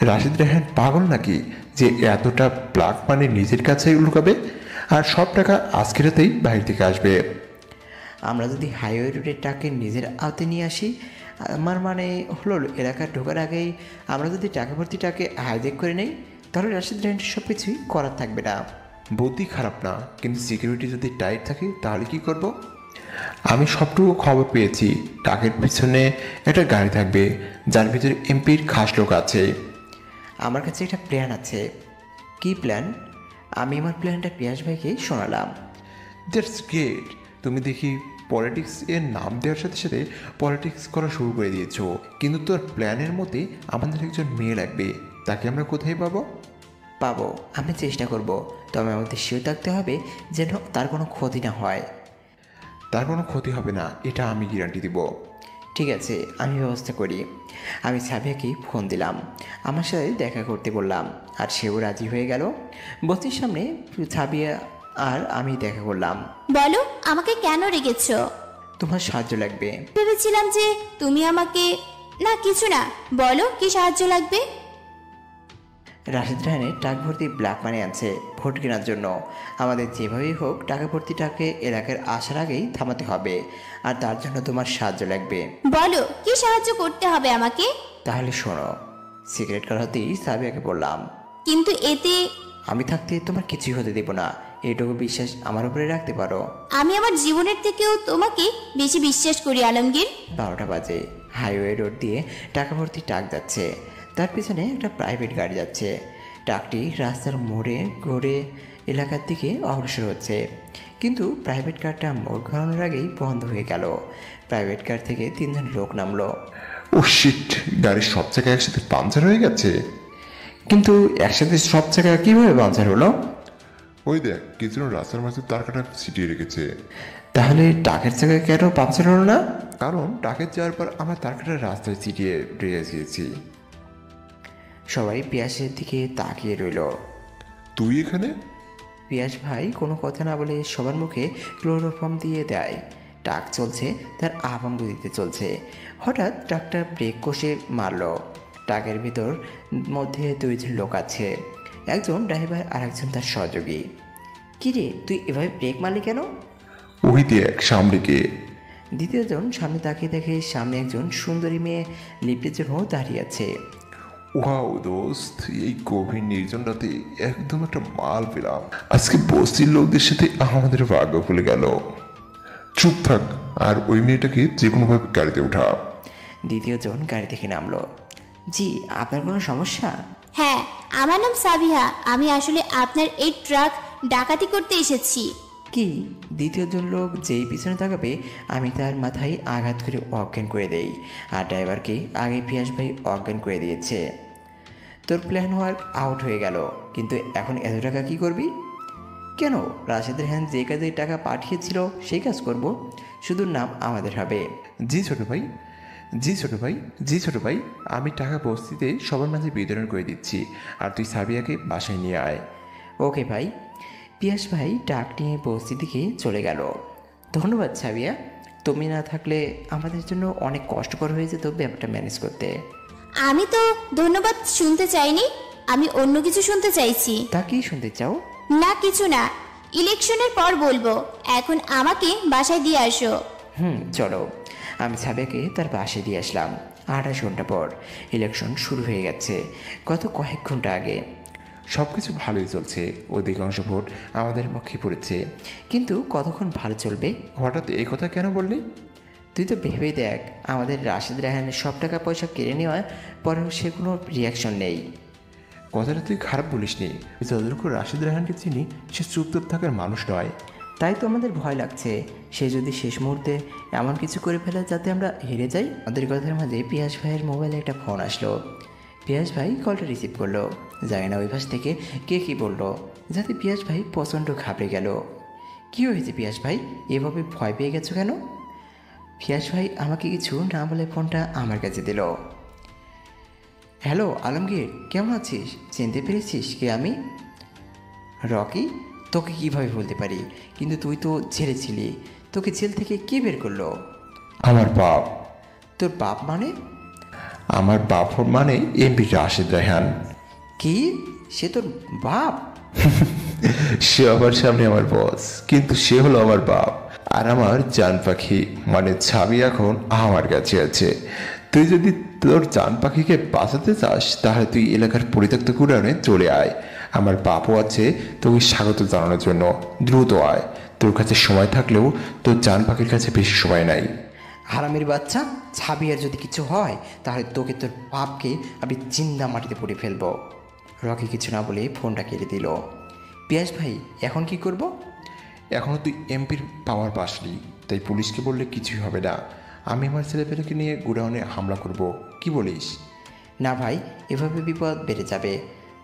রাশিদ রায়হান পাগল নাকি যে এতটা ব্ল্যাক মানি নিজের কাছেই লুকাবে? আর সব টাকা আজকের রাতেই বাইরে থেকে আসবে। আমরা যদি হাইওয়ে রোডের টাকে নিজের আওতে নিয়ে আসি, আমার মানে হলো এলাকার ঢোকার আগেই আমরা যদি টাকা ভর্তি টাকে হাইজ্যাক করে নেই, তাহলে রাশিদ রায়হানের সব কিছুই করার থাকবে না। বুদ্ধি খারাপ না, কিন্তু সিকিউরিটি যদি টাইট থাকে তাহলে কি করব? আমি সবটুকু খবর পেয়েছি, টাকের পিছনে একটা গাড়ি থাকবে যার ভিতরে এমপির খাস লোক আছে। আমার কাছে একটা প্ল্যান আছে। কি প্ল্যান? আমি আমার প্ল্যানটা পিয়াস ভাইকে শোনালাম। That's great. তুমি দেখি পলিটিক্স এর নাম দেওয়ার সাথে সাথে পলিটিক্স করা শুরু করে দিয়েছো। কিন্তু তোর প্ল্যানের মধ্যে আমাদের একজন মেয়ে লাগবে, তাকে আমরা কোথায় পাবো? পাবো, আমি চেষ্টা করব, তবে আমাদের শিওর থাকতে হবে যেন তার কোনো ক্ষতি না হয়। তার কোনো ক্ষতি হবে না, এটা আমি গ্যারান্টি দিব। ঠিক আছে, আমি ব্যবস্থা করি। আমি সাবিয়াকে ফোন দিলাম, আমার সাথে দেখা করতে বললাম, আর সেও রাজি হয়ে গেল। বস্তির সামনে সাবিয়া আর আমি দেখা করলাম। বলো, আমাকে কেন রেখেছো? তোমার সাহায্য লাগবে। ভেবেছিলাম যে তুমি আমাকে, না কিছু না, বলো কি সাহায্য লাগবে? রাশিদ রায়হানের টাকা ভর্তি ব্ল্যাক মানি আছে ভোট কেনার জন্য। আমাদের যেভাবেই হোক টাকা ভর্তিটাকে এলাকার আসার আগেই থামাতে হবে, আর তার জন্য তোমার সাহায্য লাগবে। বলো কি সাহায্য করতে হবে আমাকে? তাহলে শোনো, সিগারেট কাটাতেই সাবিয়াকে বললাম, কিন্তু এতে আমি থাকতে তোমার কিছুই হতে দেব না, এইটুকু বিশ্বাস আমার উপরে রাখতে পারো। আমি আমার জীবনের থেকেও তোমাকে বেশি বিশ্বাস করি আলমগীর। 12টা বাজে। হাইওয়ে রোড দিয়ে টাকা ভর্তি ট্রাক যাচ্ছে, তার পিছনে একটা প্রাইভেট গাড়ি যাচ্ছে। ট্রাকটি রাস্তার মোড়ে ঘুরে এলাকার দিকে অগ্রসর হচ্ছে, কিন্তু প্রাইভেট কারটা মোড় ঘোরানোর আগেই বন্ধ হয়ে গেল। প্রাইভেট কার থেকে 3 জন লোক নামলো। ও শিট, গাড়ির সব জায়গায় একসাথে পাংচার হয়ে গেছে। কিন্তু একসাথে সব জায়গায় কীভাবে পাঞ্চার হলো? ওই দেখ, কিছু রাস্তার মাঝে তার কাটা ছিটিয়ে রেখেছে। তাহলে টাকের জায়গায় কেন পাঞ্চার হলো না? কারণ টাকের যাওয়ার পর আমরা তার কাটা রাস্তায় ছিটিয়ে রেখে দিয়েছি। সবাই পিয়াসের দিকে তাকিয়ে রইল। তুই এখানে? পিয়াস ভাই কোনো কথা না বলে সবার মুখে ক্লোরোফর্ম দিয়ে দেয়। ট্রাক চলছে, তার আহ্বান দিতে চলছে। হঠাৎ ট্রাকটা ব্রেক কষে মারল। ট্রাকের ভিতর মধ্যে 2 জন লোক আছে, একজন ড্রাইভার আর একজন তার সহযোগী। কিরে, তুই এভাবে ব্রেক মারলি কেন? ওই দেখ সামনে কে। দ্বিতীয়জন সামনে তাকিয়ে দেখে সামনে একজন সুন্দরী মেয়ে লিফটের জন্য দাঁড়িয়ে আছে। ওয়াও দোস্ত, এই গভীর নির্জন রাতে একদম একটা মাল পেলাম। আজকে বস্তির লোকদের সাথে আমাদের ভাগ্য খুলে গেল। চুপ থাক, আর ওই মেয়েটাকে যে কোনোভাবে গাড়িতে উঠা। দ্বিতীয়জন গাড়ি থেকে নামলো। জি, আপনার কোনো সমস্যা? হ্যাঁ, আমার নাম সাবিহা। আমি আসলে আপনার এই ট্রাক ডাকাতি করতে এসেছি। কি? দ্বিতীয়জন লোক যেই পিছনে তাকাবে আমি তার মাথায় আঘাত করে অজ্ঞান করে দেই, আর ড্রাইভারকে আগে পিয়াস ভাই অজ্ঞান করে দিয়েছে। তোর প্ল্যান ওয়ার্ক আউট হয়ে গেল, কিন্তু এখন এত টাকা কী করবি? কেন? রাশেদ রায়হান যে কাজে টাকা পাঠিয়েছিল সেই কাজ করব, শুধু নাম আমাদের হবে। জি ছোট ভাই, জি ছোট ভাই, জি ছোট ভাই, আমি টাকা বস্তিতে সবার মাঝে বিতরণ করে দিচ্ছি, আর তুই সাবিয়াকে বাসায় নিয়ে আয়। ওকে ভাই। পিয়াস ভাই টাক নিয়ে বস্তি দিকে চলে গেল। ধন্যবাদ সাবিয়া, তুমি না থাকলে আমাদের জন্য অনেক কষ্টকর হয়ে যেত ব্যাপারটা ম্যানেজ করতে। আমি তো ধন্যবাদ শুনতে চাইনি, আমি অন্য কিছু শুনতে চাইছি। তা কি শুনতে চাও? না কিছু না, ইলেকশনের পর বলবো। এখন আমাকে বাসায় দিয়ে আসো। চলো। আমি সাবিয়াকে তার বাসায় দিয়ে আসলাম। 28 ঘন্টা পর ইলেকশন শুরু হয়ে গেছে, গত কয়েক ঘন্টা আগে। সব কিছু ভালোই চলছে, অধিকাংশ ভোট আমাদের পক্ষে পড়েছে। কিন্তু কতক্ষণ ভালো চলবে? হঠাৎ এই কথা কেন বললি? তুই তো ভেবেই দেখ, আমাদের রাশেদ রায়হানের সব টাকা পয়সা কেড়ে নেওয়ার পরেও সে কোনো রিয়াকশন নেই। কথাটা তুই খারাপ বলিসনি। যতটুকু রাশেদ রায়হানকে চিনি, সে চুপচাপ থাকার মানুষ নয়। তাই তো আমাদের ভয় লাগছে, সে যদি শেষ মুহূর্তে এমন কিছু করে ফেলে যাতে আমরা হেরে যাই। আমাদের কথার মাঝে পিয়াস ভাইয়ের মোবাইলে একটা ফোন আসলো। পিয়াস ভাই কলটা রিসিভ করলো। জানি না ওই পাশ থেকে কে কী বললো, যাতে পিয়াস ভাই প্রচণ্ড ঘাবড়ে গেল। কী হয়েছে পিয়াস ভাই, এভাবে ভয় পেয়ে গেছো কেন? পিয়াস ভাই আমাকে কিছু না বলে ফোনটা আমার কাছে দিল। হ্যালো আলমগীর, কেমন আছিস? চিনতে পেরেছিস কে আমি? রকি? তোকে কীভাবে বলতে পারি, কিন্তু তুই তো জেলে ছিলি, তোকে জেল থেকে কে বের করলো? আমার বাপ। তোর বাপ মানে? আমার বাপ মানে এমপি রাশেদ রায়হান। কি? সে তোর বাপ? সে আমার সামনে আমার বস, কিন্তু সে হলো আমার বাপ। আর আমার জান পাখি মানে ছাবি এখন আমার কাছে আছে। তুই যদি তোর জান পাখিকে বাঁচাতে চাস, তাহলে তুই এলাকার পরিত্যক্ত কুড়ানে চলে আয়। আমার বাপও আছে তোকে স্বাগত জানানোর জন্য। দ্রুত আয়, তোর কাছে সময় থাকলেও তোর জান পাখির কাছে বেশি সময় নাই। হারামির বাচ্চা, ছাবিয়ার যদি কিছু হয় তাহলে তোকে তোর বাপকে আমি জিন্দা মাটিতে পুড়ে ফেলবো। রকি কিছু না বলে ফোনটা কেটে দিল। পিয়াস ভাই, এখন কি করব? এখনও তুই এমপির পাওয়ার পাসনি, তাই পুলিশকে বললে কিছুই হবে না। আমি আমার ছেলেপেলেকে নিয়ে গোডাউনে হামলা করব, কি বলিস? না ভাই, এভাবে বিপদ বেড়ে যাবে।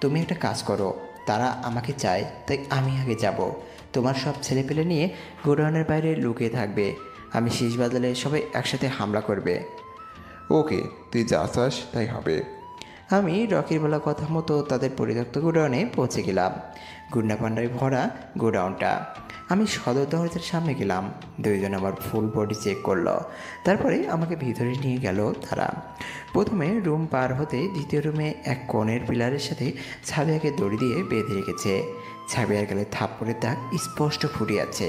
তুমি একটা কাজ করো, তারা আমাকে চায় তাই আমি আগে যাব। তোমার সব ছেলেপেলে নিয়ে গোডাউনের বাইরে লুকিয়ে থাকবে, আমি শেষ বাদলে সবাই একসাথে হামলা করবে। ওকে, তুই যা চাস তাই হবে। আমি রকির বলা কথা মতো তাদের পরিত্যক্ত গোডাউনে পৌঁছে গেলাম। গুন্ডা পান্ডায় ভরা গোডাউনটা। আমি সদর দরজার সামনে গেলাম। দুইজন আমার ফুল বডি চেক করলো, তারপরে আমাকে ভিতরে নিয়ে গেল তারা। প্রথমে রুম পার হতে দ্বিতীয় রুমে এক কোণের পিলারের সাথে ছাবিয়াকে দড়ি দিয়ে বেঁধে রেখেছে। ছাবিয়ার গালে থাপ্পড়ের দাগ স্পষ্ট ফুটে আছে,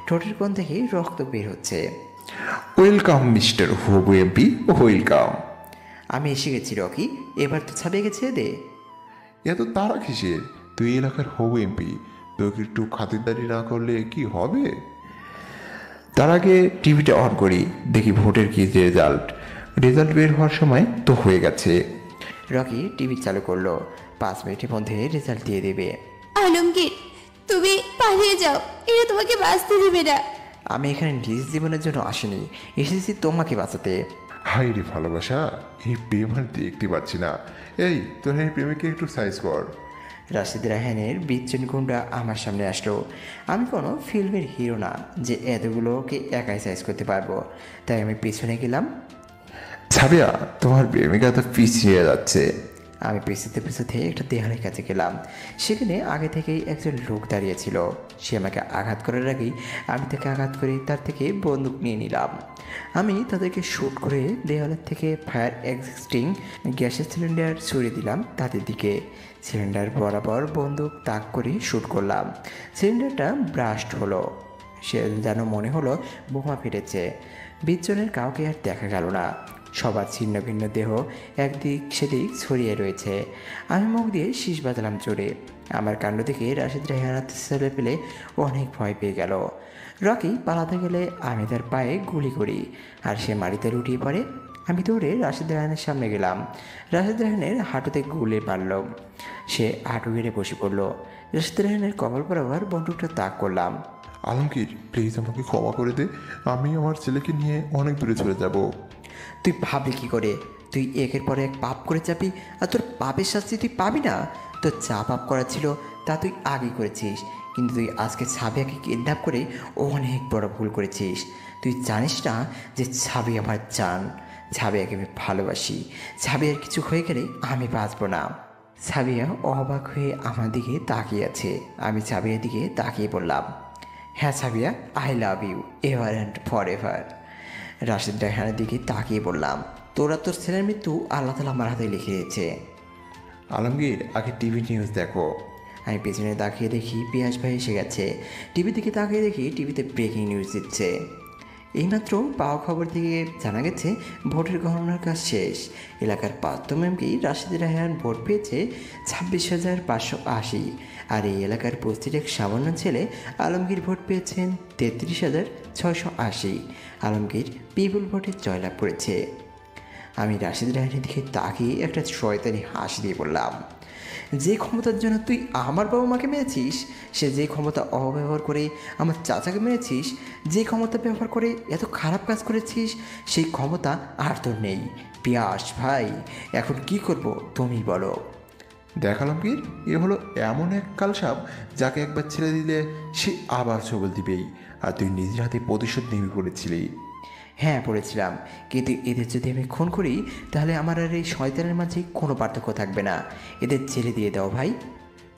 ঠোঁটের কোণ থেকে রক্ত বের হচ্ছে। ওয়েলকাম মিস্টার হবু এমপি, ওয়েলকাম। আমি এসে গেছি রকি, এবার তো ছাবিয়াকে ছেড়ে দে। এত তারা কিসের? তুই এলাকার হবু এমপি, তোকে একটু খাতিরদারি না করলে কি হবে? তার আগে টিভিটা অন করি, দেখি ভোটের কি রেজাল্ট। রেজাল্ট বের হওয়ার সময় তো হয়ে গেছে। রকি টিভি চালু করলো। 5 মিনিটের মধ্যে রেজাল্ট দিয়ে দেবে। আলমগীর, তুমি পালিয়ে যাও, এরা তোমাকে বাঁচতে দিবে না। আমি এখানে নিজ জীবনের জন্য আসিনি, এসেছি তোমাকে বাঁচাতে। হাই রে ভালোবাসা, এই প্রেম আর দেখতে পাচ্ছি না। এই তোর এই প্রেমিকে একটু সাইজ কর। রাশিদ রায়হানের 20 জন গুন্ডা আমার সামনে আসলো। আমি কোনো ফিল্মের হিরো না যে এতগুলোকে একাই সাইজ করতে পারবো, তাই আমি পিছনে গেলাম। ছাবিয়া, তোমার প্রেমিকা তো পিছিয়ে যাচ্ছে। আমি পিছুতে একটা দেয়ালের কাছে গেলাম। সেখানে আগে থেকেই একজন লোক দাঁড়িয়েছিল। সে আমাকে আঘাত করার আগেই আমি তাকে আঘাত করে তার থেকে বন্দুক নিয়ে নিলাম। আমি তাদেরকে শ্যুট করে দেওয়ালের থেকে ফায়ার এক্সটিং গ্যাসের সিলিন্ডার ছড়িয়ে দিলাম তাদের দিকে। সিলিন্ডার বরাবর বন্দুক তাক করে শ্যুট করলাম। সিলিন্ডারটা ব্রাস্ট হলো, সে যেন মনে হলো বোমা ফেটেছে। 20 জনের কাউকে আর দেখা গেল না। সবার ছিন্ন ভিন্ন দেহ একদিক সেদিক ছড়িয়ে রয়েছে। আমি মুখ দিয়ে শীষ বাজালাম জোরে। আমার কাণ্ড দেখে রাশিদ রায়হান ছেলে পেলে অনেক ভয় পেয়ে গেল। রকি পালাতে গেলে আমি তার পায়ে গুলি করি, আর সে মাটিতে লুটিয়ে পড়ে। আমি দৌড়ে রাশিদ রায়হানের সামনে গেলাম। রাশিদ রায়হানের হাঁটুতে গুলি মারল। সে হাঁটু গেড়ে বসে পড়ল। রাশিদ রায়হানের কপাল বরাবর বন্দুকটা তাক করলাম। আলমগীর, প্লিজ আমাকে ক্ষমা করে দে। আমি আমার ছেলেকে নিয়ে অনেক দূরে চলে যাব। তুই ভাবলি কী করে? তুই একের পর এক পাপ করে যাবি, আর তোর পাপের শাস্তি তুই পাবি না। তোর যা পাপ করা ছিল তা তুই আগেই করেছিস, কিন্তু তুই আজকে ছাবিয়াকে কিডন্যাপ করে অনেক বড় ভুল করেছিস। তুই জানিস না যে ছাবি আমার জান, ছাবিয়াকে আমি ভালোবাসি। ছাবিয়ার কিছু হয়ে গেলে আমি বাঁচবো না। ছাবিয়া অবাক হয়ে আমার দিকে তাকিয়ে আছে। আমি ছাবিয়ার দিকে তাকিয়ে বললাম, হ্যাঁ Sabiya, I love you ever and for ever. Rashid রায়হানের দিকে তাকিয়ে বললাম, তোরা তোর ছেলের মৃত্যু আল্লাহ তাআলা আমার হাতে লিখে দিয়েছে। আলমগীর, আগে টিভি নিউজ দেখো। আমি পেছনে তাকিয়ে দেখি পিয়াস ভাই এসে গেছে। টিভি দিকে তাকিয়ে দেখি টিভিতে ব্রেকিং নিউজ দিচ্ছে। এইমাত্র পাওয়া খবর থেকে জানা গেছে ভোটের গণনার কাজ শেষ। এলাকার প্রাক্তন এমপি রাশিদ রায়হান ভোট পেয়েছে 26,580, আর এই এলাকার বস্তির এক সামান্য ছেলে আলমগীর ভোট পেয়েছেন 33,680। আলমগীর বিপুল ভোটে জয়লাভ করেছে। আমি রাশিদ রায়হানের দিকে তাকিয়ে একটা শয়তানি হাসি দিয়ে বললাম, যে ক্ষমতার জন্য তুই আমার বাবা মাকে মেরেছিস, সে যে ক্ষমতা অব্যবহার করে আমার চাচাকে মেরেছিস, যে ক্ষমতা ব্যবহার করে এত খারাপ কাজ করেছিস, সেই ক্ষমতা আর তোর নেই। পিয়াস ভাই, এখন কি করব তুমি বলো। দেখালাম কি এ হলো এমন এক কালসাপ যাকে একবার ছেড়ে দিলে সে আবার ছবল দিবেই, আর তুই নিজের হাতে প্রতিশোধ নেমে পড়েছিলি। হ্যাঁ পড়েছিলাম, কিন্তু এদের যদি আমি খুন করি তাহলে আমার আর এই শয়তানের মাঝে কোনো পার্থক্য থাকবে না। এদের ছেড়ে দিয়ে দাও ভাই।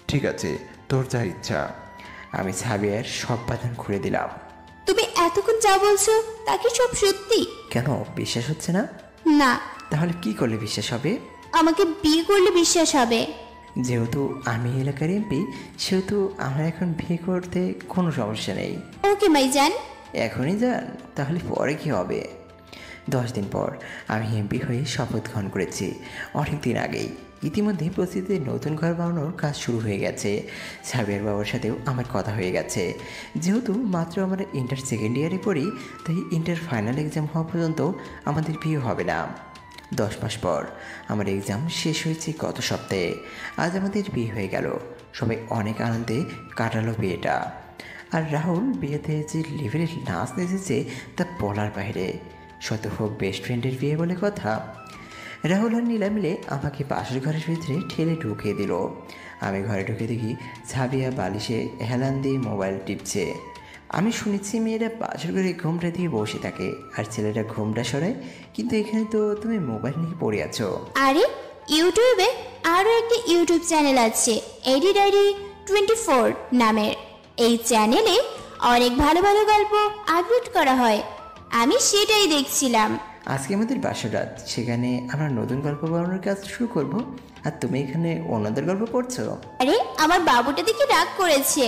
ঠিক আছে, তোর যা ইচ্ছা। আমি সাবিয়ার সব বাঁধন খুলে দিলাম। তুমি এতক্ষণ যা বলছো তা কি সব সত্যি? কেন বিশ্বাস হচ্ছে না? না, তাহলে কি করলে বিশ্বাস হবে? আমাকে বিয়ে করলে বিশ্বাস হবে। যেহেতু আমি এলাকার এমপি, সেহেতু আমার এখন বিয়ে করতে কোনো সমস্যা নেই। ওকে মাইজান। এখনই যান, তাহলে পরে কি হবে? 10 দিন পর আমি এমপি হয়ে শপথ গ্রহণ করেছি, অনেক দিন আগেই। ইতিমধ্যে প্রস্তুতিতে নতুন ঘর বানানোর কাজ শুরু হয়ে গেছে। সাবিয়ার বাবার সাথেও আমার কথা হয়ে গেছে। যেহেতু মাত্র আমরা ইন্টার সেকেন্ড ইয়ারে পড়ি, তাই ইন্টার ফাইনাল এক্সাম হওয়া পর্যন্ত আমাদের বিয়ে হবে না। 10 মাস পর আমার এক্সাম শেষ হয়েছে গত সপ্তাহে। আজ আমাদের বিয়ে হয়ে গেল। সবাই অনেক আনন্দে কাটালো বিয়েটা। আর রাহুল বিয়েতে যে লেভেলের নাচ নেচেছে তা বলার বাইরে। শত হোক বেস্ট ফ্রেন্ডের বিয়ে বলে কথা। রাহুল আর নীলা মিলে আমাকে পাশের ঘরের ভিতরে ঠেলে ঢুকিয়ে দিল। আমি ঘরে ঢুকে দেখি সাবিয়া বালিশে হেলান দিয়ে মোবাইল টিপছে। আমি শুনেছি মেয়েরা পাশের ঘরে ঘোমটা দিয়ে বসে থাকে আর ছেলেরা ঘোমটা সরায়, কিন্তু এখানে তো তুমি মোবাইল নিয়ে পড়ে আছো। আরে ইউটিউবে আরও একটা ইউটিউব চ্যানেল আছে, এডি ডায়েরি 24 নামের। এই চ্যানেলে অনেক ভালো ভালো গল্প আপলোড করা হয়, আমি সেটাই দেখছিলাম। আজকে আমাদের বাসর রাত, সেখানে আমরা নতুন গল্প বানানোর কাজ শুরু করব, আর তুমি এখানে অন্যদের গল্প পড়ছো। আরে আমার বাবুটা দেখে রাগ করেছে।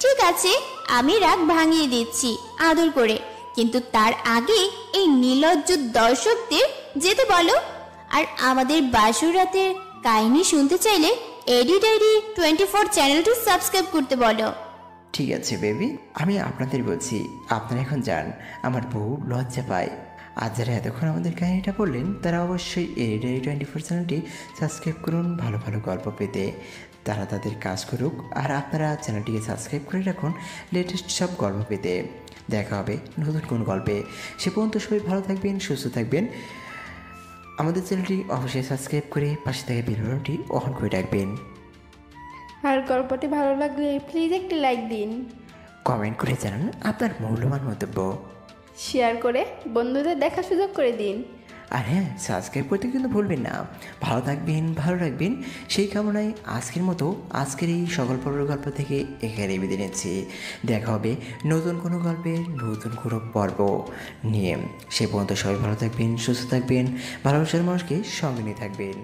ঠিক আছে, আমি রাগ ভাঙিয়ে দিচ্ছি আদর করে, কিন্তু তার আগে এই নির্লজ্জ দর্শকদের যেতে বলো। আর আমাদের বাসর রাতের কাহিনী শুনতে চাইলে এডি ডায়েরি 24 চ্যানেলটি সাবস্ক্রাইব করতে বলো। ঠিক আছে বেবি, আমি আপনাদের বলছি, আপনারা এখন যান, আমার বউ লজ্জা পায়। আর যারা এতক্ষণ আমাদের কাহিনীটা পড়লেন তারা অবশ্যই এডিডারি 24 চ্যানেলটি সাবস্ক্রাইব করুন ভালো ভালো গল্প পেতে। তারা তাদের কাজ করুক, আর আপনারা চ্যানেলটিকে সাবস্ক্রাইব করে রাখুন লেটেস্ট সব গল্প পেতে। দেখা হবে নতুন কোন গল্পে। সে পর্যন্ত সবাই ভালো থাকবেন, সুস্থ থাকবেন। আমাদের চ্যানেলটি অবশ্যই সাবস্ক্রাইব করে পাশে থেকে বেল বাটনটি অন করে রাখবেন। আর গল্পটি ভালো লাগলে প্লিজ একটি লাইক দিন, কমেন্ট করে জানান আপনার মূল্যবান মন্তব্য, শেয়ার করে বন্ধুদের দেখার সুযোগ করে দিন। আর হ্যাঁ, সাবস্ক্রাইব করতে কিন্তু ভুলবেন না। ভালো থাকবেন, ভালো রাখবেন, সেই কামনায় আজকের মতো আজকের এই সকল পর্বের গল্প থেকে এখানে বিদায় নিচ্ছি। দেখা হবে নতুন কোনো গল্পের নতুন কোনো পর্ব নিয়ে। সে পর্যন্ত সবাই ভালো থাকবেন, সুস্থ থাকবেন, ভালোবাসার মানুষকে সঙ্গে নিয়ে থাকবেন।